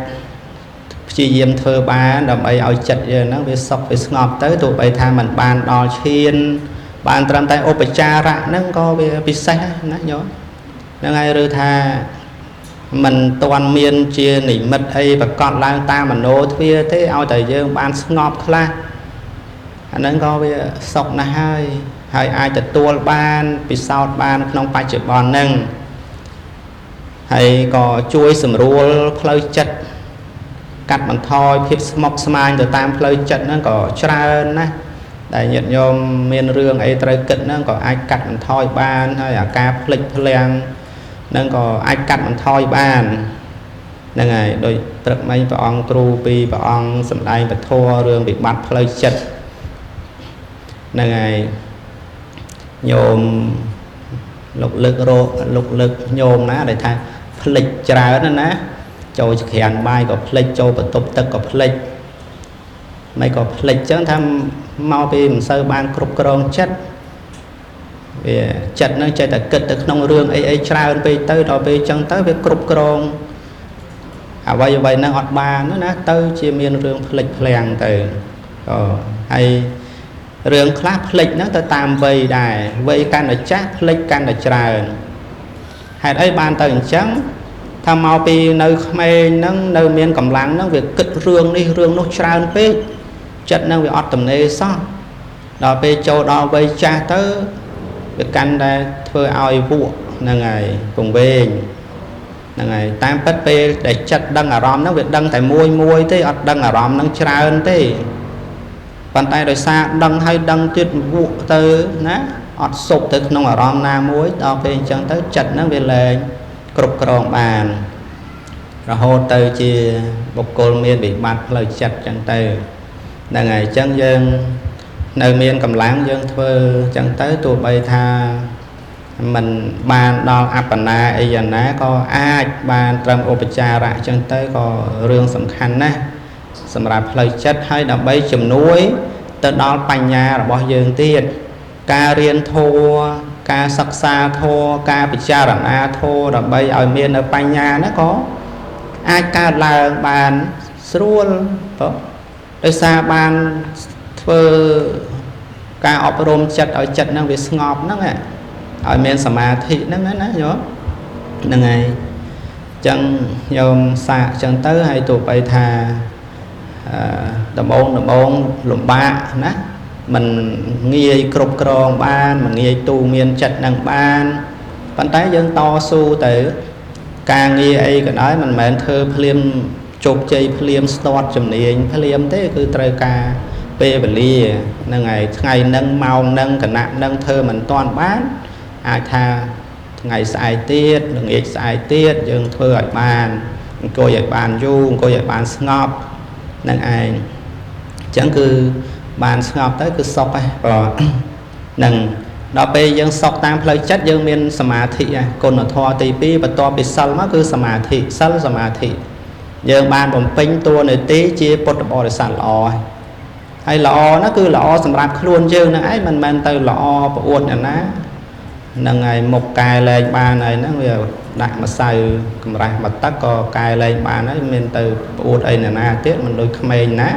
ព្យាយាមធ្វើបានដើម្បីឲ្យចិត្តយើងហ្នឹងវាសុខវាស្ងប់ទៅទោះបីថាมันបានដល់ឈានបានត្រឹមតែឧបចារៈហ្នឹងក៏វាពិសេសណាញោមហ្នឹងហើយឬថាมันតាន់មានជានិមិត្តអីប្រកបឡើងតាមមโนទ្វាទេឲ្យតែយើងបានស្ងប់ខ្លះអាហ្នឹងក៏វាសុខណាស់ហើយអាចទទួលបានពិសោធន៍បានក្នុងបច្ចុប្បន្នហ្នឹងហើយក៏ជួយសម្រួលផ្លូវចិត្តកាត់បន្ថយភាពស្មុគស្មាញទៅតាមផ្លូវចិត្តហ្នឹងក៏ច្រើនណាស់ដែលញាតិញោមមានរឿងអីត្រូវគិតហ្នឹងក៏អាចកាត់បន្ថយបានហើយអាការភ្លេចភ្លាំងហ្នឹងក៏អាចកាត់បន្ថយបានហ្នឹងហើយដោយព្រឹកមិញព្រះអង្គគ្រូពីរព្រះអង្គសម្ដែងពធរឿងវិបត្តិផ្លូវចិត្តហ្នឹងហើយញោមលោកលើកញោមណាដែលថាភ្លេចច្រើនណាចូលក្រានបាយក៏ភ្លេចចូលបន្ទប់ទឹកក៏ភ្លេចមិនក៏ភ្លេចចឹងថាមកពីមិនសូវបានគ្រប់គ្រងចិត្តវាចិត្តនឹងចេះតែគិតទៅក្នុងរឿងអីច្រើនពេកទៅដល់ពេលចឹងទៅវាគ្រប់គ្រងអ្វីហ្នឹងអត់បានណាទៅជាមានរឿងភ្លេចភ្លាំងទៅហើយរឿងខ្លះភ្លេចហ្នឹងទៅតាមវ័យដែរវ័យកាន់តែចាស់ភ្លេចកាន់តែច្រើនហេតុអីបានទៅអញ្ចឹងថាមកពីនៅក្មេងហ្នឹងនៅមានកម្លាំងហ្នឹងវាគិតរឿងនេះរឿងនោះច្រើនពេកចិត្តហ្នឹងវាអត់ទំនេរសោះដល់ពេលចូលដល់វ័យចាស់ទៅវាកាន់តែធ្វើឲ្យវក់ហ្នឹងហើយពងវែងហ្នឹងហើយតាមពិតពេលដែលចិត្តដឹងអារម្មណ៍ហ្នឹងវាដឹងតែមួយទេអត់ដឹងអារម្មណ៍ហ្នឹងច្រើនទេប៉ុន្តែដោយសារដឹងហើយដឹងទៀតវក់ទៅណាអត់សុបទៅក្នុងអារម្មណ៍ណាមួយដល់ពេលអញ្ចឹងទៅចិត្តហ្នឹងវាលែងគ្រប់គ្រងបានរហូតទៅជាបុគ្គលមានវិបត្តិផ្លូវចិត្តអញ្ចឹងទៅហ្នឹងហើយអញ្ចឹងយើងនៅមានកម្លាំងយើងធ្វើអញ្ចឹងទៅទោះបីថាมันបានដល់អបណាអីយ៉ាងណាក៏អាចបានត្រឹមឧបចារៈអញ្ចឹងទៅក៏រឿងសំខាន់ណាស់សម្រាប់ផ្លូវចិត្តហើយដើម្បីជំនួយទៅដល់បញ្ញារបស់យើងទៀតការរៀនធម៌ការសិក្សាធម៌ការពិចារណាធម៌ដើម្បីឲ្យមាននៅបញ្ញាណាក៏អាចកើតឡើងបានស្រួលបើដោយសារបានធ្វើការអប់រំចិត្តឲ្យចិត្តហ្នឹងវាស្ងប់ហ្នឹងឲ្យមានសមាធិហ្នឹងណាញោមហ្នឹងហើយអញ្ចឹងញោមសាកអញ្ចឹងទៅហើយទោះបីថាដំបូងលំបាកណាมันងាយគ្រប់គ្រងបានมันងាយទូមានចិត្តនឹងបានប៉ុន្តែយើងតស៊ូទៅការងារអីក៏ដោយមិនមែនធ្វើភ្លាមជោគជ័យភ្លាមស្ទាត់ជំនាញភ្លាមទេគឺត្រូវការពេលវេលាហ្នឹងហើយថ្ងៃហ្នឹងម៉ោងហ្នឹងគណៈហ្នឹងធ្វើមិនទាន់បានអាចថាថ្ងៃស្អែកទៀតល្ងាចស្អែកទៀតយើងធ្វើឲ្យបានអង្គុយឲ្យបានយូរអង្គុយឲ្យបានស្ងប់នឹងឯងអញ្ចឹងគឺបានស្ងប់ទៅគឺសុខហ្នឹងនឹងដល់ពេលយើងសុខតាមផ្លូវចិត្តយើងមានសមាធិគុណធម៌ទី2បន្ទាប់ពីសិលមកគឺសមាធិសិលសមាធិយើងបានបំពេញតួនាទីជាពុទ្ធបរិស័ទល្អហើយល្អណាគឺល្អសម្រាប់ខ្លួនយើងហ្នឹងឯងមិនមែនទៅល្អប្រអួតអ្នកណាហ្នឹងហើយមុខកែលែងបានហើយហ្នឹងវាដាក់ម្សៅកម្រាស់មកទឹកក៏កែលែងបានហើយមានទៅប្រអួតអីអ្នកណាទៀតមិនដូចក្មេងណា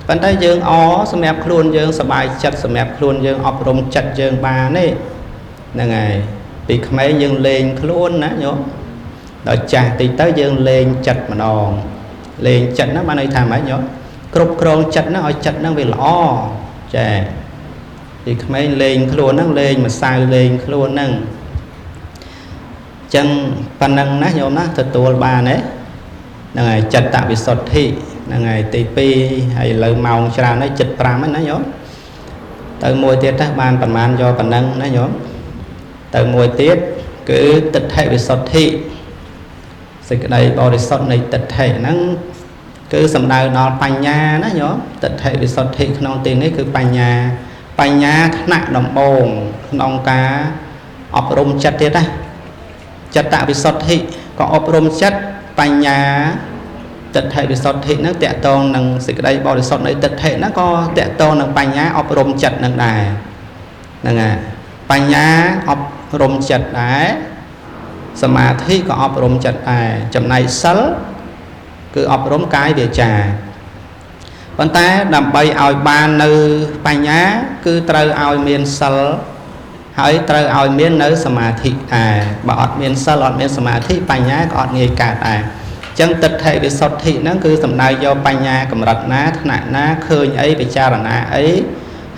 ប៉ុន្តែយើងសម្រាប់ខ្លួនយើងសប្បាយចិត្តសម្រាប់ខ្លួនយើងអប់រំចិត្តយើងបានទេហ្នឹងហើយពីក្មេងយើងលេងខ្លួនណាញោមដល់ចាស់តិចទៅយើងលេងចិត្តម្ដងលេងចិត្តហ្នឹងបានន័យថាម៉េចញោមគ្រប់គ្រងចិត្តហ្នឹងឲ្យចិត្តហ្នឹងវាល្អចាពីក្មេងលេងខ្លួនហ្នឹងលេងម្សៅលេងខ្លួនហ្នឹងអញ្ចឹងប៉ុណ្ណឹងណាញោមណាទទួលបានទេហ្នឹងហើយចិត្តវិសុទ្ធិហ្នឹងហើយទី2ហើយឥឡូវម៉ោងច្រើនហើយ7:05ហ្នឹងណាញោមទៅមួយទៀតទៅបានប្រហែលយកប៉ុណ្ណឹងណាញោមទៅមួយទៀតគឺទិដ្ឋិវិសុទ្ធិស សេចក្តីបរិសុទ្ធនៃទិដ្ឋិហ្នឹងគឺសំដៅដល់បញ្ញាណាញោមទិដ្ឋិវិសុទ្ធិក្នុងទីនេះគឺបញ្ញាថ្នាក់ដំបូងក្នុងការអប់រំចិត្តទៀតណាចិត្តវិសុទ្ធិក៏អប់រំចិត្តបញ្ញាទិដ្ឋិវិសុទ្ធិហ្នឹងតកតងនឹងសេចក្តីបរិសុទ្ធនៃទិដ្ឋិហ្នឹងក៏តកតងនឹងបញ្ញាអប់រំចិត្តនឹងដែរហ្នឹងហើយបញ្ញាអប់រំចិត្តដែរសមាធិក៏អប់រំចិត្តដែរចំណែកសិលគឺអប់រំកាយវាចាប៉ុន្តែដើម្បីឲ្យបាននៅបញ្ញាគឺត្រូវឲ្យមានសិលហើយត្រូវឲ្យមាននៅសមាធិដែរបើអត់មានសិលអត់មានសមាធិបញ្ញាក៏អត់ងាយកើតដែរអញ្ចឹងទិដ្ឋិវិសុទ្ធិហ្នឹងគឺសំដៅយកបញ្ញាកម្រិតណាថ្នាក់ណាឃើញអីពិចារណាអី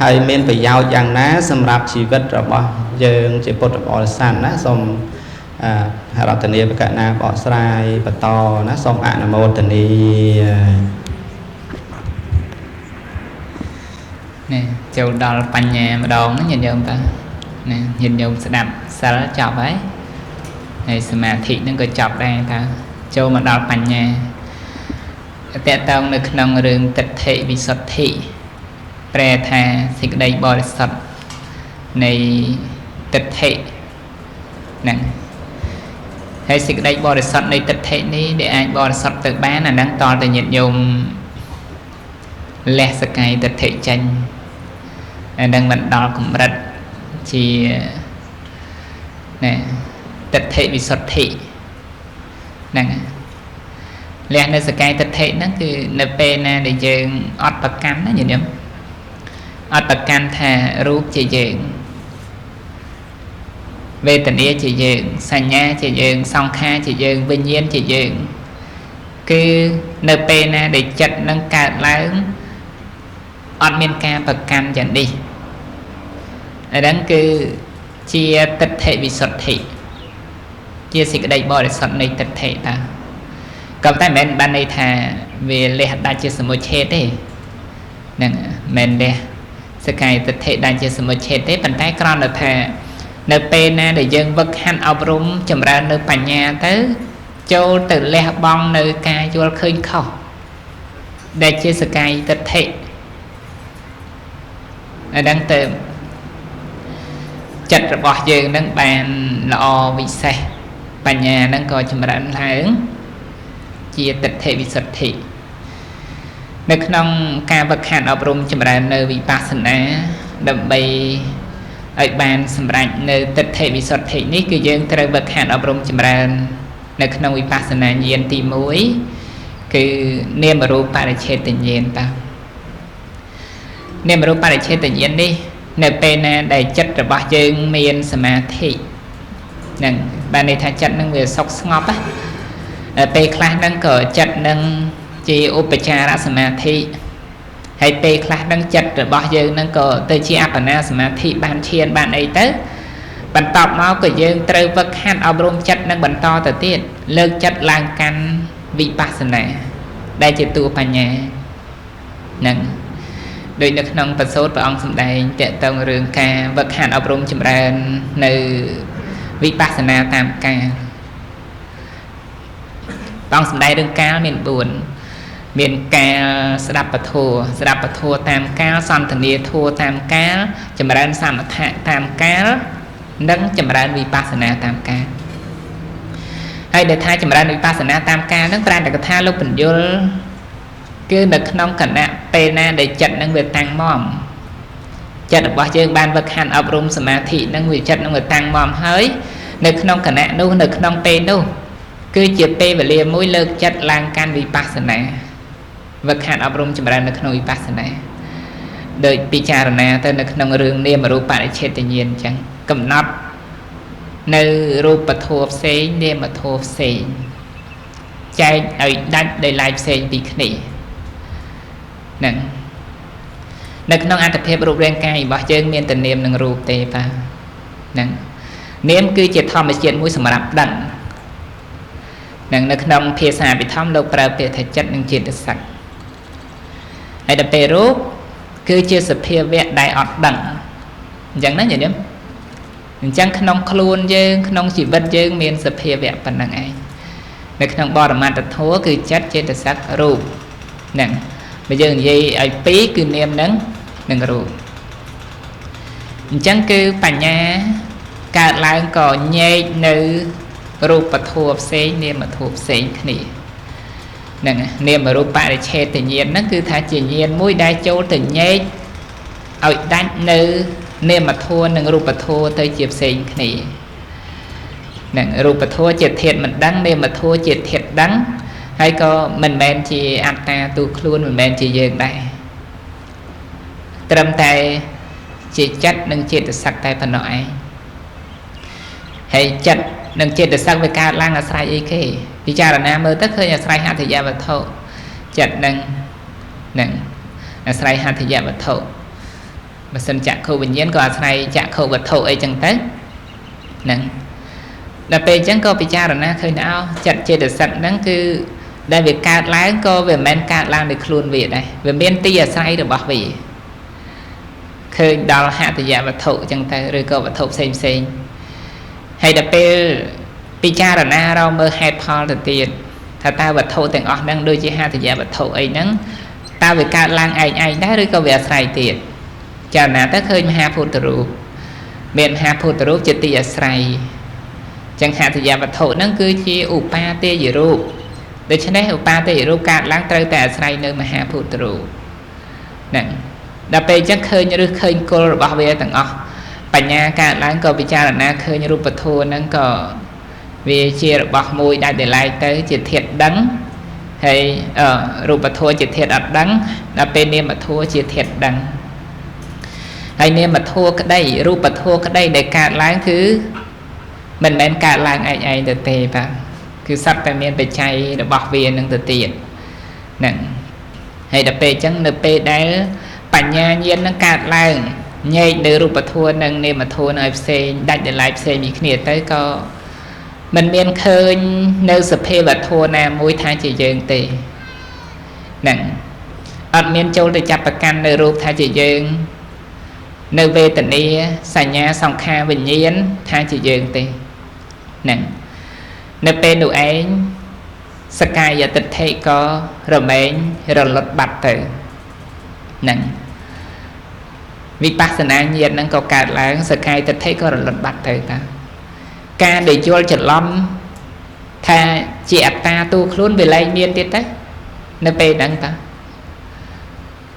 ហើយមានប្រយោជន៍យ៉ាងណាសម្រាប់ជីវិតរបស់យើងជាពុទ្ធបរិស័ទណាសូមរតនាបកណាបកស្រាយបន្តណាសូមអនុមោទនានេះចូលដល់បញ្ញាម្ដងញាតិញោមតាណាញាតិញោមស្ដាប់សិលចប់ហើយហើយសមាធិនឹងក៏ចប់ដែរតាចូលមកដល់បញ្ញាតកតងនៅក្នុងរឿងទិដ្ឋិវិសុទ្ធិប្រែថាសេចក្តីបរិសុទ្ធនៃទិដ្ឋិហ្នឹងហើយសេចក្តីបរិសុទ្ធនៃទិដ្ឋិនេះដែលអាចបរិសុទ្ធទៅបានអាហ្នឹងតតែញាតិញោមលះសកាយទិដ្ឋិចេញអាហ្នឹងមិនដល់កម្រិតជាណែទិដ្ឋិវិសុទ្ធិហ្នឹងលះនៅសកាយទិដ្ឋិហ្នឹងគឺនៅពេលណាដែលយើងអត់ប្រកាន់ណាញាតិញោមអត់ប្រកាន់ថារូបជាយើងវេទនាជាយើងសញ្ញាជាយើងសង្ខារជាយើងវិញ្ញាណជាយើងគឺនៅពេលណាដែលចិត្តនឹងកើតឡើងអត់មានការប្រកាន់យ៉ាងនេះអាហ្នឹងគឺជាទិដ្ឋិវិសុទ្ធិជាសេចក្តីបរិសុទ្ធនៃទិដ្ឋិតាក៏តែមិនបានន័យថាវាលះដាច់ជាសមុច្ឆេទទេហ្នឹងមិនលះសកាយទិដ្ឋិដាច់ជាសមុច្ឆេទទេប៉ុន្តែគ្រាន់តែថានៅពេលណាដែលយើងវឹកហាត់អប់រំចម្រើននៅបញ្ញាទៅចូលទៅលះបង់នៅការយល់ឃើញខុសដែលជាសកាយទិដ្ឋិអាហ្នឹងទៅចិត្តរបស់យើងនឹងបានល្អវិសេសបញ្ញាហ្នឹងក៏ចម្រើនឡើងជាទិដ្ឋិវិសុទ្ធិនៅក្នុងការវឹកហាត់អប់រំចម្រើននៅវិបស្សនាដើម្បីឲ្យបានសម្រេចនៅទិដ្ឋិវិសុទ្ធិនេះគឺយើងត្រូវវឹកហាត់អប់រំចម្រើននៅក្នុងវិបស្សនាញាណទី1គឺនាមរូបបរិច្ឆេទញាណតានាមរូបបរិច្ឆេទញាណនេះនៅពេលណាដែលចិត្តរបស់យើងមានសមាធិនឹងបានន័យថាចិត្តនឹងវាសុខស្ងប់ពេលខ្លះហ្នឹងក៏ចិត្តនឹងជាឧបចារសមាធិហើយពេលខ្លះនឹងចិត្តរបស់យើងនឹងក៏ទៅជាអបណាសមាធិបានឈានបានអីទៅបន្ទាប់មកក៏យើងត្រូវវឹកហាត់អប់រំចិត្តនឹងបន្តទៅទៀតលើកចិត្តឡើងកាន់វិបស្សនាដែលជាតួបញ្ញានឹងដោយនៅក្នុងបទសូត្រព្រះអង្គសម្ដែងតកតងរឿងការវឹកហាត់អប់រំចម្រើននៅវិបស្សនាតាមកាលព្រះអង្គសម្ដែងរឿងកាលមាន4មានការស្ដាប់ពធតាមកាលសន្ទនាធัวតាមកាលចម្រើនសមថៈតាមកាលនិងចម្រើនវិបស្សនាតាមកាលហើយដែលថាចម្រើនវិបស្សនាតាមកាលហ្នឹងប្រាណកថាលោកបញ្យលគឺនៅក្នុងគណៈពេលណាដែលចិត្តនឹងវាតាំងមាំចិត្តរបស់យើងបានវឹកហាត់អប់រំសមាធិនឹងវាចិត្តនឹងវាតាំងមាំហើយនៅក្នុងគណៈនោះនៅក្នុងពេលនោះគឺជាពេលវេលាមួយលើកចិត្តឡើងកាន់វិបស្សនាវឹកហាត់អប់រំចម្រើននៅក្នុងវិបស្សនាដោយពិចារណាទៅនៅក្នុងរឿងនាមរូបបរិច្ឆេទញ្ញាណអញ្ចឹងកំណត់នៅរូបធម៌ផ្សេងនាមធម៌ផ្សេងចែកឲ្យដាច់ដោយឡែកផ្សេងពីគ្នាហ្នឹងនៅក្នុងអត្ថភាពរូបរាងកាយរបស់យើងមានតែនាមនិងរូបទេបាទហ្នឹងនាមគឺជាធម្មជាតិមួយសម្រាប់ដឹងនឹងនៅក្នុងភាសាអភិធម្មលោកប្រើពាក្យថាចិត្តនិងចេតសិកហើយដល់ពេលរូបគឺជាសភាវៈដែលអត់ដឹងអញ្ចឹងណាញាតិញោមអញ្ចឹងក្នុងខ្លួនយើងក្នុងជីវិតយើងមានសភាវៈប៉ុណ្្នឹងឯង ในក្នុងបរមត្ថធម៌គឺចិត្តចេតសិករូបហ្នឹងបើយើងនិយាយឲ្យពីរគឺនាមនឹងរូបអញ្ចឹងគឺបញ្ញាកើតឡើងក៏ញែកនៅរូបធម៌ផ្សេងនាមធម៌ផ្សេងគ្នាហ្នឹងនាមរូបបរិច្ឆេទញ្ញាណហ្នឹងគឺថាជាញាណមួយដែលចូលទៅញែកឲ្យដាច់នៅនាមធម៌និងរូបធម៌ទៅជាផ្សេងគ្នាហ្នឹងរូបធម៌ជាធាតុមិនដឹងនាមធម៌ជាធាតុដឹងហើយក៏មិនមែនជាអត្តាទូខ្លួនមិនមែនជាយើងដែរត្រឹមតែជាចិត្តនិងចេតសិកតែប៉ុណ្ណោះឯងហើយចិត្តនិងចេតសិកវាកើតឡើងអាស្រ័យអីគេពិចារណាមើលទៅឃើញអាស្រ័យហត្ថយវត្ថុចិត្តនឹងអាស្រ័យហត្ថយវត្ថុបើសិនចក្ខុវិញ្ញាណក៏អាស្រ័យចក្ខុវត្ថុអីចឹងទៅហ្នឹងដល់ពេលអញ្ចឹងក៏ពិចារណាឃើញចិត្តចេតសិកហ្នឹងគឺដែលវាកើតឡើងក៏វាមិនមែនកើតឡើងដោយខ្លួនវាដែរវាមានទីអាស្រ័យរបស់វាឃើញដល់ហត្ថយវត្ថុអញ្ចឹងទៅឬក៏វត្ថុផ្សេងហើយដល់ពេលពិចារណារកមើលហេតុផលទៅទៀតថាតើវត្ថុទាំងអស់ហ្នឹងដូចជាហត្ថយវត្ថុអីហ្នឹងតើវាកើតឡើងឯងដែរឬក៏វាអាស្រ័យទៀតចារណាទៅឃើញមហាភូតរូបមានមហាភូតរូបជាទីអាស្រ័យចឹងហត្ថយវត្ថុហ្នឹងគឺជាឧបាទេយរូបដូច្នេះឧបាទេយរូបកើតឡើងត្រូវតែអាស្រ័យនៅមហាភូតរូបហ្នឹងដល់ពេលចឹងឃើញឬឃើញគល់របស់វាទាំងអស់បញ្ញាកើតឡើងក៏ពិចារណាឃើញរូបធម៌ហ្នឹងក៏វាជារបស់មួយដែលឡែកទៅជាធាតុដឹងហើយរូបធម៌ជាធាតុអត់ដឹងដល់ពេលនាមធម៌ជាធាតុដឹងហើយនាមធម៌ក្តីរូបធម៌ក្តីដែលកើតឡើងគឺមិនមែនកើតឡើងឯងទៅទេបាទគឺសត្វតែមានបច្ច័យរបស់វានឹងទៅទៀតហ្នឹងហើយដល់ពេលអញ្ចឹងនៅពេលដែលបញ្ញាញាណនឹងកើតឡើងញែកនៅរូបធម៌និងនាមធម៌ឲ្យផ្សេងដាច់ដライផ្សេងពីគ្នាទៅក៏មិនមានឃើញនៅសភាវធម៌ណាមួយថាជាយើងទេហ្នឹងអត់មានចូលទៅចាប់ប្រកាន់នៅរូបថាជាយើងនៅវេទនាសញ្ញាសង្ខារវិញ្ញាណថាជាយើងទេហ្នឹងនៅពេលនោះឯងសកាយតិដ្ឋិក៏រមែងរលត់បាត់ទៅហ្នឹងវិបស្សនាញាណហ្នឹងក៏កើតឡើងសកាយតិដ្ឋិក៏រលត់បាត់ទៅតាការដែលយល់ច្រឡំថាជាអត្តាទូខ្លួនវាលែងមានទៀតទៅនៅពេលហ្នឹងតា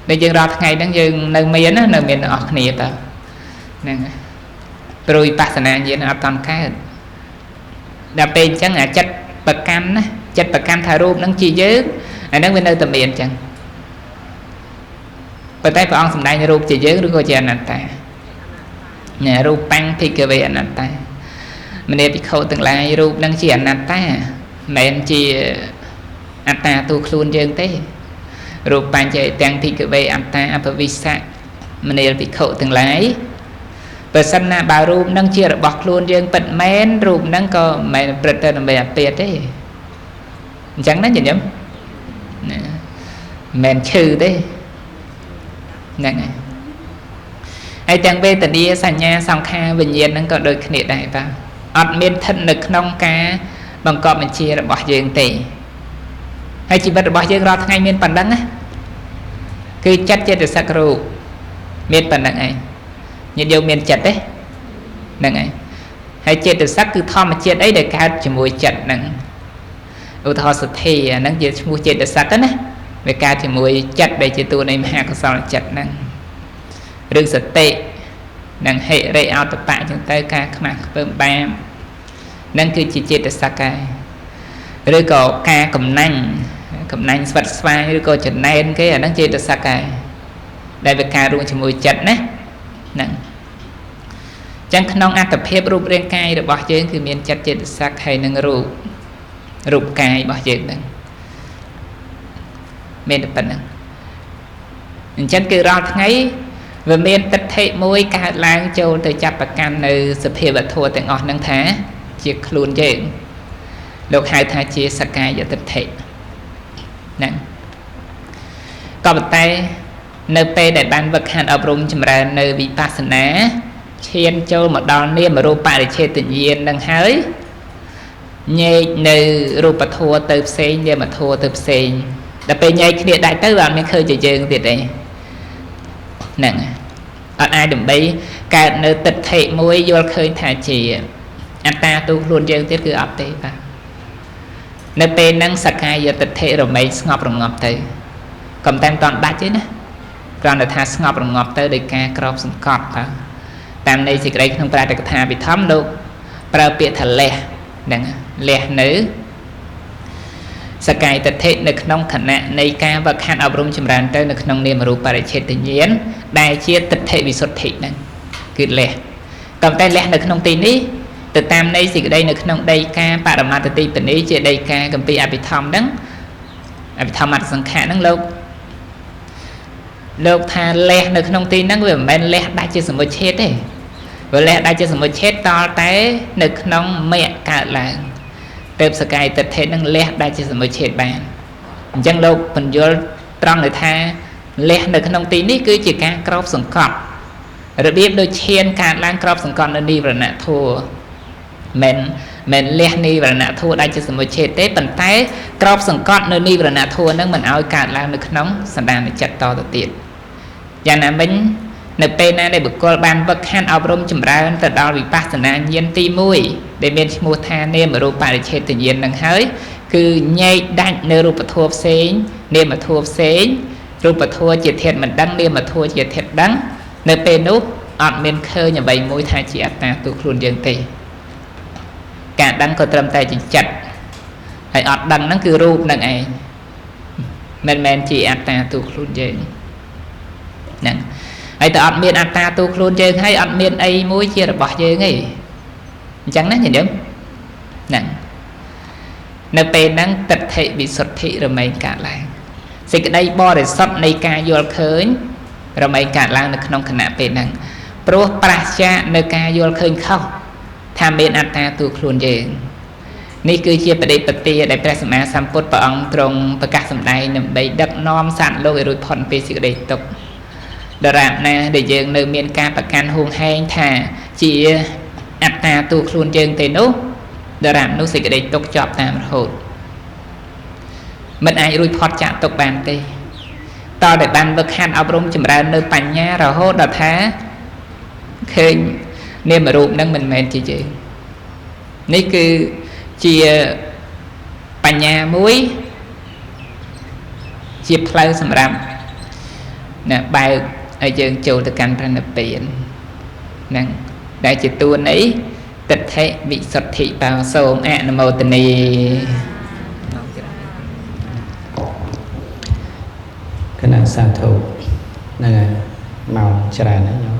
ដែលយើងរាល់ថ្ងៃហ្នឹងយើងនៅមាននៅមានអស់គ្នាតាហ្នឹងព្រោះវិបស្សនាញាណអត់តន់កើតដល់ពេលអញ្ចឹងអាចិត្តប្រកាន់ណាចិត្តប្រកាន់ថារូបហ្នឹងជាយើងអាហ្នឹងវានៅតែមានអញ្ចឹងប៉ុន្តែព្រះអង្គសម្ដែងរូបជាយើងឬក៏ជាអនត្តាណែរូបបាំងភិក្ខវេអនត្តាមនីភិក្ខុទាំងឡាយរូបហ្នឹងជាអនត្តាមិនមែនជាអត្តាទូខ្លួនយើងទេរូបបញ្ចេទាំងភិក្ខវេអត្តាអពវិស្សៈមនីភិក្ខុទាំងឡាយបើសិនណាបើរូបហ្នឹងជារបស់ខ្លួនយើងពិតមែនរូបហ្នឹងក៏មិនមែនព្រឹត្តទៅដើម្បីអាពាតទេអញ្ចឹងណាញញឹមណាមិនមែនឈឺទេហ្នឹងហើយទាំងវេទនាសញ្ញាសង្ខារវិញ្ញាណហ្នឹងក៏ដូចគ្នាដែរបាទអត់មានស្ថិតនៅក្នុងការបង្កប់បញ្ជារបស់យើងទេហើយជីវិតរបស់យើងរាល់ថ្ងៃមានប៉ុណ្ណឹងណាគឺចិត្តចេតសិករូបមានប៉ុណ្ណឹងឯងញាតិយោមមានចិត្តទេហ្នឹងឯងហើយចេតសិកគឺធម្មជាតិអីដែលកើតជាមួយចិត្តហ្នឹងឧទាហរណ៍សទ្ធាអាហ្នឹងជាឈ្មោះចេតសិកណាវាកើតជាមួយចិត្តដែលជាតួនៃមហាកុសលចិត្តហ្នឹងឬសតិនិងហិរិអតបៈអញ្ចឹងទៅការខ្មាស់ខ្ពើមបាបហ្នឹងគឺជាចេតសិកហើយឬក៏ការកំណាញ់ស្វិតស្វាញឬក៏ចំណែនគេអាហ្នឹងចេតសិកហើយដែលវាកើតរួមជាមួយចិត្តណាហ្នឹងអញ្ចឹងក្នុងអត្តភាពរូបរាងកាយរបស់យើងគឺមានចិត្តចេតសិកហើយនឹងរូបកាយរបស់យើងហ្នឹងមានតែប៉ុណ្្នឹងអញ្ចឹងគឺរាល់ថ្ងៃវាមានទិដ្ឋិមួយកើតឡើងចូលទៅចាប់ប្រកាន់នៅសភាវធម៌ទាំងអស់ហ្នឹងថាជាខ្លួនយើងលោកហៅថាជាសកាយទិដ្ឋិហ្នឹងក៏ប៉ុន្តែនៅពេលដែលបានវឹកហាត់អប់រំចម្រើននៅវិបស្សនាឈានចូលមកដល់នាមរូបបរិច្ឆេទញ្ញាណនឹងហើយ nhẹ nơi rụp thua từ xe để mà thua từ xe đã被nhảy kia đại tới bạn mới khơi chơi chơi cái đấy nè ai đừng bay cả nơi tịch thể môi vô khơi thả chỉ anh ta tu luôn chơi tiếp cứ ấp đấy và nơi bên năng sạc hai giờ tịch thể rồi mấy ngọc rồi ngọc tới cầm tam toàn bát chứ nè còn là tha ngọc rồi ngọc tới để ca crop sừng cọp ta tam này thì cái không phải được tha bị thấm đâu bao bịa thà lẹ nè lẹ nữสกายตะเทในขนมขณะในการวักขันอบรมจำรันเตอร์ในขนมเนียมรูปปริเชตเย็นได้เชียตะเทวิสุทธินั่นคือแหละกำแต่แหละในขนมตีนี้แต่ตามในสิ่งใดในขนมใดการปรมาตติเป็นนี้จะได้การกำปีอภิธรรมนั้นอภิธรรมอัตสังขารนั้นโลกทานแหละในขนมตีนั้นเว้ยมันแหละได้เจสมุทเชตได้เวลาได้เจสมุทเชตต่อแต่ในขนมเมียกาลังเติมสกายตัดเทนั่งเละได้จะสมุทเฉดบานจังโลกปัญญาตรังเลยท่าเละในขนมตีนี่คือจิการกรอบสังกัดระเบียบโดยเชียนการล้างกรอบสังกัดในนิวรณะทัวเมนเละนิวรณะทัวได้จะสมุทเฉดได้ปัญไตกรอบสังกัดในนิวรณะทัวนั่งมันเอาการล้างในขนมสันดานในจัดต่อติดอย่างนั้นเป็นในเป็นในบุคคลบานบักขันอบรมจำราแต่ดาววิปัสสนาเย็นตีมุยได้เป็นมูทาเนมรูปาริเชตเย็นดังเฮ้ยคือใหญ่ดังในรูปทัวเซนเนมทัวเซนรูปทัวเจตเทศมันดังเนมทัวเจตเทศดังในเป็นนุอัดเมนเคยอย่างใบมุยทาจีอัตตาตุครุนยังตีการดังก็ตรมใจจิตจัดไออัดดังนั่นคือรูปนั่นเองแมนจีอัตตาตุครุนยังนั่นไอ้แต่อัดเมียนอัตตาตุครุนยังให้อัดเมียนไอ้มุยเชียร์บอกยังไงจังนั้นอย่างเดิมนั่นในเป็นนั้นตัดเทวิสุทธิเราไม่การล้างสิ่งใดบ่ได้ซับในการโยนเคยเราไม่การล้างในขนมขณะเป็นนั้นเพราะปราศจากในการโยนเคยเข้าทำเป็นอัตตาตุครุนยังนี่คือเชียร์ประเดี๋ยวปฏิได้ประสมาสัมพุทธประองตรงประกาศสำได้ในใบดักน้อมสั่นโลกไอรุยพรเป็นสิ่งใดตกดารานาได้ยังในเมียนการประกันหงแห้งถ่าจีอัตตาตัวครูนเจงเตนุดารามนุสิกได้ตกจอบตามโหดมันไอรุยพอดจะตกบานเตต่อได้บันบักขันอบรมจำราในปัญญาเราโหดดาท้าเคยเนี่ยมารูปนั่งมันแมนจีเจนี่คือเจียปัญญามุ้ยเจียเพลย์สำหรับเนี่ยใบไอเจงโจตะกันพระนเปลี่ยนนั่งได้จิตตัวนี้ติดเทวิสุทธิปาโสมอนุโมทนีขณะสาธุนั่นไงเมาจรานะโยม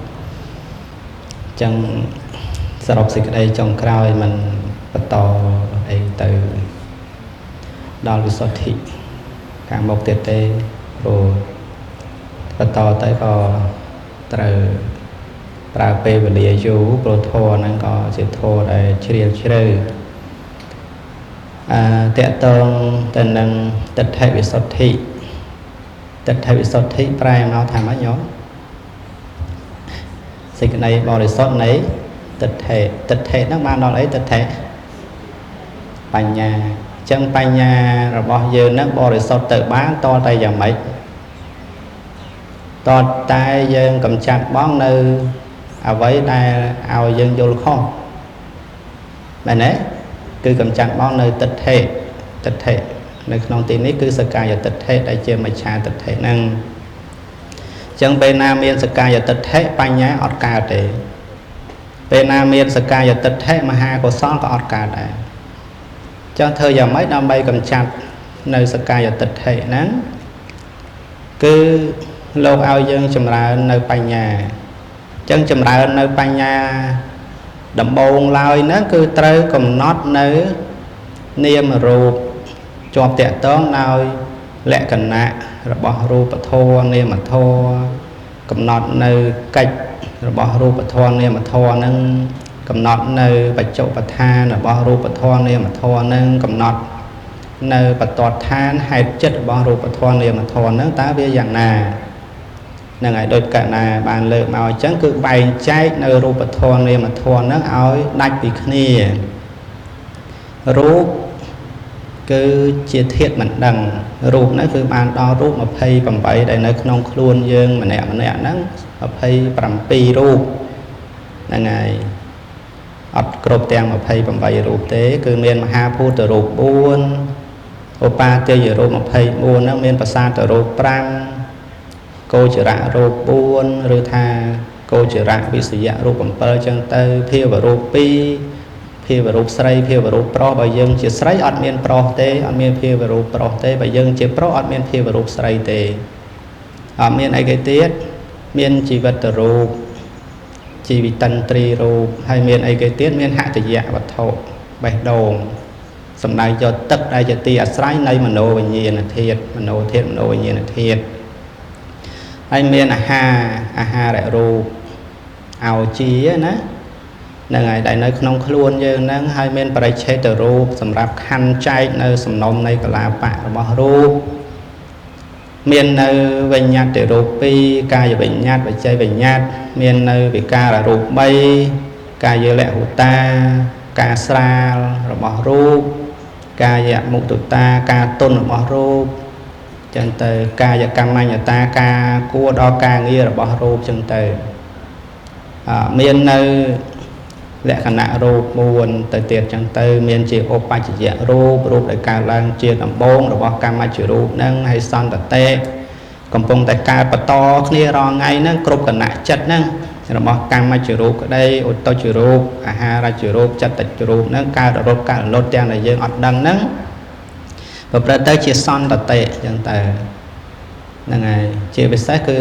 จังสรุปสิ่งใดจงกล่าวมันประต่อไอตือดาววิสุทธิการบอกเตเตโปรประต่อไตก็ตรปราเปวเลียยูโปรโทนั่นก็จะโทได้เฉียดเชื่อแต่ตรงแต่นังตัดเทวิสุทธิตัดเทวิสุทธิแปลมาทำอะไรย้อนสิ่งในบริสุทธิ์ไหนตัดเทนักมาเราไอ้ตัดเทปัญญาจังปัญญาเราบอกเยอะนักบริสุทธิ์เติบบ้านต่อไปอย่างไรต่อไปยังกำจัดบ้องในเอาไว้ได้เอายังโยนข้อแบบนี้คือกำจัดบ้องในตัดเทในขนมตีนี้คือสกายตัดเทได้เจอมาชาตัดเทนั่งจังเป็นนาเมียนสกายตัดเทปัญญาอดกาเตเป็นนาเมียนสกายตัดเทมหาโกศลก็อดกาได้จังเธออย่าไม่นำใบกำจัดในสกายตัดเทนั้นคือโลกเอายังจำราในปัญญาจังจำราในปัญญาดำบงลอยนั้นคือเตยกำนอดในเนียมรูปจอบเตะต้องในและกันนะระบบรูปโทเนียมโทกำนอดในกัจระบบรูปโทเนียมโทนั้นกำนอดในปัจจุบันทานระบบรูปโทเนียมโทนั้นกำนอดในปัจจุบันทานให้จัดระบบรูปโทเนียมโทนั้นตาเบียอย่างนานั่นไงโดยการนาบานเลิกมาจังคือใบใจในรูปโทนเรียมาโทนนั่งเอาดัดปีกนี่ រូបគឺជាធាតុមិនដឹងរូបហ្នឹងគឺបានដល់រូប28ដែលនៅក្នុងខ្លួនយើងម្នាក់ហ្នឹង27រូបហ្នឹងហើយអត់គ្រប់ទាំង28រូបទេគឺមានមហាភូតរូប4ឧបាទេយរូប24ហ្នឹងមានប្រសាទរូប5កោចរៈរូប4ឬថាកោចរៈវិសយៈរូប7ចឹងទៅភាវរូប2ភាវរូបស្រីភាវរូបប្រុសបើយើងជាស្រីអត់មានប្រុសទេអត់មានភាវរូបប្រុសទេបើយើងជាប្រុសអត់មានភាវរូបស្រីទេអត់មានអីគេទៀតមានជីវិតរូបជីវិតិន្ទ្រីរូបហើយមានអីគេទៀតមានហតយៈវត្ថុបេះដូងសំដៅយកទឹកដែលជាទីអាស្រ័យនៃមโนវិញ្ញាណធាតុមโนធាតុមโนវិញ្ញាណធាតុហើយមានអាហាររូបអោជាណាហ្នឹងហើយដែលនៅក្នុងខ្លួនយើងហ្នឹងហើយមានបរិច្ឆេទរូបសម្រាប់ខណ្ឌចែកនៅសំណុំនៃកលាបៈរបស់រូបមាននៅវិញ្ញាតិរូប2កាយវិញ្ញាតវចីវិញ្ញាតមាននៅវិការរូប3កាយលហុតាការស្រាលរបស់រូបកាយមុទតាការទុនរបស់រូបចឹងទៅកាយកម្មញ្ញតាការគួរដល់ការងាររបស់រូបចឹងទៅមាននៅលក្ខណៈរូប4ទៅទៀតចឹងទៅមានជាឧបច្ចយៈរូបដែលកើតឡើងជាដំបូងរបស់កម្មច្ចរូបហ្នឹងហើយសន្តតិកំពុងតែកើតបន្តគ្នារាល់ថ្ងៃហ្នឹងគ្រប់គណៈចិត្តហ្នឹងរបស់កម្មច្ចរូបក្តីឧត្តចរូបអាហារច្ចរូបចិត្តចរូបហ្នឹងកើតរត់កើតរលត់ទាំងដែលយើងអត់ដឹងហ្នឹងប្រព្រឹត្តទៅជាសន្តតិចឹងទៅហ្នឹងហើយជាពិសេសគឺ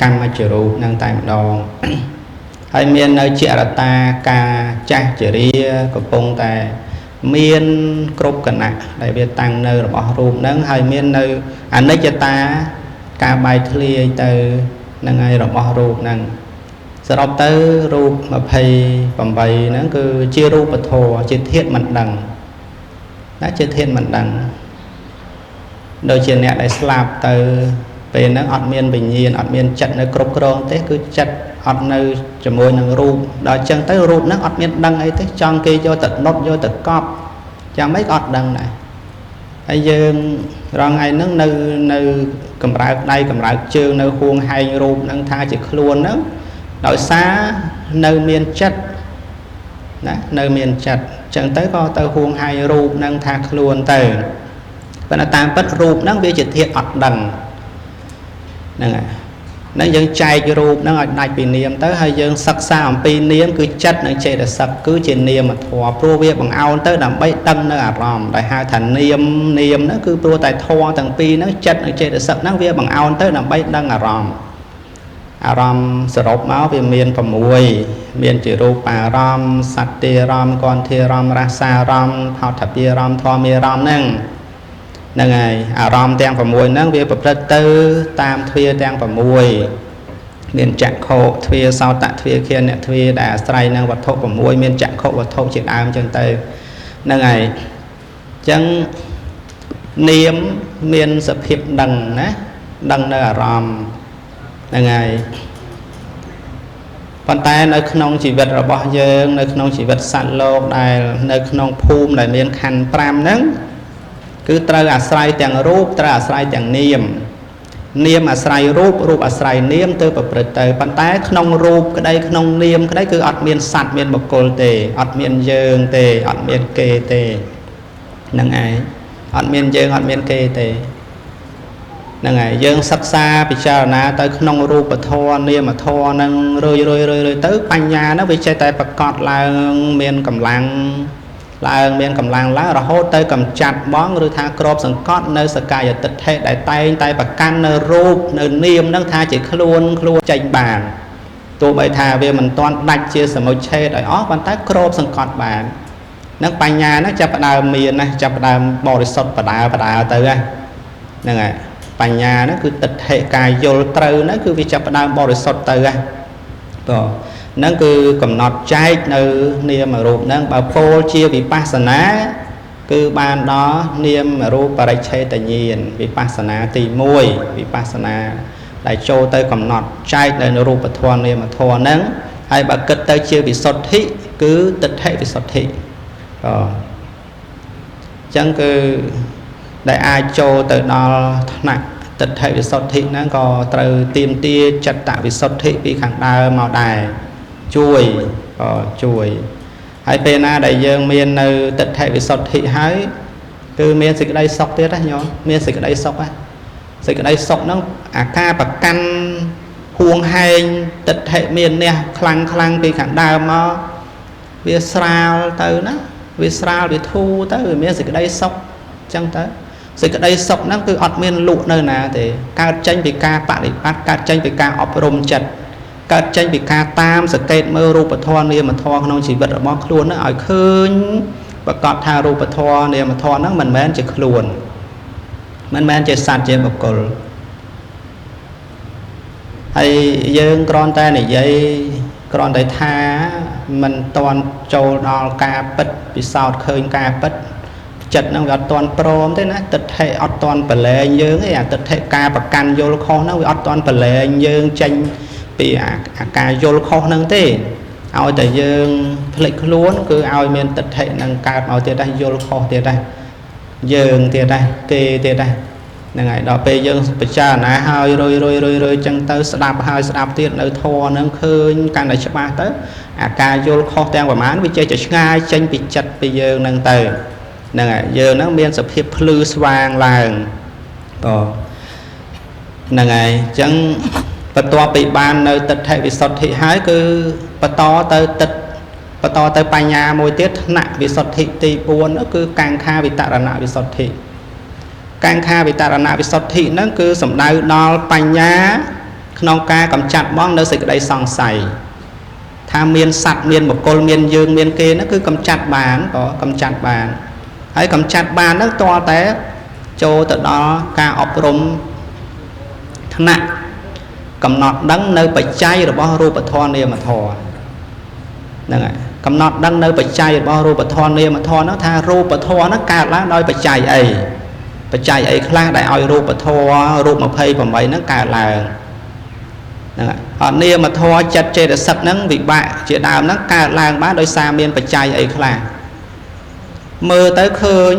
កម្មច្ចរូបហ្នឹងតែម្ដងហើយមាននៅជារតាការចាស់ជរាកំពុងតែមានគ្រប់គណៈដែលវាតាំងនៅរបស់រូបហ្នឹងហើយមាននៅអនិច្ចតាការបែកធ្លាយទៅហ្នឹងហើយរបស់រូបហ្នឹងសរុបទៅរូប28ហ្នឹងគឺជារូបធម៌ជាធាតុមិនដឹងណាជាធាតុមិនដឹងដូចជាអ្នកដែលស្លាប់ទៅពេលហ្នឹងអត់មានវិញ្ញាណអត់មានចិត្តនៅគ្រប់គ្រងទេគឺចិត្តអត់នៅជាមួយនឹងរូបដល់ចឹងទៅរូបហ្នឹងអត់មានដឹងអីទេចង់គេយកទៅដុតយកទៅកប់ចាំមិនក៏អត់ដឹងដែរហើយយើងរងថ្ងៃហ្នឹងនៅកម្រើកដៃកម្រើកជើងនៅហួងហែងរូបហ្នឹងថាជាខ្លួនហ្នឹងដោយសារនៅមានចិត្តណានៅមានចិត្តចឹងទៅក៏ទៅហួងហែងរូបហ្នឹងថាខ្លួនទៅប៉ុន្តែតាមពិតរូបហ្នឹងវាជាធាតុអត់ដឹងហ្នឹងហើយនឹងយើងចែករូបហ្នឹងឲ្យដាច់ពីនាមទៅហើយយើងសិក្សាអំពីនាមគឺចិត្តនិងចេតសិកគឺជានាមធម៌ព្រោះវាបង្អោនទៅដើម្បីដឹងនៅអារម្មណ៍ដែលហៅថានាមហ្នឹងគឺព្រោះតែធម៌ទាំងពីរហ្នឹងចិត្តនិងចេតសិកហ្នឹងវាបង្អោនទៅដើម្បីដឹងអារម្មណ៍សរុបមកវាមាន6មានជារូបារម្មណ៍សត្តារម្មណ៍គន្ធារម្មណ៍រសារម្មណ៍ផោថពារម្មណ៍ធម្មារម្មណ៍ហ្នឹងហើយអារម្មណ៍ទាំង6ហ្នឹងវាប្រព្រឹត្តទៅតាមទ្វារទាំង6មានចក្ខុទ្វារសោតទ្វារឃានទ្វារដែលអាស្រ័យនឹងវត្ថុ6មានចក្ខុវត្ថុជាដើមចឹងទៅហ្នឹងហើយចឹងនាមមានសភាពដឹងណាដឹងនៅអារម្មណ៍ហ្នឹងហើយប៉ុន្តែនៅក្នុងជីវិតរបស់យើងនៅក្នុងជីវិតសត្វលោកដែលនៅក្នុងភូមិដែលមានខណ្ឌ5ហ្នឹងគឺត្រូវអាស្រ័យទាំងរូបត្រូវអាស្រ័យទាំងនាមអាស្រ័យរូបអាស្រ័យនាមទៅប្រព្រឹត្តទៅប៉ុន្តែក្នុងរូបក្តីក្នុងនាមក្តីគឺអត់មានសត្វមានបុគ្គលទេអត់មានយើងទេអត់មានគេទេហ្នឹងឯងអត់មានយើងអត់មានគេទេហ្នឹងហើយយើងសិក្សាពិចារណាទៅក្នុងរូបធម៌នាមធម៌ហ្នឹងរឿយទៅបញ្ញាហ្នឹងវាចេះតែប្រកបឡើងមានកម្លាំងឡើងរហូតទៅកំចាត់បងឬថាក្របសង្កត់នៅសកាយតិដ្ឋិដែលតែងតែប្រកាន់នៅរូបនៅនាមហ្នឹងថាជាខ្លួនចេញបានទោះបីថាវាមិនទាន់ដាច់ជាសមុច្ឆេទឲ្យអស់ប៉ុន្តែក្របសង្កត់បានហ្នឹងបញ្ញាហ្នឹងចាប់ផ្ដើមមានណាចាប់ផ្ដើមបរិសុទ្ធបដាទៅហ្នឹងហើយបញ្ញាហ្នឹងគឺតិដ្ឋិការយល់ត្រូវហ្នឹងគឺវាចាប់ផ្ដើមបរិសុទ្ធទៅហ្នឹងគឺកំណត់ចែកនៅនាមរូបហ្នឹងបើពោលជាវិបស្សនាគឺបានដល់នាមរូបបរិច្ឆេទញ្ញាណវិបស្សនាទី1វិបស្សនាដែលចូលទៅកំណត់ចែកនៅរូបធម៌នាមធម៌ហ្នឹងហើយបើគិតទៅជាវិសុទ្ធិគឺទិដ្ឋិវិសុទ្ធិ chẳng cứ đại ai châu từ đó nặng tịch hệ về sốt thị nó có từ tìm tia chặt tạo về sốt thị vì khẳng đa màu đài chuối hay bên na đại dương miền nơi tịch hệ về sốt thị hái cứ miền dịch đây sốc tiết đấy nhớ miền dịch đây sốc á dịch đây sốc nó ca bạc căn huông hay tịch hệ miền nè khăng vì khẳng đa mà vì sao từ nó vì sao vì thu tới vì miền dịch đây sốc chẳng tới dịch đây sốc nó cứ ọt miền lụ nơi nào thì ca tranh vì ca bạn thì bắt ca tranh vì ca ọp rôm chật ca tranh vì ca tam sự kết mơ rùa thon này mà thon không chỉ vật ở bó luôn nó ở khơi và cọt tha rùa thon này mà thon nó mình men chỉ luôn mình men chỉ sạt chỉ một cột hay dương con tay này dây con tay tha mình toàn trâu đo ca bứt bị sao khơi ca bứt chật nó gặp toàn prom thế này tịch hệ ọt toàn bể lệ dương ấy tịch hệ ca bạc can vô kho nó ọt toàn bể lệ dương tranh bị ca vô kho năng thế ao tại dương lịch luôn cứ ao miền tịch hệ năng ca ao tiền đây vô kho tiền đây dương tiền đây kê tiền đây là ngày đó bây giờ bây giờ nãy hơi rồi chân tới đạp hơi đạp tiền nơi thò nâng khơi càng này chấp ba tới ca vô kho tiền và má nó bị chơi chật ngay tranh bị chặt bây giờ nâng từ nè giờ nó miền sập hiệp lư vàng làng nè ngày chẳng và to bị ban nơi tịch hệ vì sọt thị hái cứ và to tới tịch và to tới bài nhà môi tiết nặng vì sọt thị tì buồn nó cứ càng kha vì tạ là nặng vì sọt thị càng kha vì tạ là nặng vì sọt thị nó cứ sầm đau đo bài nhà non ca cầm chặt bóng nơi dịch đây sòng sài tham miên sạch miên một côn miên dương miên kê nó cứ cầm chặt bàn có cầm chặt bàn hãy cầm chặt bàn nó to té cho từ đó ca ọp rôm nặng cầm nọt đắng nơi bạch chay rồi bao rô bạch thon này mà thò này cầm nọt đắng nơi bạch chay rồi bao rô bạch thon này mà thò nó tha rô bạch thò nó cả lá đôi bạch chay ấy khla đại oi rô bạch thò rô mà phây và mấy nó cả là họ nia mà thò chặt chê để sập nắng bị bại chỉ đào nó cả làng bá đôi xa miền bạch chay ấy khla mơ tới khơi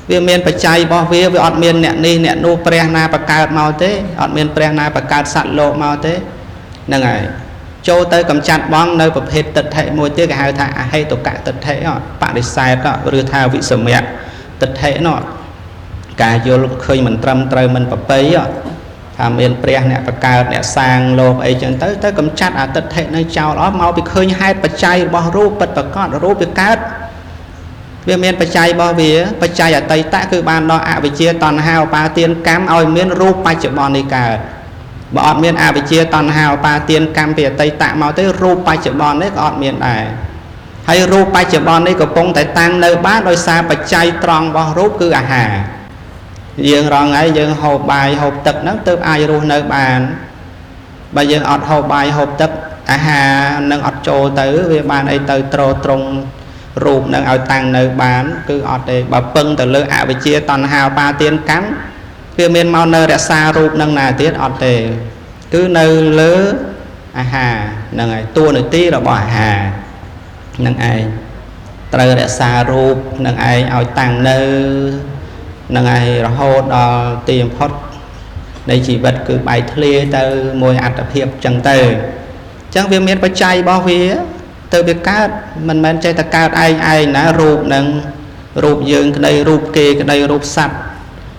vì miền bạch chay bao vì ọt miền nẹn ni nẹn nu pre na bạc cát màu thế ọt miền pre na bạc cát sạt lộ màu thế nè ngày châu tới cầm chặt bóng nơi bậc hết tật hệ môi tiếc hai thà hay tổ cả tật hệ họ bạn để sai đó rồi thao vị sầm mẹ tật hệ nó cả vô khơi mình trầm trời mình bậc bấy á tham miền pre nẹn bạc cát nẹn sang lộ ấy chân tới cầm chặt tật hệ nơi chào đó mau bị khơi hai bạch chay bao rú bật bạc cát rú bạc cát vì miền bạch chay bao vía bạch chay ở tây tạ cứ ban đó ạ về chia toàn hào ba tiền cam oi miền rúp ba chữ bòn đi cả bọn miền ạ về chia toàn hào ba tiền cam về tây tạ mau tới rúp ba chữ bòn đấy còn miền này hay rúp ba chữ bòn đấy có bông tại tan nơi bát đôi xa bạch chay tròn bao rúp cứ hà dương rong ấy dương hộp bài hộp tật nó từ ai ru nơi bàn bây giờ ọt hộp bài hộp tật hà nâng ọt trồ tới về bàn ấy từ trồ trùng rụp nâng ao tăng nơi bán cứ ọt để bà phân từ lơ ạ về chia toàn hào ba tiền cắn phía miền mau nơi đã xa rụp nâng nào tiết ọt để cứ nơi lơ hà nâng ai tua nơi tí rồi bỏ hà nâng ai trời đã xa rụp nâng ai ao tăng nơi nâng ai rồi hô đo tiền phốt đây chỉ vật cứ bài thlia từ môi ạt tập hiệp chẳng từ chẳng vì miền bạch chay bao vía từ việc cát mình men chơi ta cát ai ná rụp nâng rụp dương cái đây rụp kê cái đây rụp sạch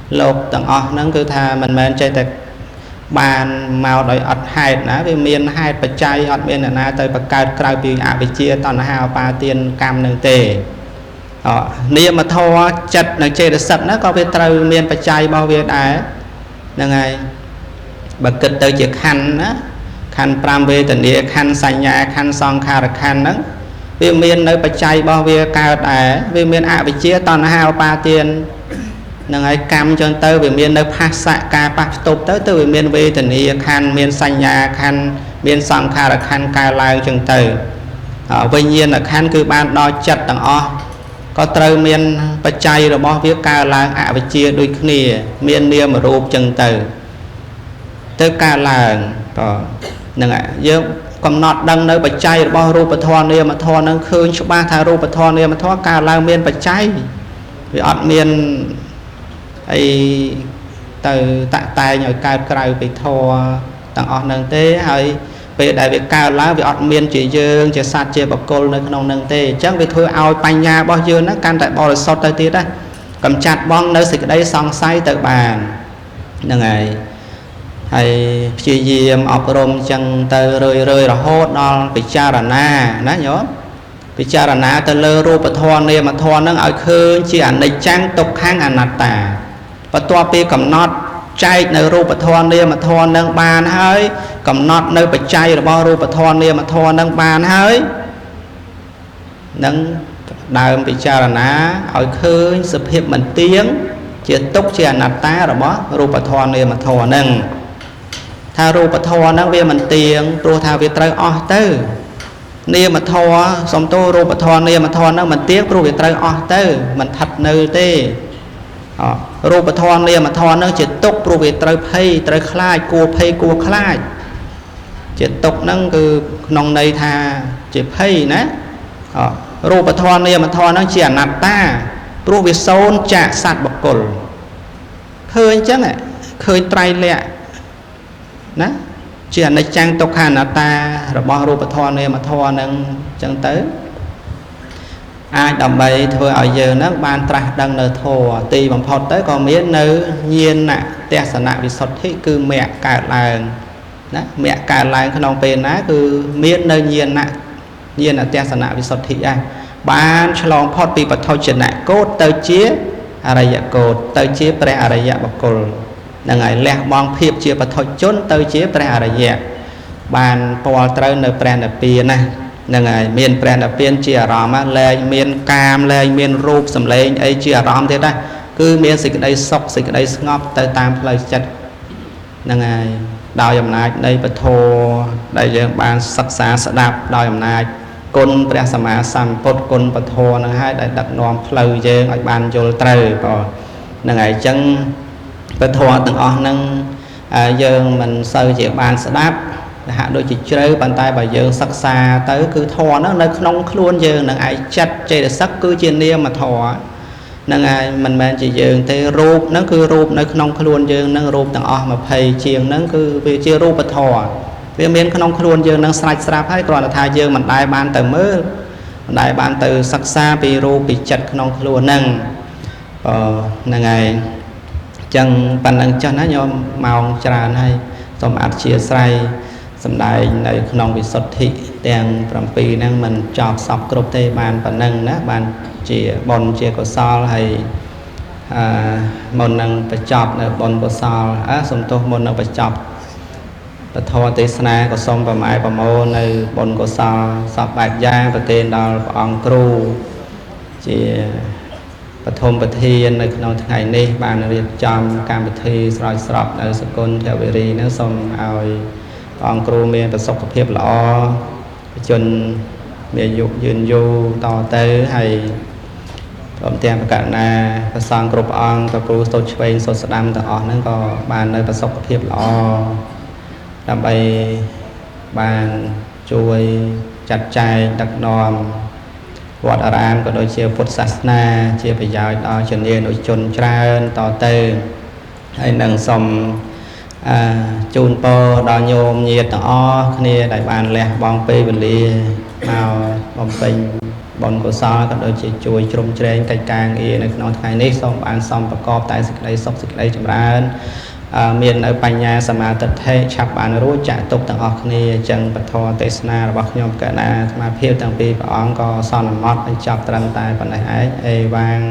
lột tầng nâng cứ thà mình men chơi ta bàn màu đòi ọt hạt ná vì miền hạt bạch chay ọt miền là na tới bạc cát cài bị ạ bị chia toàn hào ba tiền cam nâng tề niệm mà thò chặt nâng chơi để sạch nó có việc từ miền bạch chay bao việc đá nâng ai bạc kịch tới chiếc khăn á khăn pram về tình địa khăn sanh nhà khăn song kha được khăn đó vì miền nơi bạch chay bao việc cao đá vì miền ạ bị chia toàn hào ba tiền nâng ấy cam cho tới vì miền nơi phát xạ ca bạc tục tới từ miền về tình địa khăn miền sanh nhà khăn miền song kha được khăn ca lai chân từ tuy nhiên là khăn cứ ban đo chặt tầng có từ miền bạch chay rồi bao việc cao lai ạ bị chia đôi kia miền nia mà rụp chân từ tới ca làng nâng ạ dương còn nọt đăng nơi bạch chay bao rô bạch thon này mà thon nâng khơi cho ba thà rô bạch thon này mà thon cả làng miền bạch chay vì ọt miên ấy từ tạ tay nhồi cao cày bị thò tặng ọt nâng tế hay về đại việc cao lá vì ọt miên chỉ dương chỉ sát chia bọc cô nơi không nâng tế chắc vì thôi ao bánh nhà bao nhiêu nó can tại bò sọt tới tiết á cầm chặt bong nơi xịt đây xong say từ bàn nâng ngày hay chỉ diêm ọp rôm chân từ rơi rơi là hốt nó bị cha là na nó nhớ bị cha là na từ lơ rô bật thon này mà thon nó ở khơi chỉ ảnh này trang tục khang ảnh nát tà và toa pi cầm nót chạy nơi rô bật thon này mà thon nâng bàn hơi cầm nót nơi bật chạy là bao rô bật thon này mà thon nâng bàn hơi nâng đào bị cha là na ở khơi sập hiệp mình tiếng chỉ tục chỉ ảnh nát tá rồi bó rô bật thon này mà thon nâng tha rô bật thon nó về mình tiếng rô tha về trời o tư nia mà thò xong tô rô bật thon nia mà thò nó mình tiếc rô về trời o tư mình thật nơi tê rô bật thon nia mà thò nó chỉ tục rô về trời khai cua khai chỉ tục nó cứ nòng này tha chỉ phây nè rô bật thon nia mà thò nó chỉ nạt ta rô về sôn chạ sạt bọc cồn khơi chứ này khơi trai lẹ nè chỉ là trang tộc hàn ta rồi bao rô bật thon này mà thon nâng chân tới ai đầm bầy thôi ở giờ nó ban tra đăng nợ thò tì bằng phật tới còn miễn nữ nhiên nè tè sản nạ vì sọt thích cứ mẹ cả làng mẹ cả làng cái nòng bền á cứ miễn nơi nhiên là tè sản nạ vì sọt thích ai ban chlong phật bị bật thoi chuyện nè cốt tới chia araya cốt tới chia pre araya bậc cồn nâng ngày lẹ mong phiệp chia bật thoi chốn tới chia pre araya ban pol trời nơi pre nè pin này nâng ngày miền pre nè pin chia ròm á lên miền cam lên miền rúp sầm lên ấy chia ròm thế đây cứ miền xịt đây sọc xịt đây ngọc tới tam lời chặt nâng ngày đào dầm nai đây bật thô đây dương ban sắc xa sạ đạp đào dầm nai côn pre sama sam pot côn bật thô nâng hai đại đặt nòm lời dương ở ban vô trời còn nâng ngày chân bật thô từng on nâng dương mình sơ chỉ ban sạ đạp hạ đôi chỉ chơi bàn tay bà dương sắc xa tới cứ thò nó nơi nông luôn dương nâng ai chặt chơi để sắc cứ trên nia mà thò nâng ai mình chỉ dương thế rụp nó cứ rụp nơi nông luôn dương nâng rụp từng mà thầy chiềng nó cứ về chia rụp bật thò vì miền nông luôn dương nâng sạch sạch hay còn là thay dương mình đại ban từ mơ đại ban từ sắc xa bị rụp bị chặt nông luôn nâng nâng ai chân bàn nâng cho nó nhom màu tràn hay tôm ạt chia say sầm đạiในขนมวิสุทธิแดงปรำปีนั่งมันจอบสอบกรุบเทบานปนังนะบานเจียบอลเจียกซอลให้มนนังไปจอบในบอลกซอลสมตัวมนนังไปจอบปะทอเตสนาก็ส่งประมาณประโมในบอลกซอลสอบแบบย่างประเทศดาวองครูเจียปฐมประเทศในขนมไทยนี่บานเรียนจำการประเทศสอยสอบในสกุลเทวรีนั่งส่งเอาองครูเมียประสบกับเพียบหล่อจนเมียยุยืนอยู่ต่อเตอให้ผมเตรียมประกาศนาประสานกรุบองกับครูโซชเวงโซสดามต่อออกนั่นก็บานในประสบกับเพียบหล่อทำไปบานช่วยจัดใจดักนอมวัดอารามก็โดยเชี่ยวพุทธศาสนาเชี่ยวไปยาวต่อจนเรียนโดยจนเจริญต่อเตอให้นังสมจูนโปดอนโยมเยียดต่อเนี่ยได้บานแหลกบองปีบลีมาบอมเป็นบอลกุศลก็โดยจะช่วยชมเชงไก่กลางในขนมไทยนี้ส่งบานส่งประกอบแต่สิ่งใดส่งสิ่งใดจำรานเมียนในปัญญาสมาธิเทชับบานรู้จักตกต่างออกเนี่ยจังปทอเตสนาระบบโยมกันนามาเพียวต่างปีปองก็สอนมอดไปจับตรังตายปัญหาไอวาง